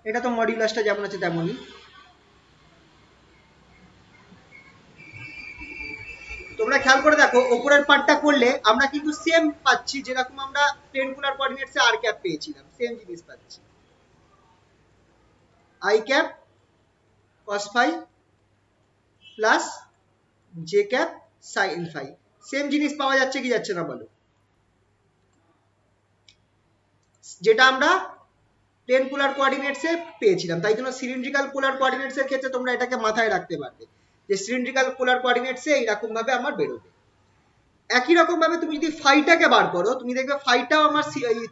Speaker 1: এটা তো মডিউলাসটা যেমন আছে তেমনই। তোমরা খেয়াল করে দেখো দেখো উপরের পার্টটা করলে আমরা কিন্তু সেম পাচ্ছি, যেরকম আমরা প্লেন পোলার কোঅর্ডিনেটসে আর ক্যাপ পেয়েছিলাম, সেম জিনিস পাচ্ছি। I cap cos phi plus J cap sin phi, same জিনিস পাওয়া যাচ্ছে কি যাচ্ছে না বলো? যেটা আমরা প্লেন পোলার কোঅর্ডিনেটসে পেয়েছিলাম। তাই জন্য সিলিন্ড্রিক্যাল পোলার কোঅর্ডিনেটসের ক্ষেত্রে তোমরা এটাকে মাথায় রাখতে পারবে যে সিলিন্ড্রিক্যাল পোলার কোঅর্ডিনেটসে এইরকম ভাবে আমার বেরোবে। একই রকম ভাবে তুমি যদি ফাইটাকে বার করো, তুমি দেখবে ফাইটাও আমার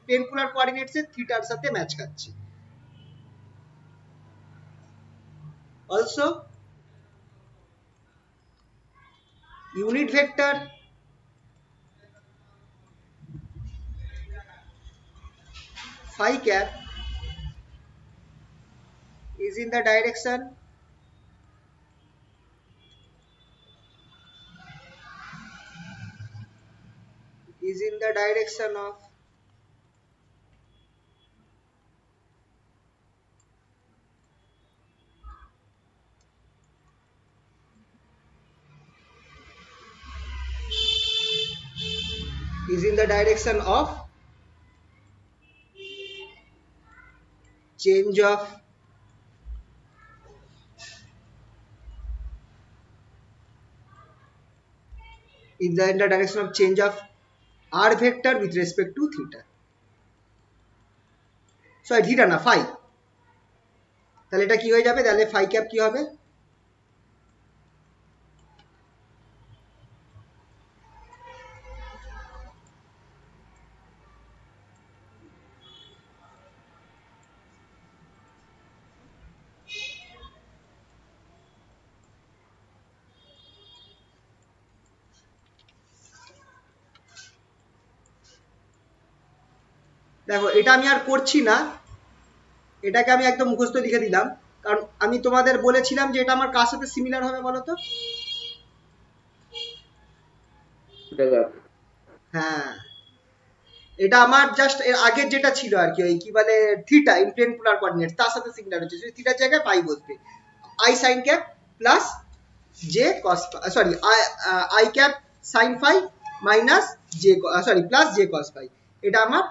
Speaker 1: প্লেন পোলার কোঅর্ডিনেটসের থিটার সাথে ম্যাচ খাচ্ছে। Also unit vector phi cap is in the direction of change of r vector with respect to theta. Sorry, theta না, phi। তাহলে এটা কি হয়ে যাবে? তাহলে phi cap কি হবে? দেখো এটা আমি আর করছি না, এটাকে আমি একদম মুখস্থ লিখে দিলাম, কারণ আমি তোমাদের বলেছিলাম যে এটা আমার কার সাথে সিমিলার হবে বলো তো? হ্যাঁ, এটা আমার জাস্ট এর আগের যেটা ছিল আর কি, ওই কি বলে theta in plane polar coordinates, তার সাথে সিমিলার হচ্ছে। থিটার জায়গায় পাই বসবে, i sine cap plus j cos, sorry i cap sine phi minus j, sorry plus j cos phi. এটা আমার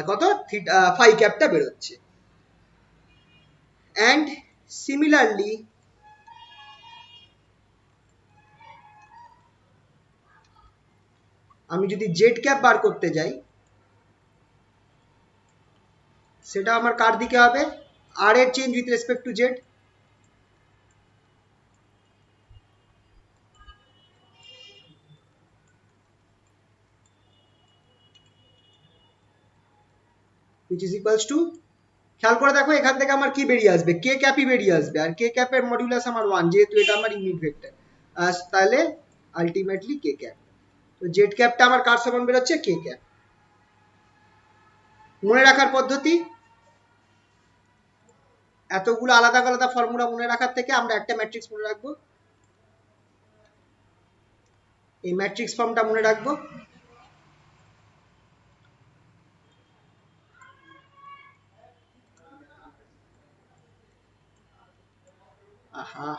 Speaker 1: কত থিটা ফাই ক্যাপটা বেরোচ্ছে। অ্যান্ড সিমিলারলি আমি যদি জেড ক্যাপ বার করতে যাই, সেটা আমার কার দিকে হবে? আর এর change with respect to Z. which is equals to, খেয়াল করে দেখো এখান থেকে আমার কি বেরিয়ে আসবে? কে ক্যাপই বেরিয়ে আসবে, আর কে ক্যাপের মডিউলাস আমার 1, যেহেতু এটা আমার ইউনিট ভেক্টর। তাহলে আলটিমেটলি কে ক্যাপ। তো জেড ক্যাপটা আমার কার সমান বেরোচ্ছে? কে ক্যাপ। মনে রাখার পদ্ধতি, এতগুলো আলাদা আলাদা ফর্মুলা মনে রাখার থেকে আমরা একটা ম্যাট্রিক্স মনে রাখবো, এই ম্যাট্রিক্স ফর্মটা মনে রাখবো। আহা,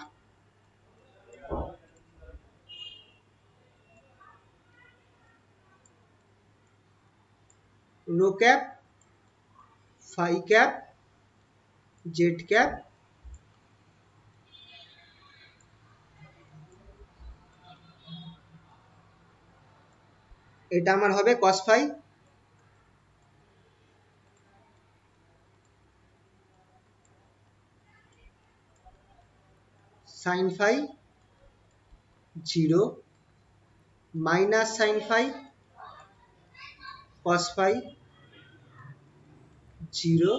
Speaker 1: rho cap, phi cap, z cap, এটা আমার হবে cos phi, sine phi 0 minus sine phi cos phi 0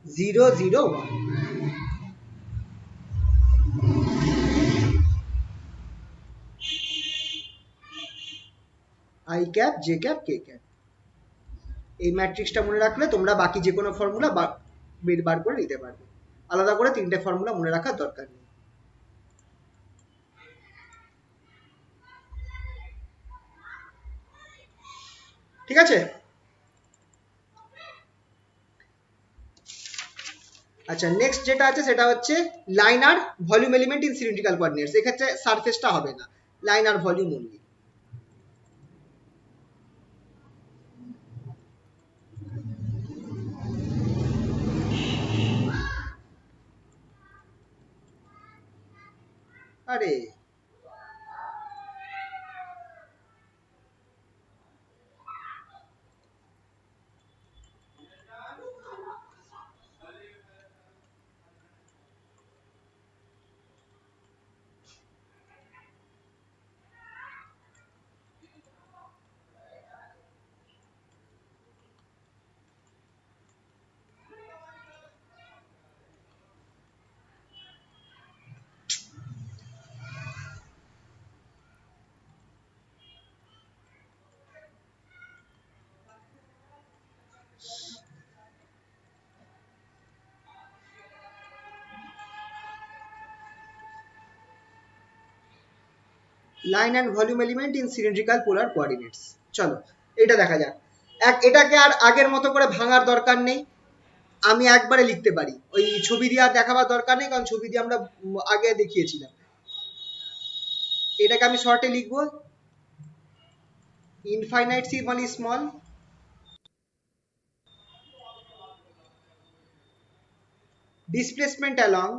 Speaker 1: 0 0 1। I cap, J cap, k cap. এই ম্যাট্রিক্সটা মনে রাখলে তোমরা বাকি যে কোনো ফর্মুলা বার করে নিতে পারবে। আলাদা করে তিনটে ফর্মুলা মনে রাখার দরকার নেই। ঠিক আছে? আচ্ছা, নেক্সট যেটা আছে সেটা হচ্ছে লাইন আর volume element in cylindrical coordinates. এক্ষেত্রে সারফেসটা হবে না, লাইন আর ভলিউম অনলি। আরে line and volume element in cylindrical polar coordinates. চলো এটা দেখা যাক। এটাকে আর আগের মতো করে ভাঙার দরকার নেই, আমি একবারে লিখতে পারি, ওই ছবি দিয়ে আর দেখাবার দরকার নেই, কারণ ছবি দিয়ে আমরা আগে দেখিয়েছিলাম। এটাকে আমি শর্টে লিখবো infinitesimally small displacement along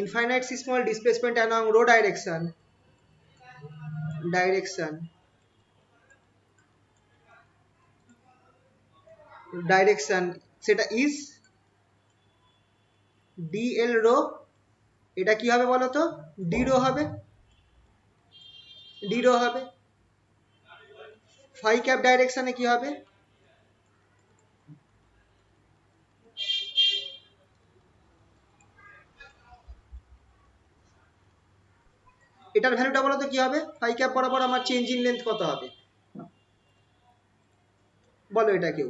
Speaker 1: infinitely small displacement along row direction সেটা is dl রো। এটা কি হবে বলো তো? d রো হবে, phi cap ডাইরেকশনে কি হবে? এটার ভ্যালুটা বলো তো কি হবে? phi cap বরাবর আমার চেঞ্জ ইন লেন্থ কত হবে বলো এটা কেউ?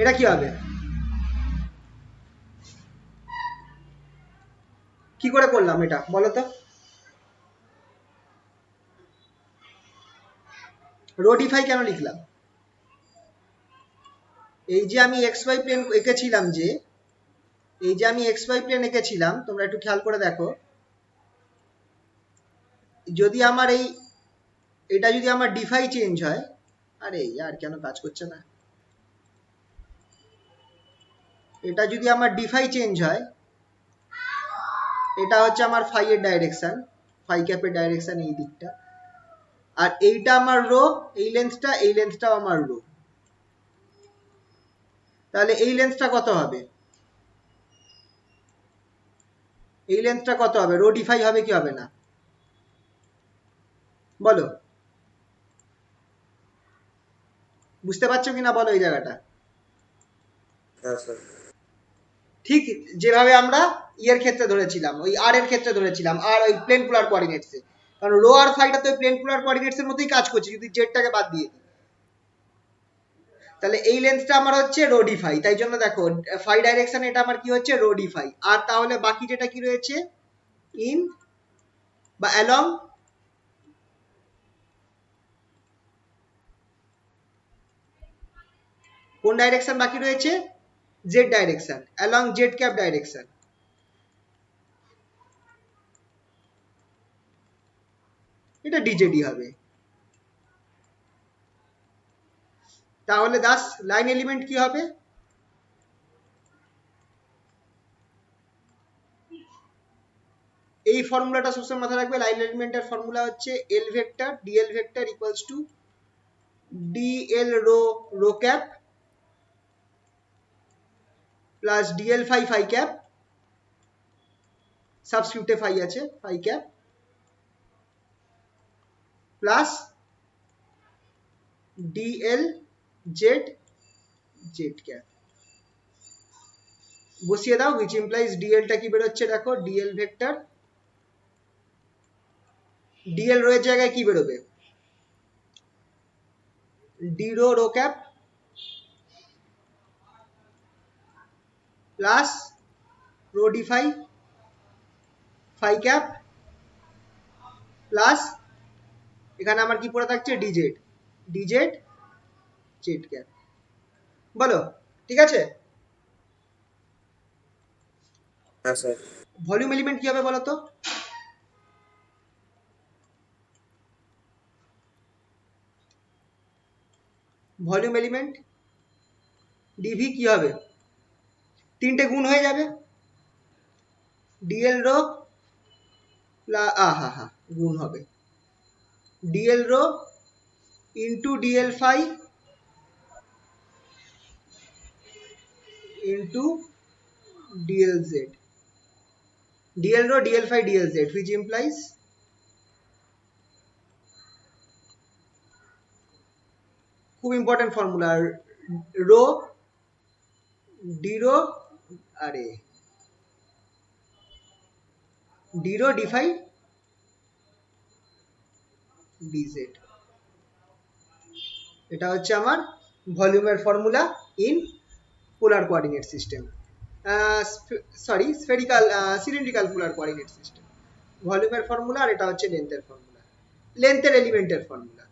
Speaker 1: এটা কি হবে? কি করে করলাম এটা বলো তো? রো ডি ফাই কেন লিখলাম? এই যে আমি এক্স ওয়াই প্লেন এঁকেছিলাম, তোমরা একটু খেয়াল করে দেখো, যদি আমার এটা যদি আমার ডিফাই চেঞ্জ হয়, আরে यार কেন কাজ করছে না? এটা যদি আমার ডিফাই চেঞ্জ হয়, এটা হচ্ছে আমার ফাই এর ডাইরেকশন, ফাই ক্যাপের ডাইরেকশন এই দিকটা, আর এইটা আমার রো, এই লেন্থটাও আমার রো। তাহলে এই লেন্থটা কত হবে? রো ডিফাই হবে কি হবে না বলো? বুঝতে পারছো কিনা বলো এই জায়গাটা?
Speaker 2: হ্যাঁ স্যার।
Speaker 1: ঠিক যেভাবে আমরা ইয়ের ক্ষেত্রে ধরেছিলাম, ওই আর এর ক্ষেত্রে ধরেছিলাম, আর ওই প্লেন পোলার কোঅর্ডিনেটসে, কারণ রো আর ফাইটা তো প্লেন পোলার কোঅর্ডিনেটসের মতোই কাজ করছে যদি জেডটাকে বাদ দিয়ে দিই। তাহলে এই লেন্থটা আমার হচ্ছে রো ডি ফাই, তাই জন্য দেখো ফাই ডাইরেকশন এটা আমার কি হচ্ছে রো ডি ফাই। আর তাহলে বাকি যেটা কি রয়েছে, ইন বা অ্যালং, কোন ডাইরেকশন বাকি রয়েছে? Z direction, along Z cap direction. এটা ডিজেডি হবে। তাহলে দাস লাইন এলিমেন্ট কি হবে? এই ফর্মুলাটা সবসময় মাথায় রাখবে, লাইন এলিমেন্টের ফর্মুলা হচ্ছে l vector dl vector equals to dl rho rho cap plus dl phi phi cap, সাবস্ক্রিপ্টে ফাই আছে, phi cap plus dl z z cap. বসিয়ে দাও, which implies ডিএলটা কি বেরোচ্ছে দেখো, ডিএল ভেক্টর, ডিএল রো এর জায়গায় কি বেরোবে? D rho rho cap plus rho d phi phi cap plus এখানে আমার কি পড়ে থাকছে ডিজেড জেড ক্যাপ। বলো, ঠিক আছে?
Speaker 2: হ্যাঁ স্যার।
Speaker 1: ভলিউম এলিমেন্ট কি হবে বলো তো? ভলিউম এলিমেন্ট ডিভি কি হবে? তিনটে গুণ হয়ে যাবে, ডিএল রো হা গুণ হবে dl rho into dl phi into dl z, dl rho dl phi dl z, which implies খুব important formula, rho d rho, আরে d rho d phi dz, এটা হচ্ছে আমার ভলিউমের formula in polar coordinate system, sorry spherical cylindrical polar coordinate system. ভলিউমের formula আর এটা হচ্ছে লেন্থের ফর্মুলা, লেন্থের এলিমেন্টের ফর্মুলা।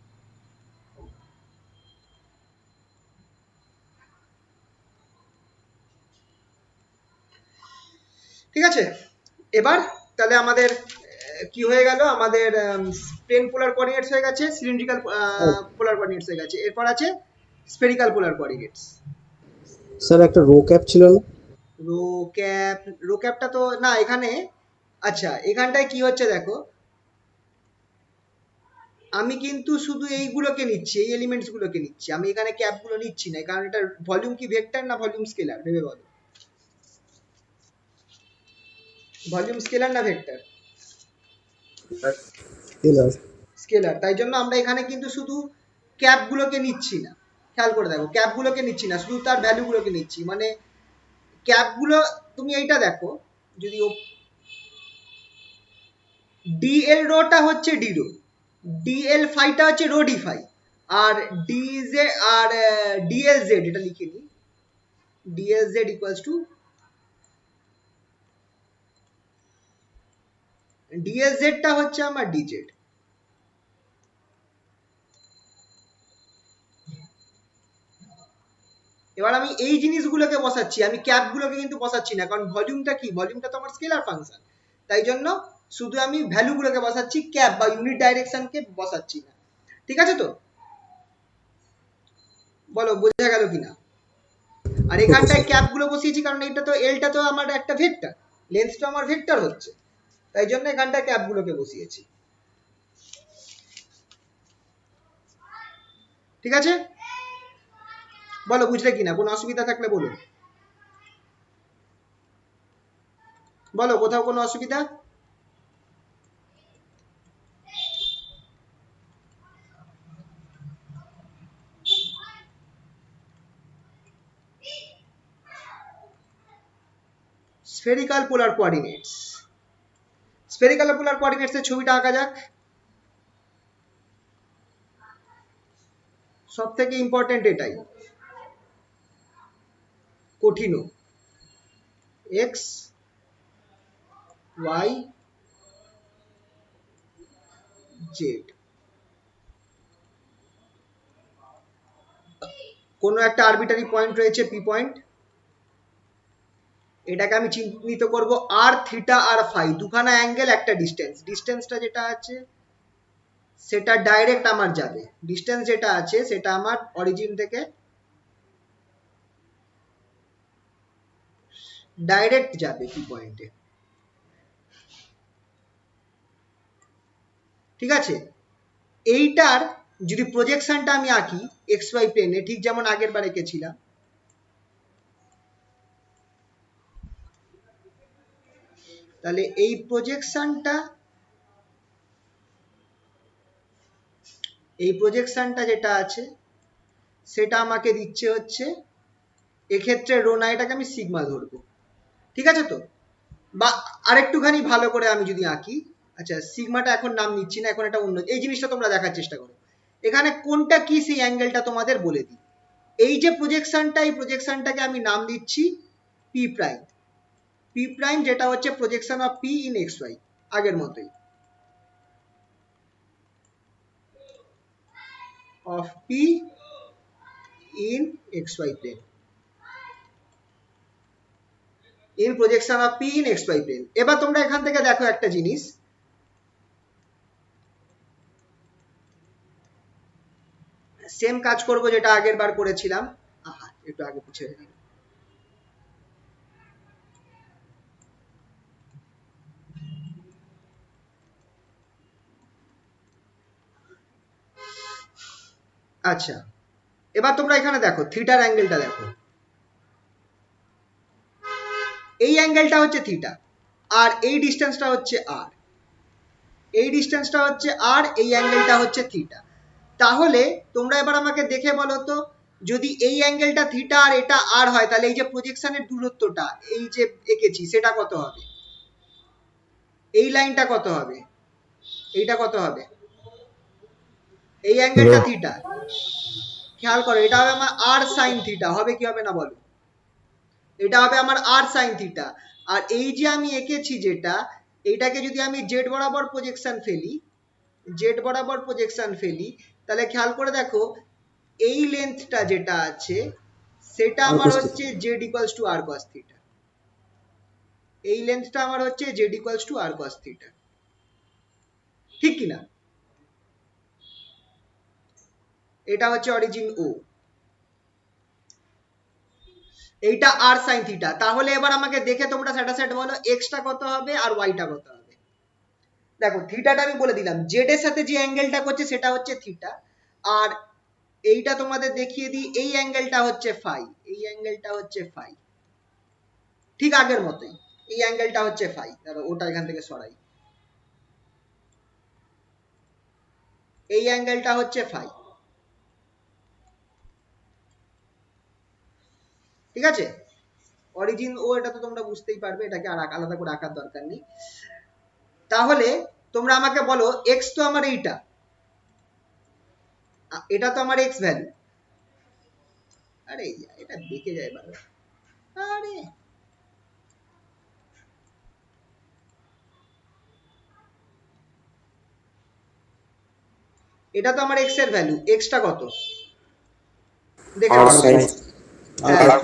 Speaker 1: ঠিক আছে, এবার তাহলে আমাদের কি হয়ে গেল, আমাদের প্লেন পোলার কোঅর্ডিনেটস হয়ে গেছে, সিলিন্ড্রিক্যাল পোলার কোঅর্ডিনেটস হয়ে গেছে, এরপর আছে স্ফেরিক্যাল পোলার কোঅর্ডিনেটস।
Speaker 3: স্যার একটা রো ক্যাপ ছিল না?
Speaker 1: রো ক্যাপ, রো ক্যাপটা তো না এখানে, আচ্ছা এখানটায় কি হচ্ছে দেখো, আমি কিন্তু শুধু এইগুলোকে নিচ্ছি, এই এলিমেন্টস গুলোকে নিচ্ছি, আমি এখানে ক্যাপ গুলো নিচ্ছি না, কারণ এটা ভলিউম কি ভেক্টর না ভলিউম স্কেলার ভেবে বলো, ভলিউম স্কেলার না ভেক্টর?
Speaker 3: স্কেলার।
Speaker 1: স্কেলার, তাই জন্য আমরা এখানে কিন্তু শুধু ক্যাপ গুলোকে নিচ্ছি না, খেয়াল করে দেখো ক্যাপ গুলোকে নিচ্ছি না, শুধু তার ভ্যালু গুলোকে নিচ্ছি, মানে ক্যাপ গুলো তুমি এইটা দেখো, যদি ডিএল রোটা হচ্ছে ডি রো, ডিএল ফাইটা হচ্ছে রো ডি ফাই, আর ডিজে আর ডিএল জেড, এটা লিখে নিই, dl z equals to dl জেডটা হচ্ছে আমার ডিজেড। এবার আমি এই জিনিসগুলোকে বসাচ্ছি, আমি ক্যাপগুলোকে কিন্তু বসাচ্ছি না, কারণ ভলিউমটা কি, ভলিউমটা তো আমার স্কেলার ফাংশন, তাই জন্য শুধু আমি ভ্যালুগুলোকে বসাচ্ছি, ক্যাপ বা ইউনিট ডাইরেকশনকে বসাচ্ছি না। ঠিক আছে তো, বলো বোঝা গেল কিনা? আর এখানটায় ক্যাপগুলো বসিয়েছি কারণ এটা তো এলটা তো আমার একটা ভেক্টর, লেন্সটা আমার ভেক্টর হচ্ছে, তাই জন্য এখানটায় ক্যাপগুলোকে বসিয়েছি। ঠিক আছে, বলো বুঝলে কিনা, কোনো অসুবিধা থাকলে বলুন, বলো কোথাও কোনো অসুবিধা? Spherical polar coordinates, spherical polar coordinates এর ছবিটা আঁকা যাক। সব থেকে ইম্পর্টেন্ট এটাই, কঠিনও, এক্স ওয়াই জেড, কোনো একটা আরবিটারি পয়েন্ট রয়েছে পি পয়েন্ট, এটাকে আমি চিহ্নিত করব আর থিটা আর ফাই, দুখানা অ্যাঙ্গেল একটা ডিস্টেন্স, ডিস্টেন্সটা যেটা আছে সেটা ডাইরেক্ট আমার যাবে, ডিস্টেন্স যেটা আছে সেটা আমার অরিজিন থেকে ডাইরেক্ট যাবে পি পয়েন্টে। ঠিক আছে, এইটার যদি প্রজেকশনটা আমি আঁকি এক্স ওয়াই প্লেনে, ঠিক যেমন আগের বার এঁকেছিলাম, তাহলে এই প্রজেকশনটা যেটা আছে সেটা আমাকে দিচ্ছে হচ্ছে, এক্ষেত্রে রো না, এটাকে আমি সিগমা ধরবো। ঠিক আছে তো, বা আরেকটুখানি ভালো করে আমি যদি আঁকি, আচ্ছা সিগমাটা এখন নাম নিচ্ছি না, এখন এটা অন্য, এই জিনিসটা তোমরা দেখার চেষ্টা করো, এখানে কোনটা কি সেই অ্যাঙ্গেলটা তোমাদের বলে দিই, এই যে প্রজেকশনটা, এই প্রজেকশনটাকে আমি নাম দিচ্ছি পি প্রাইম, পি প্রাইম যেটা হচ্ছে projection of P in x y, আগের মতোই, of P in x y plane. In projection of P in x y plane. এবার তোমরা এখান থেকে দেখো একটা জিনিস, সেম কাজ করব যেটা আগের বার করেছিলাম। একটু আগে পিছিয়ে হয়ে গেল। আচ্ছা, এবার তোমরা এখানে দেখো থিটার অ্যাঙ্গেলটা দেখো, এই অ্যাঙ্গেলটা হচ্ছে থিটা, আর এই ডিস্টেন্সটা হচ্ছে আর, এই ডিস্টেন্সটা হচ্ছে আর, এই অ্যাঙ্গেলটা হচ্ছে থিটা। তাহলে তোমরা এবার আমাকে দেখে বলো তো, যদি এই অ্যাঙ্গেলটা থিটা আর এটা আর হয়, তাহলে এই যে প্রজেকশনের দূরত্বটা এই যে এঁকেছি সেটা কত হবে? এই লাইনটা কত হবে? এইটা কত হবে? এই অ্যাঙ্গেলটা থিটা, খেয়াল করো, এটা হবে আমার আর সাইন থিটা, হবে কি হবে না বলো? এটা হবে আমার আর সাইন থিটা। আর এই যে আমি এঁকেছি যেটা, এইটাকে যদি আমি জেড বরাবর প্রজেকশন ফেলি, জেড বরাবর প্রজেকশন ফেলি, তাহলে খেয়াল করে দেখো এই লেন্থটা যেটা আছে সেটা
Speaker 3: আর
Speaker 1: আমার
Speaker 3: cos
Speaker 1: হচ্ছে z equals to r cos theta. এই লেন্থটা আমার হচ্ছে z equals to r cos theta, ঠিক কি না? এটা হচ্ছে অরিজিন ও, এইটা আর সাইন থিটা। তাহলে এবার আমাকে দেখে তোমরা স্যাটাসাইড বলো এক্সটা কত হবে আর ওয়াইটা কত হবে। দেখো থিটাটা আমি বলে দিলাম, জেড এর সাথে যে অ্যাঙ্গেলটা করছে সেটা হচ্ছে থিটা, আর এইটা তোমাদের দেখিয়ে দিই, এই অ্যাঙ্গেলটা হচ্ছে ফাই, এই অ্যাঙ্গেলটা হচ্ছে ফাই, ঠিক আগের মতোই এই অ্যাঙ্গেলটা হচ্ছে ফাই। ধরো ওটা এখান থেকে সরাই, এই অ্যাঙ্গেলটা হচ্ছে ফাই, ঠিক আছে? অরিজিন ও, এটা তো তোমরা বুঝতেই পারবে, এটাকে আর আলাদা করে আঁকার দরকার নেই। তাহলে তোমরা আমাকে বলো এক্স তো আমার এইটা, এটা তো আমার এক্স ভ্যালু, আরে এটা বেঁকে যায় বারবার, আরে এটা তো আমার এক্স এর ভ্যালু, এক্সটা কত দেখে
Speaker 2: আর
Speaker 1: বলো।
Speaker 2: সাইন
Speaker 1: হ্যাঁ,
Speaker 3: আর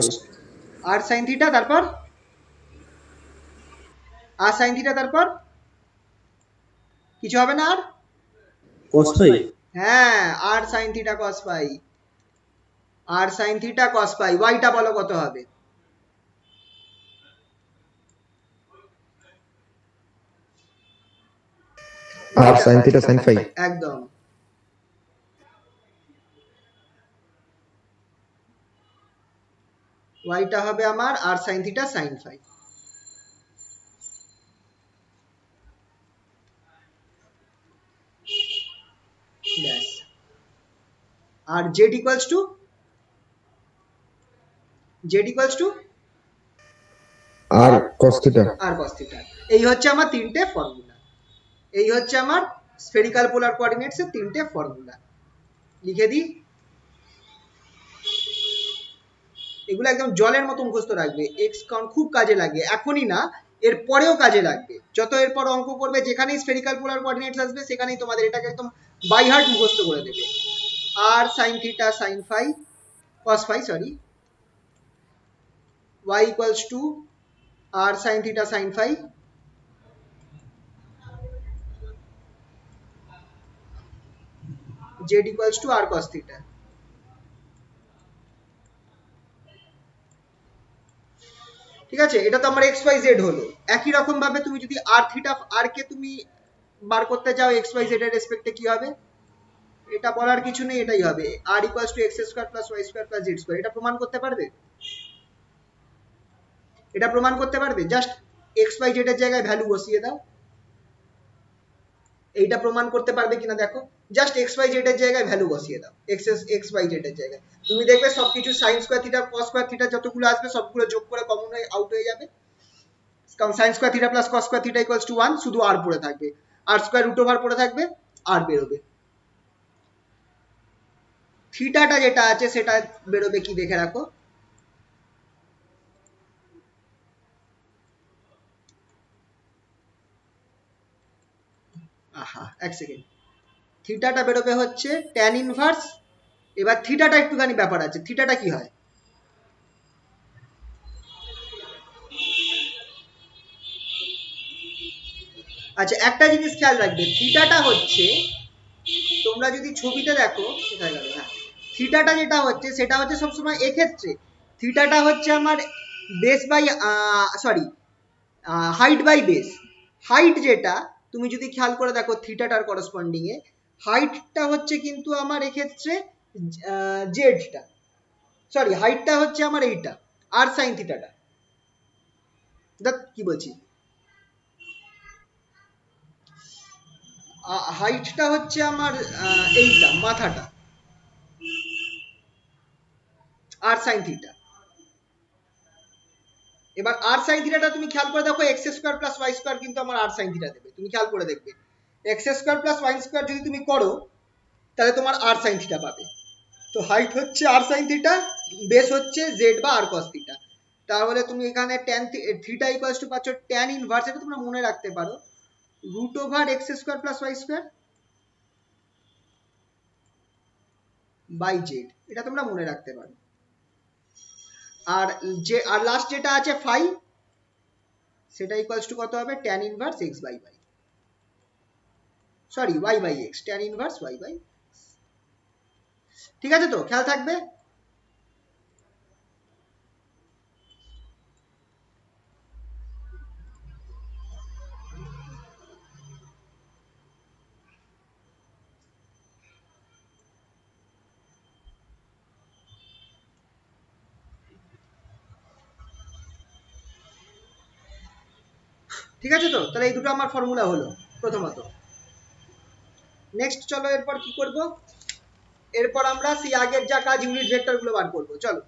Speaker 1: আর সাইন থিটা, তারপর আর সাইন থিটা, তারপর কিছু হবে না আর?
Speaker 3: cos phi
Speaker 1: হ্যাঁ, r sine theta cos phi, r sine theta cos phi. ওয়াইটা বলো কত হবে?
Speaker 4: R sine theta sine phi.
Speaker 1: একদম, ওয়াইটা হবে আমার r sine theta sine phi. ব্যাস। আর z equals to, z equals to
Speaker 4: r cos theta.
Speaker 1: R cos theta. এই হচ্ছে আমার তিনটে ফর্মুলা, এই হচ্ছে আমার স্ফেরিক্যাল পোলার কোঅর্ডিনেটস এর তিনটে ফর্মুলা। লিখে দিই, এগুলো একদম জলের মতো মুখস্থ রাখবে, এক্স কাউন্ট খুব কাজে লাগে, এখনই না এর পরেও কাজে লাগবে। যত এরপর অঙ্ক করবে যেখানেই স্ফেরিক্যাল পোলার কোঅর্ডিনেটস আসবে সেখানেই তোমাদের এটাকে একদম বাই হার্ট মুখস্থ করে দেবে। R sine theta sine phi cos phi, sorry, y equals to r sin theta sin phi, z equals to r cos theta। ঠিক আছে, এটা তো আমার এক্স ওয়াই জেড হলো। একই রকম ভাবে তুমি যদি আর থিটা আর কে তুমি বার করতে যাও এক্স ওয়াই জেড এর রেসপেক্টে, কি হবে? এটা বলার কিছু নেই, এটাই হবে r equals to x square plus y square plus z square. এটা প্রমাণ করতে পারবে? এটা প্রমাণ করতে পারবে? জাস্ট এক্স ওয়াই জেড এর জায়গায় ভ্যালু বসিয়ে দাও। এইটা প্রমাণ করতে পারবে কিনা দেখো, জাস্ট এক্স ওয়াই জেড এর জায়গায় ভ্যালু বসিয়ে দাও, এক্স ওয়াই জেড এর জায়গায়। তুমি দেখবে সবকিছু sine square theta cos square theta যতগুলো আসবে সবগুলো যোগ করে কমন হয়ে আউট হয়ে যাবে। কারণ sine square theta plus cos square theta equals two 1, শুধু আর পড়ে থাকবে, আর স্কোয়ার রুট ওভার পড়ে থাকবে, আর বেরোবে। থিটাটা যেটা আছে সেটা বেরোবে কি দেখে রাখো, আহা এক সেকেন্ড, থিটাটা বেরোবে হচ্ছে ট্যান ইনভার্স। এবার থিটাটা একটুখানি ব্যাপার আছে, থিটাটা কি হয়? আচ্ছা একটা জিনিস খেয়াল রাখবে, থিটাটা হচ্ছে, তোমরা যদি ছবিতে দেখো, কোথায় গেল, হ্যাঁ, থিটাটা যেটা হচ্ছে সেটা হচ্ছে সবসময় এক্ষেত্রে থিটাটা হচ্ছে আমার base by, sorry, height by base. Height যেটা তুমি যদি খেয়াল করে দেখো থিটাটার করসপন্ডিং এ, হাইটটা হচ্ছে কিন্তু আমার এক্ষেত্রে জেডটা, সরি হাইটটা হচ্ছে আমার এইটা আর সাইন থিটাটা, দেখ কি বলছি, হাইটটা হচ্ছে আমার এইটা মাথাটা আর সাইন থিটা। এবার আর সাইন থিটাটা তুমি খেয়াল করে দেখো x square plus y square কিন্তু আমার আর সাইন থিটা দেবে, তুমি খেয়াল করে দেখবে x square plus y square যদি তুমি করো তাহলে তোমার আর সাইন থিটা পাবে। তো হাইট হচ্ছে আর সাইন থিটা, বেস হচ্ছে জেড বা আর কস থিটা। তাহলে তুমি এখানে ট্যান থিটা ইকুয়ালস টু পাচ্ছ ট্যান ইনভার্স, এটা তোমরা মনে রাখতে পারো root over x square plus y square by Z, এটা তোমরা মনে রাখতে পারো। আর যে আর লাস্ট যেটা আছে ফাই, সেটা ইকুয়ালস টু কত হবে, tan inverse x by by, sorry y by x, tan inverse y by. ঠিক আছে তো, খেয়াল থাকবে। ঠিক আছে তো, তাহলে এই দুটো আমার ফর্মুলা হলো প্রথমত। নেক্সট চলো এরপর কি করব, এরপর আমরা সেই আগের যা কাজ ইউনিট ভেক্টর গুলো বার করবো, চলো।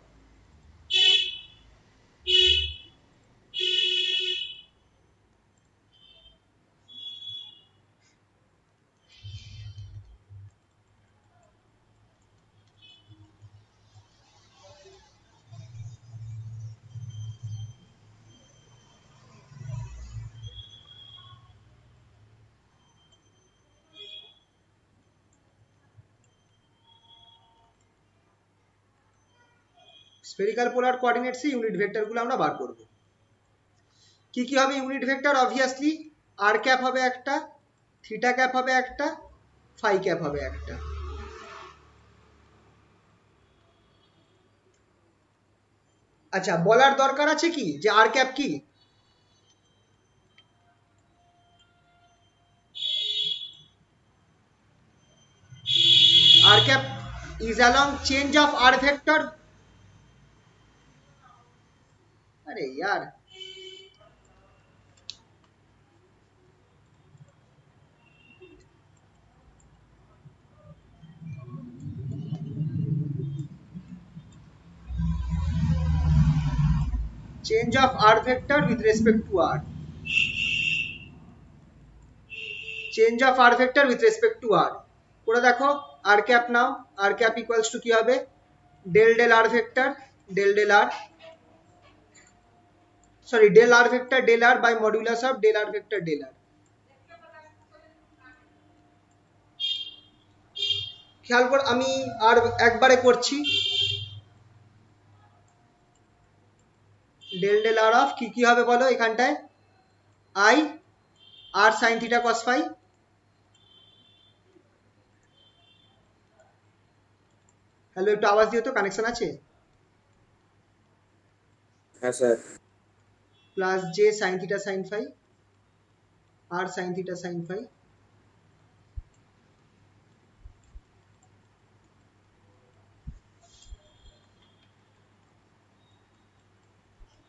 Speaker 1: স্ফেরিক্যাল পোলার কোঅর্ডিনেটসে ইউনিট ভেক্টর গুলো আমরা বার করব। কি কি হবে ইউনিট ভেক্টর, অবভিয়াসলি আর ক্যাপ হবে একটা, থিটা ক্যাপ হবে একটা, ফাই ক্যাপ হবে একটা। আচ্ছা বলার দরকার আছে কি যে আর ক্যাপ কি, r cap is along change of r vector, আরে यार change of r vector with respect to r, change of r vector with respect to r করে দেখো। আর ক্যাপ নাও, আর ক্যাপ ইকুয়ালস টু কি হবে, del del r vector, del del r, sorry del r vector del r by modulus of del r vector del r. খেয়াল কর আমি আর একবারে করছি, ডেল ডেল আর অফ কি কি হবে বলো এখানটায়, i r sine theta cos phi, hello একটু আওয়াজ দিও তো, কানেকশন আছে,
Speaker 2: হ্যাঁ sir.
Speaker 1: Plus J sine theta sine phi, r sine theta sine phi,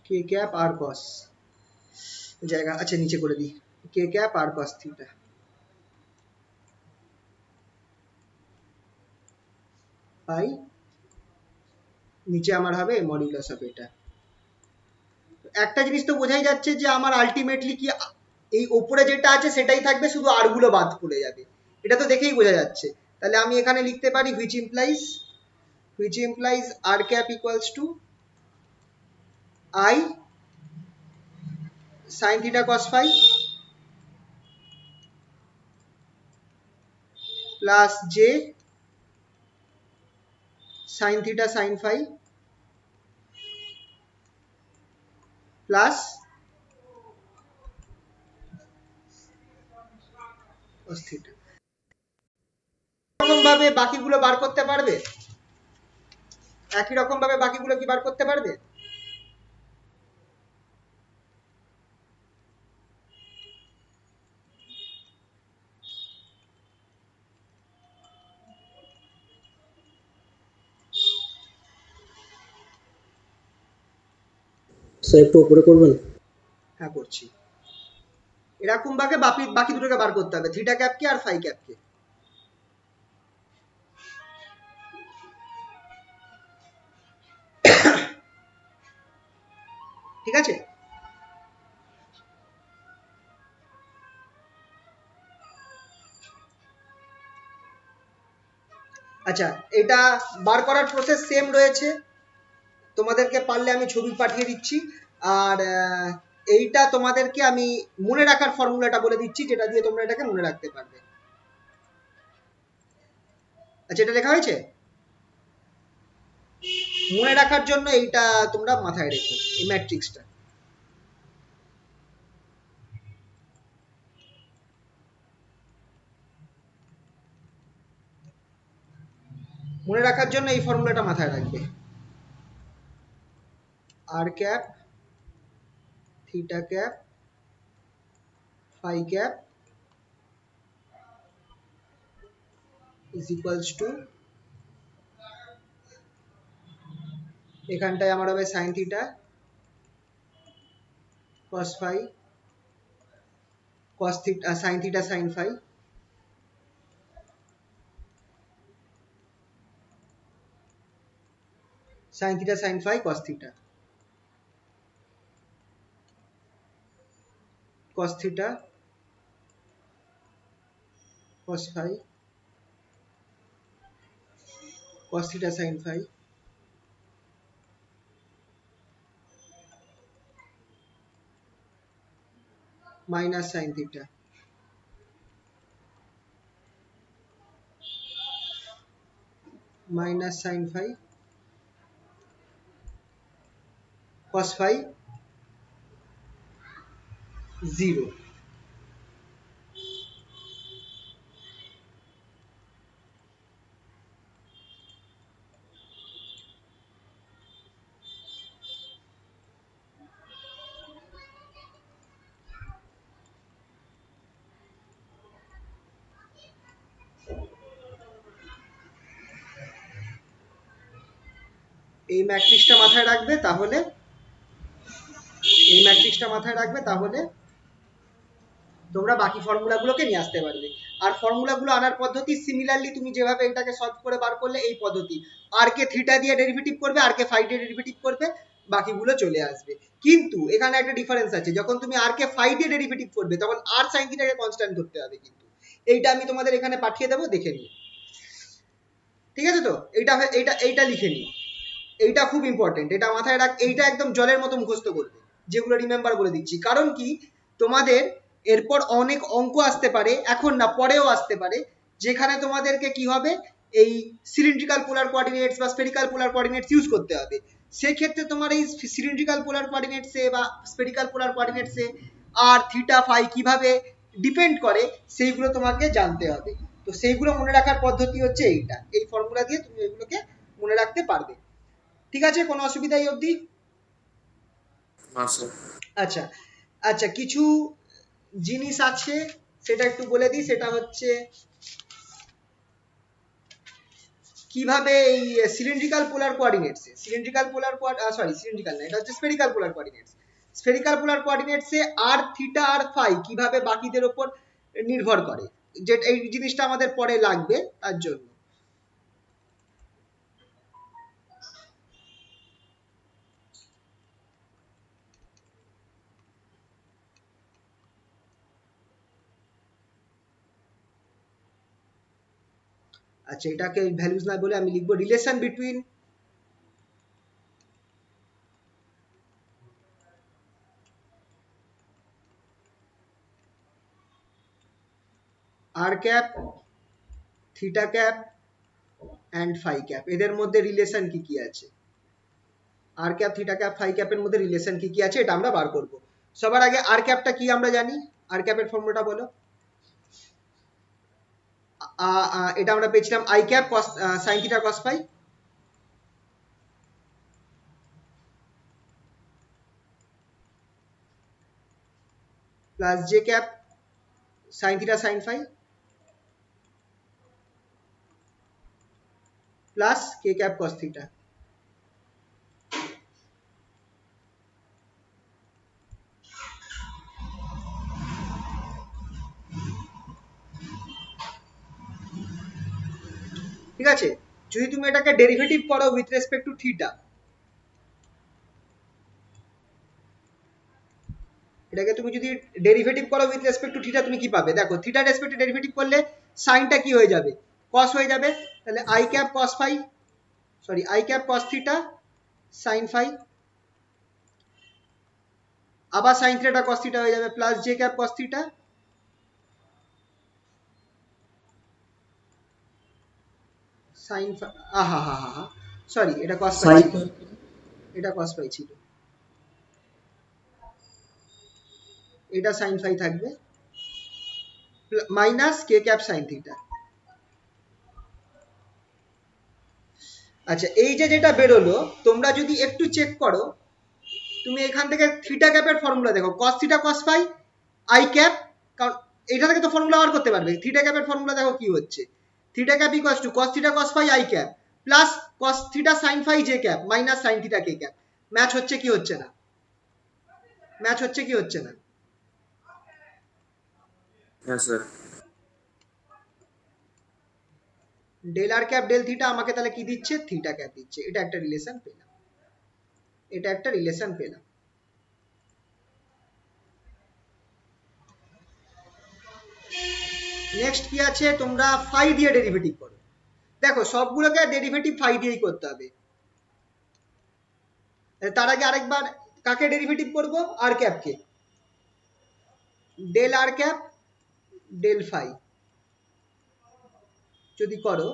Speaker 1: k cap r cos, জায়গা আচ্ছা নিচে করে দিই, কে ক্যাপ আর কস থিটা পাই, নিচে আমার হবে মডিউলাস অফ এটা। একটা জিনিস তো বোঝাই যাচ্ছে যে আমার আলটিমেটলি কি এই ওপরে যেটা আছে সেটাই থাকবে, শুধু আর গুলো বাদ পড়ে যাবে, এটা তো দেখেই বোঝা যাচ্ছে। তাহলে আমি এখানে লিখতে পারি which implies r cap equals to I sin theta cos phi plus j sin theta sin phi plus cos theta এরকম ভাবে বাকিগুলো বার করতে পারবে? একই রকম ভাবে বাকিগুলো কি বার করতে পারবে?
Speaker 3: স্যার একটু উপরে করবেন।
Speaker 1: হ্যাঁ করছি। এরকম ভাবে বাকি বাকি দুটোকে বার করতে হবে, থিটা ক্যাপকে আর ফাই ক্যাপকে। ঠিক আছে? আচ্ছা, এটা বার করার প্রসেস সেম রয়েছে, তোমাদেরকে পারলে আমি ছবি পাঠিয়ে দিচ্ছি। আর এইটা তোমাদেরকে আমি মনে রাখার ফর্মুলাটা বলে দিচ্ছি, যেটা দিয়ে তোমরা এটাকে মনে রাখতে পারবে। আচ্ছা, এটা লেখা হয়েছে? মনে রাখার জন্য এইটা তোমরা মাথায় রেখো, এই ম্যাট্রিক্সটা। মনে রাখার জন্য এই ফর্মুলাটা মাথায় রাখবে। R cap theta cap phi cap is equals to, এখানটায় আমার হবে sine theta cos phi, cos theta sine theta sine phi, sine theta sine phi cos theta, cos theta cos phi cos theta sin phi minus sin theta minus sin phi cos phi 0। এই ম্যাট্রিক্সটা মাথায় রাখবে, তাহলে এই ম্যাট্রিক্সটা মাথায় রাখবে, তাহলে তোমরা বাকি ফর্মুলাগুলোকে নিয়ে আসতে পারবে। আর ফর্মুলাগুলো আনার পদ্ধতি সিমিলারলি তুমি যেভাবে এটাকে সলভ করে বার করলে এই পদ্ধতি, আর কে থিটা দিয়ে ডেরিভেটিভ করবে, আর কে ফাই দিয়ে ডেরিভেটিভ করবে, বাকিগুলো চলে আসবে। কিন্তু এখানে একটা ডিফারেন্স আছে, যখন তুমি আর কে ফাই দিয়ে ডেরিভেটিভ করবে তখন আর সাইন থিটাকে কনস্ট্যান্ট ধরতে হবে। কিন্তু এইটা আমি তোমাদের এখানে পাঠিয়ে দেবো, দেখে নিও। ঠিক আছে তো? এইটা এইটা এইটা লিখে নিও, এইটা খুব ইম্পর্টেন্ট, এটা মাথায় রাখ। এইটা একদম জলের মতো মুখস্থ করবে, যেগুলো রিমেম্বার বলে দিচ্ছি। কারণ কি, তোমাদের এরপর অনেক অঙ্ক আসতে পারে, এখন না পরেও আসতে পারে, যেখানে তোমাদেরকে কি হবে, এই সিলিন্ড্রিক্যাল পোলার কোঅর্ডিনেটস বা স্ফেরিক্যাল পোলার কোঅর্ডিনেটস ইউজ করতে হবে। সেক্ষেত্রে তোমার এই সিলিন্ড্রিক্যাল পোলার কোঅর্ডিনেটসে বা স্ফেরিক্যাল পোলার কোঅর্ডিনেটসে আর থিটা ফাই কিভাবে ডিপেন্ড করে সেইগুলো তোমাকে জানতে হবে। তো সেইগুলো মনে রাখার পদ্ধতি হচ্ছে এইটা, এই ফর্মুলা দিয়ে তুমি এগুলোকে মনে রাখতে পারবে। ঠিক আছে? কোনো অসুবিধা এই অবধি?
Speaker 2: না স্যার।
Speaker 1: আচ্ছা আচ্ছা, কিছু জিনিস আছে সেটা একটু বলে দিই। সেটা হচ্ছে কিভাবে এই সিলিন্ড্রিক্যাল পোলার কোঅর্ডিনেটস, সিলিন্ড্রিক্যাল পোলার সরি সিলিন্ড্রিক্যাল না, এটা হচ্ছে spherical polar coordinates. Spherical polar কোঅর্ডিনেটসে আর থিটা আর ফাই কিভাবে বাকিদের উপর নির্ভর করে, যে এই জিনিসটা আমাদের পরে লাগবে তার জন্য। আচ্ছা, এটাকে ভ্যালুজ না বলে আমি লিখবো relation between r cap theta cap and phi cap, এদের মধ্যে রিলেশন কি কি আছে, r cap theta cap phi cap মধ্যে রিলেশন কি কি আছে, এটা আমরা বার করব। সবার আগে আর ক্যাপটা কি আমরা জানি, আর ক্যাপের ফর্মুলাটা বলো। এটা আমরা পেয়েছিলাম i cap cos sine theta cos phi, plus J cap sine theta sine phi, plus k cap cos theta. ঠিক আছে, যদি তুমি এটাকে ডেরিভেটিভ করো উইথ রেসপেক্ট টু থিটা, এটাকে তুমি যদি ডেরিভেটিভ করো উইথ রেসপেক্ট টু থিটা, তুমি কি পাবে দেখো, থিটা রেসপেক্টে ডেরিভেটিভ করলে সাইনটা কি হয়ে যাবে, কস হয়ে যাবে, তাহলে i cap cos phi, sorry i cap cos theta sine phi, আবার সাইন থিটা কস থিটা হয়ে যাবে, plus J cap cos theta sine আহা হা হা হা সরি এটা কস ফাই
Speaker 3: Psi.
Speaker 1: ছিল, এটা কস ফাই ছিল, এটা সাইন ফাই থাকবে, মাইনাস কে ক্যাপ সাইন থিটা। আচ্ছা এই যে যেটা বেরোলো, তোমরা যদি একটু চেক করো, তুমি এখান থেকে থিটা ক্যাপের ফর্মুলা দেখো, cos theta cos phi i cap, কারণ এটা থেকে তো ফর্মুলা বার করতে পারবে, থিটা ক্যাপের ফর্মুলা দেখো কি হচ্ছে, theta cap equals to cos theta cos phi i cap plus cos theta sine phi j cap minus sine theta k cap. Match হচ্ছে কি হচ্ছে না, ম্যাচ হচ্ছে কি হচ্ছে না?
Speaker 2: হ্যাঁ sir.
Speaker 1: Del r cap del theta আমাকে তাহলে কি দিচ্ছে, থিটা ক্যাপ দিচ্ছে, এটা একটা রিলেশন পেলাম, এটা একটা রিলেশন পেলাম। নেক্সট কি আছে, তোমরা ফাই দিয়ে ডেরিভেটিভ করো, দেখো সবগুলোকে ডেরিভেটিভ ফাই দিয়েই করতে হবে। তার আগে আরেকবার কাকে ডেরিভেটিভ করব, আর ক্যাপকে, del r cap del phi যদি করো,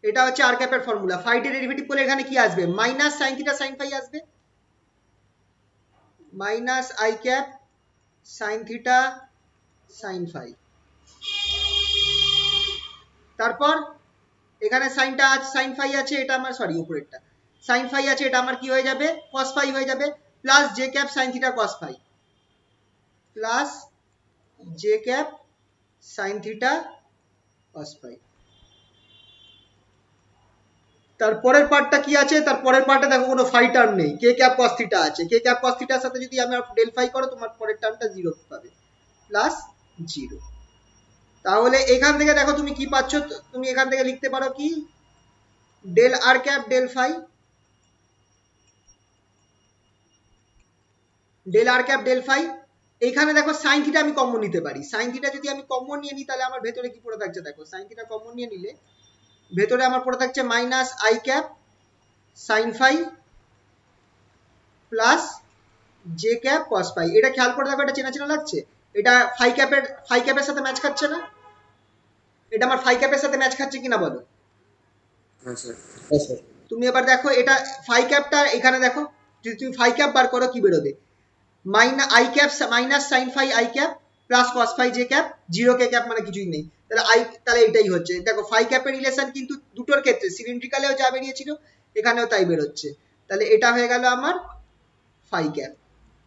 Speaker 1: এটা হচ্ছে আর ক্যাপের ফর্মুলা, ফাই ডে ডেরিভেটিভ করলে এখানে কি আসবে, minus sine theta sine phi আসবে, minus i cap sine theta sine phi, তারপর এখানে সাইনটা আছে, সাইন ফাই আছে, এটা আমার সরি উপরেরটা সাইন ফাই আছে, এটা আমার কি হয়ে যাবে, কস ফাই হয়ে যাবে, plus J cap sine theta cos phi plus J cap sine theta cos phi. তারপরের পার্টটা কি আছে, তারপরের পার্টে দেখো কোনো ফাই টার্ম নেই, কে ক্যাপ কস থিটা আছে, কে ক্যাপ কস থিটার সাথে যদি আমরা ডেল ফাই করো, তোমার পরের টার্মটা জিরো পাবে, প্লাস জিরো। তাহলে এখান থেকে দেখো তুমি কি পাচ্ছ, তুমি এখান থেকে লিখতে পারো কি, del r cap del phi, del r cap del phi, এখানে দেখো সাইন থিটা আমি কমন নিতে পারি, সাইন থিটা যদি আমি কমন নিয়ে নিই, তাহলে আমার ভেতরে কি পড়ে থাকছে দেখো, সাইন থিটা কমন নিয়ে নিলে ভেতরে আমার পড়ে থাকছে minus i cap sine phi plus J cap cos phi. এটা খেয়াল করে দেখো, এটা চেনা চেনা লাগছে, এটা ফাই ক্যাপের সাথে ম্যাচ খাচ্ছে না, এটা আমার ফাই ক্যাপের সাথে ম্যাচ খাচ্ছে কিনা বলো?
Speaker 2: হ্যাঁ স্যার।
Speaker 3: Yes, sir.
Speaker 1: তুমি এবার দেখো এটা ফাই ক্যাপটা এখানে দেখো, যদি তুমি ফাই ক্যাপ বার করো কি বেরোবে, minus i cap minus sine phi i cap plus cos phi j cap, zero k cap মানে কিছুই নেই, তাহলে এটাই হচ্ছে, দেখো ফাই ক্যাপের রিলেশন কিন্তু দুটোর ক্ষেত্রে সিলিন্ড্রিক্যালেও যা বেরিয়েছিল এখানেও তাই বেরোচ্ছে, তাহলে এটা হয়ে গেল আমার phi cap,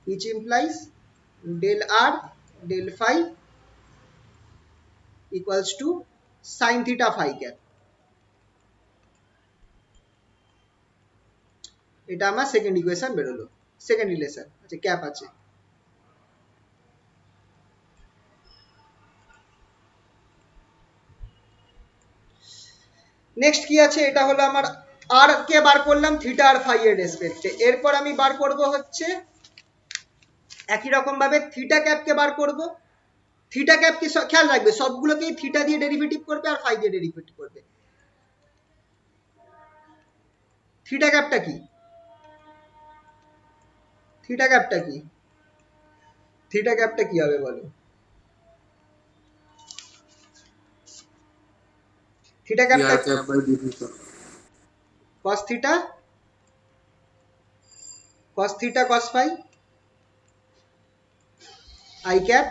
Speaker 1: which implies del r del phi equals to sin theta phi cap। এটা আমার সেকেন্ড ইকুয়েশন বেরোলো, সেকেন্ড রিলেশন আচ্ছা ক্যাপ আছে। নেক্সট কি আছে, এটা হলো আমার আর কে বার করলাম থিটা আর ফাই এর রেসপেক্টে, এরপর আমি বার করব হচ্ছে একই রকম ভাবে থিটা ক্যাপকে বার করব, থিটা ক্যাপ কি খেয়াল রাখবে সবগুলোকেই থিটা দিয়ে ডেরিভেটিভ করবে আর ফাই দিয়ে ডেরিভেটিভ করবে। থিটা ক্যাপটা কি, থিটা ক্যাপটা কি, থিটা ক্যাপটা কি হবে বলো, থিটা ক্যাপটা
Speaker 2: r cap by d theta.
Speaker 1: cos theta cos phi i cap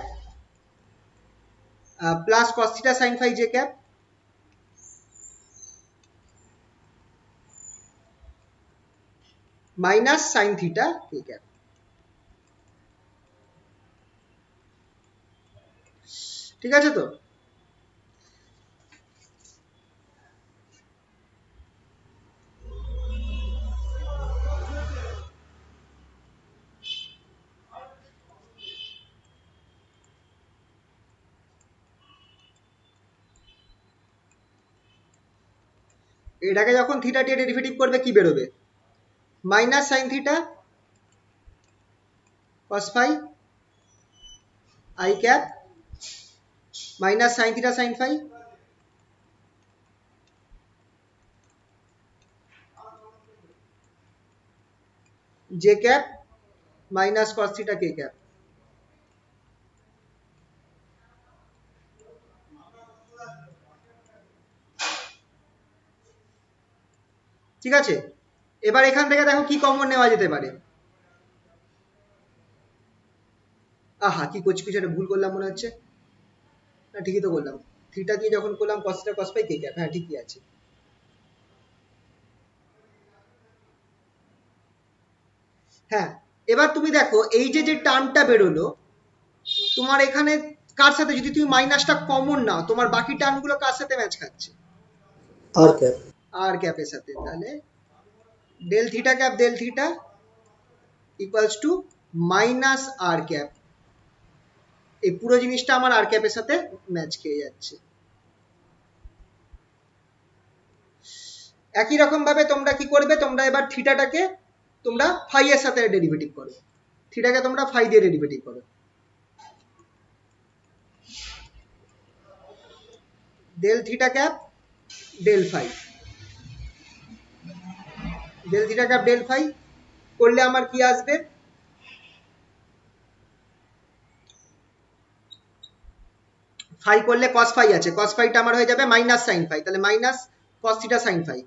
Speaker 1: plus cos theta sine phi j cap minus sine theta k cap. ঠিক আছে তো? এটাকে যখন থিটা দিয়ে ডেরিভেটিভ করবে কি বেরোবে? Minus sine theta cos phi i cap minus sine theta sine phi j cap minus cos theta k cap. ঠিক আছে, এবার এখান থেকে দেখো কি কমন নেওয়া যেতে পারে। আহা কি করছি, কিছু একটা ভুল করলাম মনে হচ্ছে। না ঠিকই তো করলাম, থিটা দিয়ে যখন করলাম কস theta cos phi k cap, হ্যাঁ ঠিকই আছে। হ্যাঁ, এবার তুমি দেখো এই যে যে টার্মটা বেরোলো তোমার এখানে কার সাথে, যদি তুমি মাইনাসটা কমন নাও তোমার বাকি টার্মগুলো কার সাথে ম্যাচ খাচ্ছে?
Speaker 3: আর ক্যাপ।
Speaker 1: আর ক্যাপের সাথে। তাহলে del theta equals to minus r cap. এই পুরো জিনিসটা আমার আর ক্যাপের সাথে ম্যাচ খেয়ে যাচ্ছে। একই রকম ভাবে তোমরা কি করবে, তোমরা এবার থিটাটাকে তোমরা ফাই এর সাথে ডেরিভেটিভ করো, থিটাকে তোমরা ফাই দিয়ে ডেরিভেটিভ করো। Del theta cap del phi, del theta cap del phi করলে আমার কি আসবে? ফাই করলে কস ফাই আছে, কস ফাইটা আমার হয়ে যাবে মাইনাস সাইন ফাই, তাহলে minus cos theta sine phi,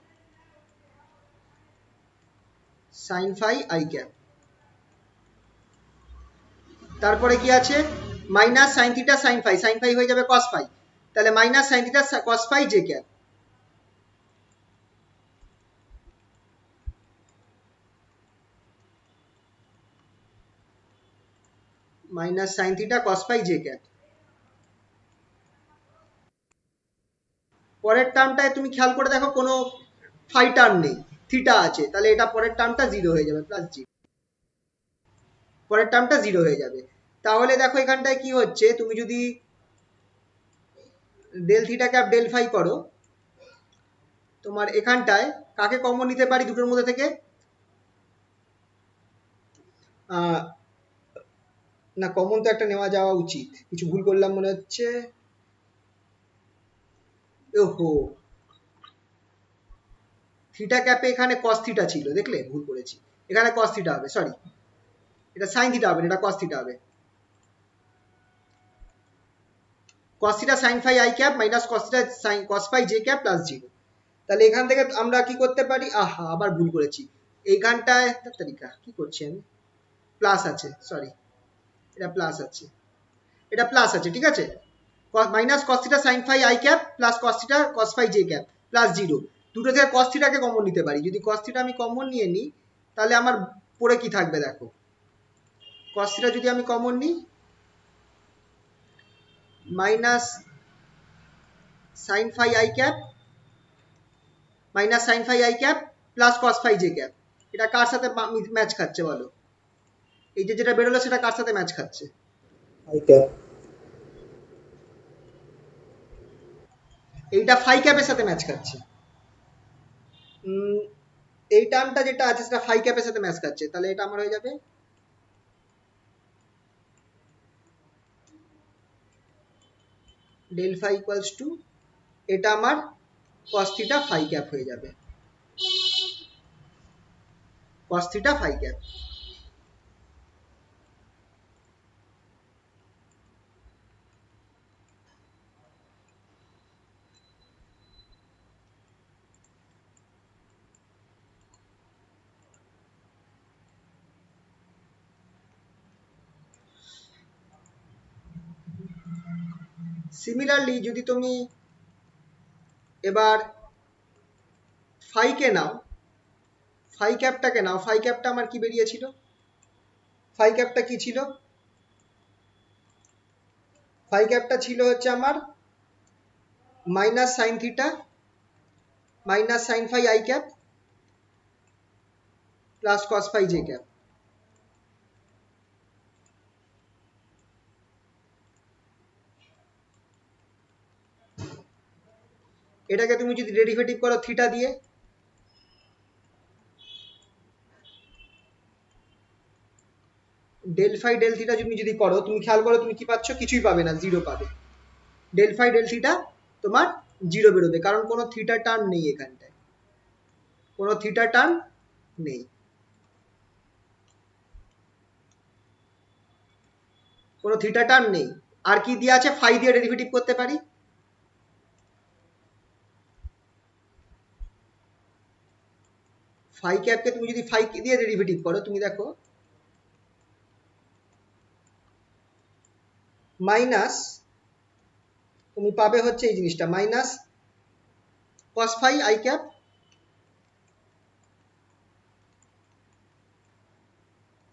Speaker 1: sine phi i cap. তারপরে কি আছে? Minus sine theta sine phi হয়ে যাবে কস ফাই, তাহলে minus sine theta cos phi j cap. Minus sine theta cos phi j cap. পরের টার্মটায় তুমি খেয়াল করে দেখো কোনো ফাই টার্ম নেই, থিটা আছে, তাহলে এটা পরের টার্মটা জিরো হয়ে যাবে, প্লাস জি, পরের টার্মটা জিরো হয়ে যাবে। তাহলে দেখো এখানটায় কি হচ্ছে, তুমি যদি del theta cap del phi করো তোমার এখানটায় কাকে কমন নিতে পারি দুটোর মধ্যে থেকে? না কমন তো একটা নেওয়া যাওয়া উচিত, কিছু ভুল করলাম মনে হচ্ছে। ওহো, থিটা ক্যাপে এখানে কস থিটা ছিল, দেখলে ভুল করেছি, এখানে কস থিটা হবে, সরি এটা সাইন থিটা হবে না, এটা কস থিটা হবে। Cos theta sine phi i cap minus cos theta sine cos phi j cap plus zero. তাহলে এখান থেকে আমরা কি করতে পারি, আহা আবার ভুল করেছি, এইখানটায় তারিকা কি করছি আমি, প্লাস আছে, সরি এটা প্লাস আছে, এটা প্লাস আছে, ঠিক আছে। Minus cos theta sine phi i cap plus cos theta cos phi j cap plus zero. দুটো থেকে কস থিটাকে কমন নিতে পারি, যদি কস থিটা আমি কমন নিয়ে নিই তাহলে আমার পরে কি থাকবে দেখো, কস থিটা যদি আমি কমন নিই minus sine phi i cap minus sine phi i cap plus cos phi j cap. এটা কার সাথে ম্যাচ খাচ্ছে বলো? এই যে যেটা বেরোলো সেটা কার সাথে ম্যাচ খাচ্ছে?
Speaker 3: I cap.
Speaker 1: এইটা ফাই ক্যাপের সাথে ম্যাচ খাচ্ছে। এই টার্মটা যেটা আছে সেটা ফাই ক্যাপের সাথে ম্যাচ খাচ্ছে, তাহলে এটা আমার হয়ে যাবে ডেল ফাই ইকুয়ালস টু, এটা আমার কস থিটা ফাই ক্যাপ হয়ে যাবে, cos theta phi cap. Similarly যদি তুমি এবার ফাইকে নাও, ফাই ক্যাপটাকে নাও, ফাই ক্যাপটা আমার কি বেরিয়েছিল, ফাই ক্যাপটা কি ছিল, ফাই ক্যাপটা ছিল হচ্ছে আমার minus sine theta minus sine phi i cap plus cos phi j cap. এটাকে তুমি যদি ডেরিভেটিভ করো থিটা দিয়ে, ডেল ফাই ডেল থিটা তুমি যদি করো, তুমি খেয়াল করো তুমি কি পাচ্ছ, কিছুই পাবে না, জিরো পাবে। ডেল ফাই ডেল থিটা তোমার জিরো বেরোবে, কারণ কোনো থিটা টার্ম নেই এখানটায়, কোনো থিটা টার্ম নেই, কোনো থিটা টার্ম নেই। আর কি দিয়ে আছে, ফাই দিয়ে ডেরিভেটিভ করতে পারি, ফাই ক্যাপকে তুমি যদি ফাই দিয়ে ডেরিভেটিভ করো, তুমি দেখো মাইনাস, তুমি পাবে হচ্ছে এই জিনিসটা minus cos phi i cap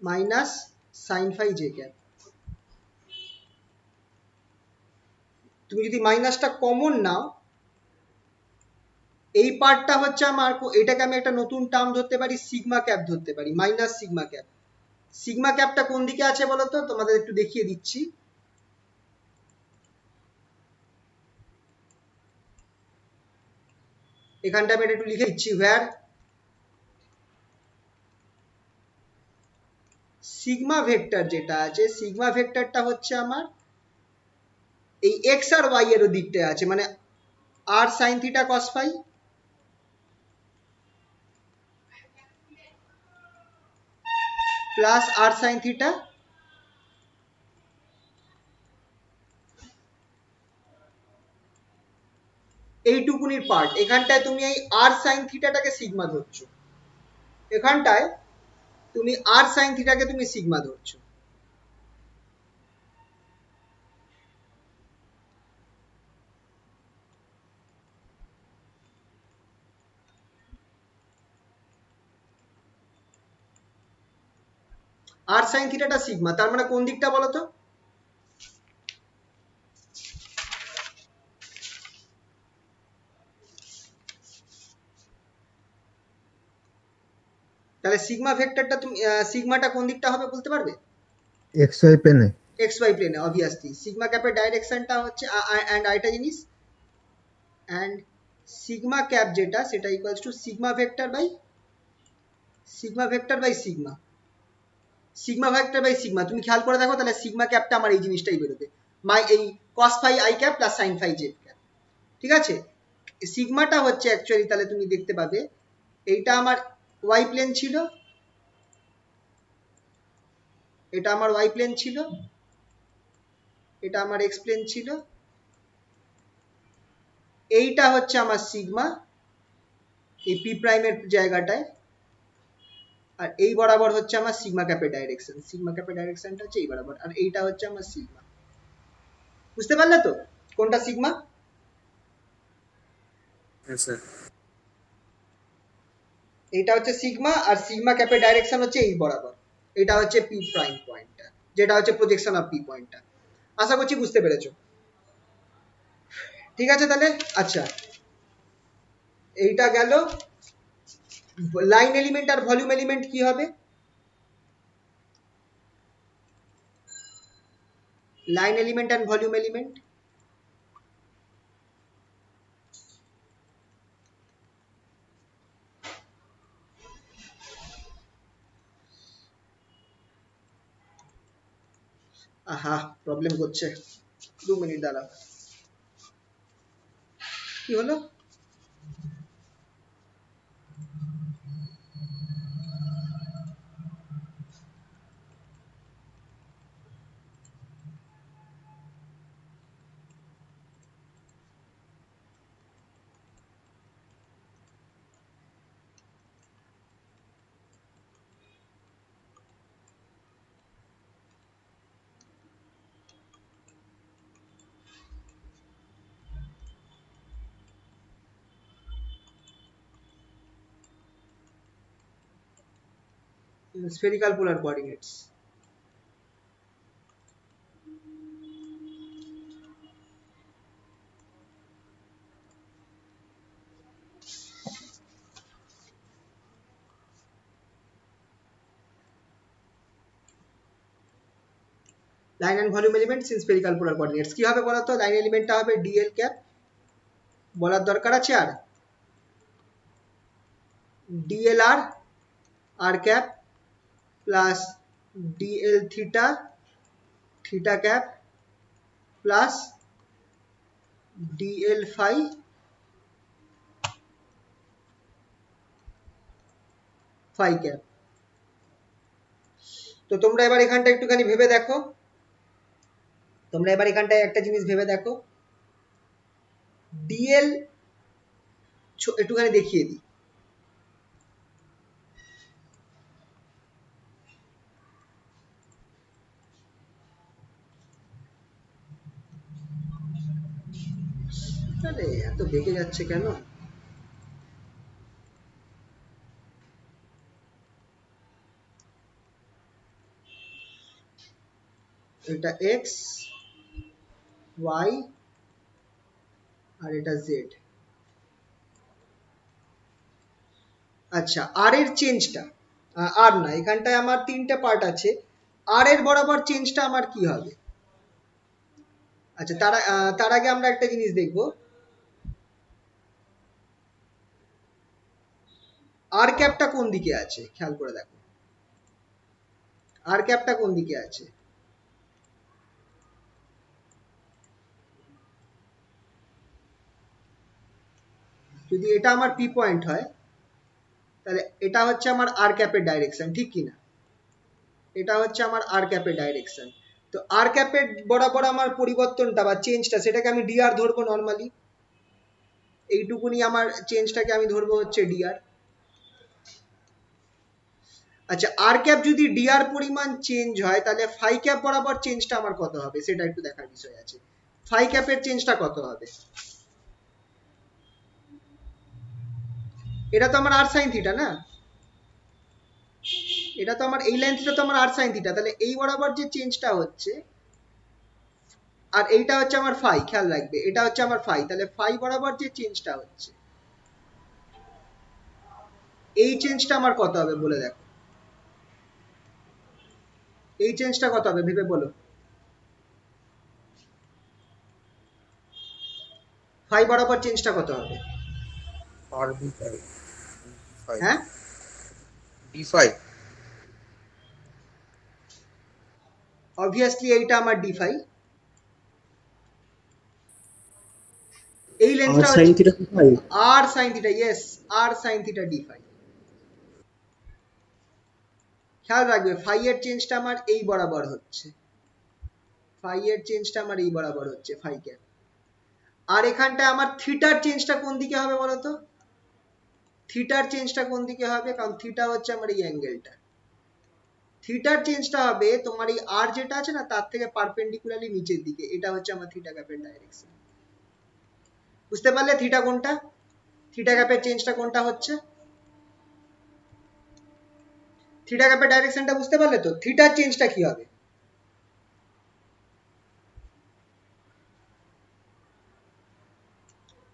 Speaker 1: minus sine phi j cap. তুমি যদি মাইনাসটা কমন নাও, এই পার্টটা হচ্ছে আমার, এটাকে আমি একটা নতুন টার্ম ধরতে পারি, সিগমা ক্যাপ ধরতে পারি, মাইনাস সিগমা ক্যাপ। সিগমা ক্যাপটা কোন দিকে আছে বলো তো, তোমাদের একটু দেখিয়ে দিচ্ছি। এখানটা আমি একটু লিখে দিচ্ছি, where সিগমা ভেক্টর যেটা আছে, সিগমা ভেক্টরটা হচ্ছে আমার এই এক্স আর ওয়াই এর দিকটায় আছে, মানে r sine theta cos phi plus r sine theta এইটুকুনির পার্ট। এখানটায় তুমি এই আর সাইন থিটাটাকে সিগমা ধরছো, এখানটায় তুমি আর সাইন থিটাকে তুমি সিগমা ধরছো। আর সাইন থিটাটা সিগমা, তার মানে কোন দিকটা বলো তো, তাহলে সিগমা ভেক্টরটা তুমি সিগমাটা কোন দিকটা হবে বলতে পারবে?
Speaker 4: এক্স ওয়াই প্লেনে।
Speaker 1: এক্স ওয়াই প্লেনে অবভিয়াসলি। সিগমা ক্যাপের ডাইরেকশনটা হচ্ছে অ্যান্ড আরেকটা জিনিস, অ্যান্ড সিগমা ক্যাপ যেটা, সেটা equals to sigma vector by sigma, sigma vector by sigma. তুমি খেয়াল করে দেখো, তাহলে সিগমা ক্যাপটা আমার এই জিনিসটাই বেরোবে, এই cos phi i cap plus sine phi j cap. ঠিক আছে, সিগমাটা হচ্ছে অ্যাকচুয়ালি, তাহলে তুমি দেখতে পাবে এইটা আমার ওয়াই প্লেন ছিল, এটা আমার ওয়াই প্লেন ছিল, এটা আমার এক্স প্লেন ছিল, এইটা হচ্ছে আমার সিগমা এই পি প্রাইমের জায়গাটায়, আর এই বরাবর হচ্ছে আমার সিগমা ক্যাপের ডাইরেকশন, সিগমা ক্যাপের ডাইরেকশনটা হচ্ছে এই বরাবর, আর এইটা হচ্ছে আমার সিগমা। বুঝতে পারলে তো কোনটা সিগমা?
Speaker 2: হ্যাঁ স্যার।
Speaker 1: এইটা হচ্ছে সিগমা, আর সিগমা ক্যাপের ডাইরেকশন হচ্ছে এই বরাবর, এটা হচ্ছে পি প্রাইম পয়েন্টটা, যেটা হচ্ছে প্রজেকশন অফ পি পয়েন্টটা। আশা করছি বুঝতে পেরেছো। ঠিক আছে তাহলে, আচ্ছা এইটা গেল। লাইন এলিমেন্ট আর ভলিউম এলিমেন্ট কি হবে? Line element and volume element, আহা প্রবলেম করছে, 2 মিনিট দাঁড়াও। কি হলো? spherical polar coordinates. Line and volume elements in spherical polar coordinates কি হবে বলো তো? লাইন এলিমেন্টটা হবে ডিএল ক্যাপ, বলার দরকার আছে r? Dlr r cap plus dl theta theta cap plus dl phi phi cap. তো তোমরা এবার এখানটা একটুখানি ভেবে দেখো, তোমরা এবার এখানটায় একটা জিনিস ভেবে দেখো, ডিএল একটুখানি দেখিয়ে দিই। আরে এত বেঁকে যাচ্ছে কেন? এটা এক্স ওয়াই আর এটা জেড। আচ্ছা, আর এর চেঞ্জটা, আর না, এখানটায় আমার তিনটে পার্ট আছে, আর এর বরাবর চেঞ্জটা আমার কি হবে? আচ্ছা, তার আগে আমরা একটা জিনিস দেখব, আর ক্যাপটা কোন দিকে আছে খেয়াল করে দেখো, আর ক্যাপটা কোন দিকে আছে? যদি এটা আমার পি পয়েন্ট হয় তাহলে এটা হচ্ছে আমার আর ক্যাপের ডাইরেকশন, ঠিক কি না? এটা হচ্ছে আমার আর ক্যাপের ডাইরেকশন। তো আর ক্যাপের বরাবর আমার পরিবর্তনটা বা চেঞ্জটা, সেটাকে আমি ডিআর ধরবো নর্মালি, এইটুকুনি আমার চেঞ্জটাকে আমি ধরবো হচ্ছে ডিআর। আচ্ছা, আর ক্যাপ যদি ডিআর পরিমাণ চেঞ্জ হয় তাহলে ফাই ক্যাপ বরাবর চেঞ্জটা আমার কত হবে সেটা একটু দেখার বিষয় আছে। ফাই ক্যাপের চেঞ্জটা কত হবে? এটা তো আমার আর সাইন থিটা না, এটা তো আমার এই লাইন থিটা তো আমার আর সাইন থিটা, তাহলে এই বরাবর যে চেঞ্জটা হচ্ছে, আর এইটা হচ্ছে আমার ফাই, খেয়াল রাখবে এটা হচ্ছে আমার ফাই, তাহলে ফাই বরাবর যে চেঞ্জটা হচ্ছে এই চেঞ্জটা আমার কত হবে বলে দেখো, এই চেঞ্জটা কত হবে ভেবে বলো। ফাই বরাবর চেঞ্জটা কত হবে?
Speaker 2: আর ডি ফাই
Speaker 1: হ্যাঁ,
Speaker 2: ডি ফাই
Speaker 1: অবভিয়াসলি এইটা আমার ডি ফাই, এই
Speaker 3: আর
Speaker 1: লেন্সটা
Speaker 3: সাইন
Speaker 1: হচ্ছে
Speaker 3: theta phi.
Speaker 1: R sine theta, yes, আর সাইন থিটা ডি ফাই। খেয়াল রাখবে ফাই এর চেঞ্জটা আমার এই বরাবর হচ্ছে, ফাই এর চেঞ্জটা আমার এই বরাবর হচ্ছে ফাই ক্যাপ। আর এখানটা আমার থিটার চেঞ্জটা কোন দিকে হবে বলো তো? থিটার চেঞ্জটা কোন দিকে হবে? কারণ থিটা হচ্ছে আমার এই অ্যাঙ্গেলটা, থিটার চেঞ্জটা হবে তোমার এই আর যেটা আছে না তার থেকে পারপেন্ডিকুলারলি নিচের দিকে, এটা হচ্ছে আমার থিটা ক্যাপের ডাইরেকশন। বুঝতে পারলে থিটা কোনটা, থিটা ক্যাপের চেঞ্জটা কোনটা হচ্ছে? থিটা ক্যাপের ডাইরেকশনটা বুঝতে পারলে তো? থিটার চেঞ্জটা কি হবে?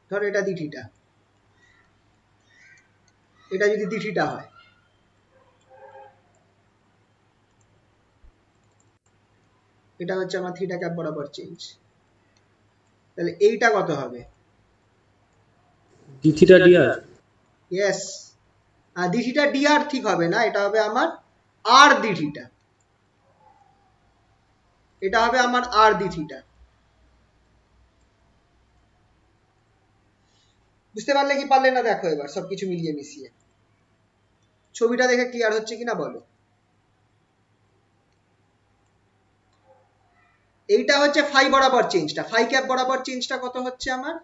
Speaker 1: ধর এটা দি থিটা, এটা যদি দি থিটা হয়, এটা হচ্ছে আমার থিটা ক্যাপ বরাবর চেঞ্জ, তাহলে এইটা কত হবে?
Speaker 3: D theta DR.
Speaker 1: ইয়েস, দি থিটা ডিআর ঠিক হবে না, এটা হবে আমার আর দি থিটা, এটা হবে আমার আর দি থিটা। বুঝতে পারলে কি পারলে না দেখো এবার সবকিছু মিলিয়ে মিশিয়ে ছবিটা দেখে ক্লিয়ার হচ্ছে কিনা বলো। এইটা হচ্ছে ফাই বরাবর চেঞ্জটা, ফাই ক্যাপ বরাবর চেঞ্জটা কত হচ্ছে আমার?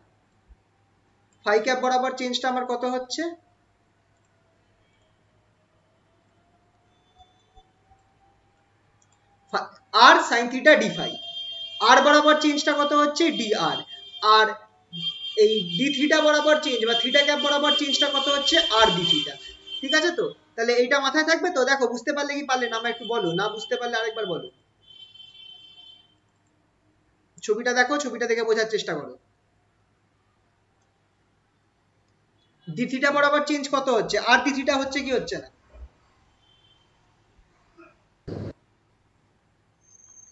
Speaker 1: ফাই ক্যাপ বরাবর চেঞ্জটা আমার কত হচ্ছে? আর সাইন থিটা ডি ফাই, আর বরাবর চেঞ্জটা কত হচ্ছে? ডি আর, আর এই ডি থিটা বরাবর চেঞ্জ বা থিটা ক্যাপ বরাবর চেঞ্জটা কত হচ্ছে? আর ডি থিটা, ঠিক আছে তো? তাহলে এইটা মাথায় থাকবে তো? দেখো বুঝতে পারলে কি পারলে না আমার একটু বলো, না বুঝতে পারলে আরেকবার বলো। ছবিটা দেখো, ছবিটা দেখে বোঝার চেষ্টা করো। ডি থিটা বরাবর চেঞ্জ কত হচ্ছে, আর ডি থিটা হচ্ছে কি হচ্ছে না?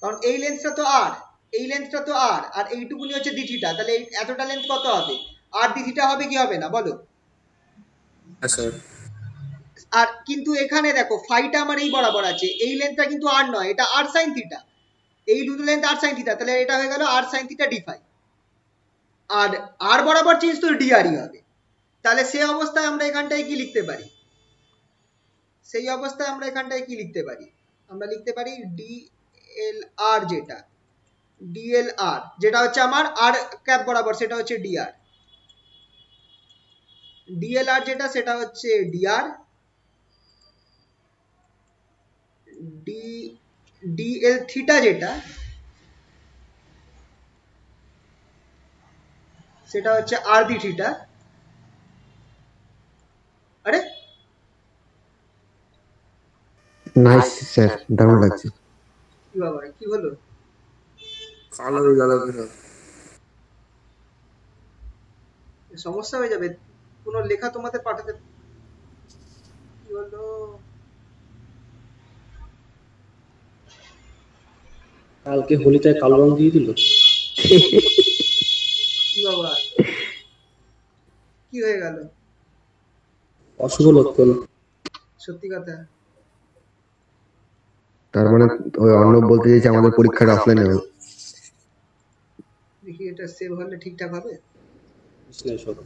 Speaker 1: কারণ এই লেন্থটা তো আর, এই লেন্থটা তো আর, আর এইটুকুনি হচ্ছে ডি থিটা, তাহলে এই এতটা লেন্থ কত হবে? আর ডি থিটা হবে কি হবে না বলো?
Speaker 2: হ্যাঁ স্যার।
Speaker 1: আর কিন্তু এখানে দেখো ফাইটা আমার এই বরাবর আছে, এই লেন্থটা কিন্তু আর নয়, এটা আর সাইন থিটা, এই দুটো লেন্থ আর সাইন থিটা, তাহলে এটা হয়ে গেল আর সাইন থিটা ডি ফাই। আর আর বরাবর চেঞ্জ তো ডি আরই হবে। তাহলে সেই অবস্থায় আমরা এখানটায় কি লিখতে পারি? সেই অবস্থায় আমরা এখানটায় কি লিখতে পারি? আমরা লিখতে পারি ডি এল আর, যেটা ডিএল আর যেটা হচ্ছে আমার আর ক্যাপ বরাবর, সেটা হচ্ছে ডিআর। ডিএল আর যেটা সেটা হচ্ছে ডিআর, ডি ডিএল থিটা যেটা সেটা হচ্ছে আর ডি থিটা। আরে
Speaker 4: নাইস স্যার, দারুণ লাগছে।
Speaker 1: কি বাবা, কি হলো?
Speaker 2: কালো হয়ে গেল কেন?
Speaker 1: সমস্যা হয়ে যাবে, কোনো লেখা তোমাদের পাঠাতে, কি হলো?
Speaker 3: কালকে হোলিতে কালো রং দিয়ে দিল।
Speaker 1: কি বাবা, কি হয়ে গেল?
Speaker 3: অশুভ লক্ষণ।
Speaker 1: সত্যি কথা।
Speaker 4: তার মানে ওই অর্ণব বলতে চাইছে আমাদের পরীক্ষাটা অফলাইনে হবে।
Speaker 1: দেখি এটা সেভ হলে ঠিকঠাক হবে।
Speaker 3: বিশ্লেষণ।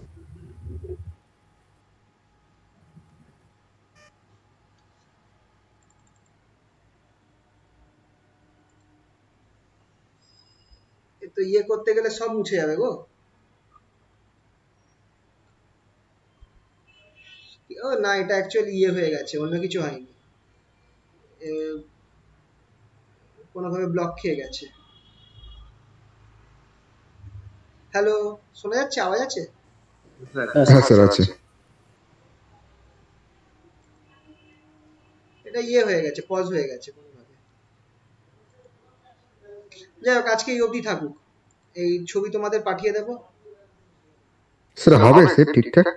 Speaker 1: এ তো ইয়ে করতে গেলে সব মুছে যাবে গো। ও না, এটা অ্যাকচুয়ালি ইয়ে হয়ে গেছে, অন্য কিছু হয়নি, এ, কোনোভাবে ব্লক খেয়ে গেছে। হ্যালো, শোনা যাচ্ছে, আওয়াজ আছে?
Speaker 4: হ্যাঁ স্যার, আছে।
Speaker 1: এটা ইয়ে হয়ে গেছে, পজ হয়ে গেছে কোনোভাবে। যাই হোক, আজকে এই অবধি থাকুক, এই ছবি তোমাদের পাঠিয়ে দেবো।
Speaker 4: স্যার হবে স্যার ঠিকঠাক?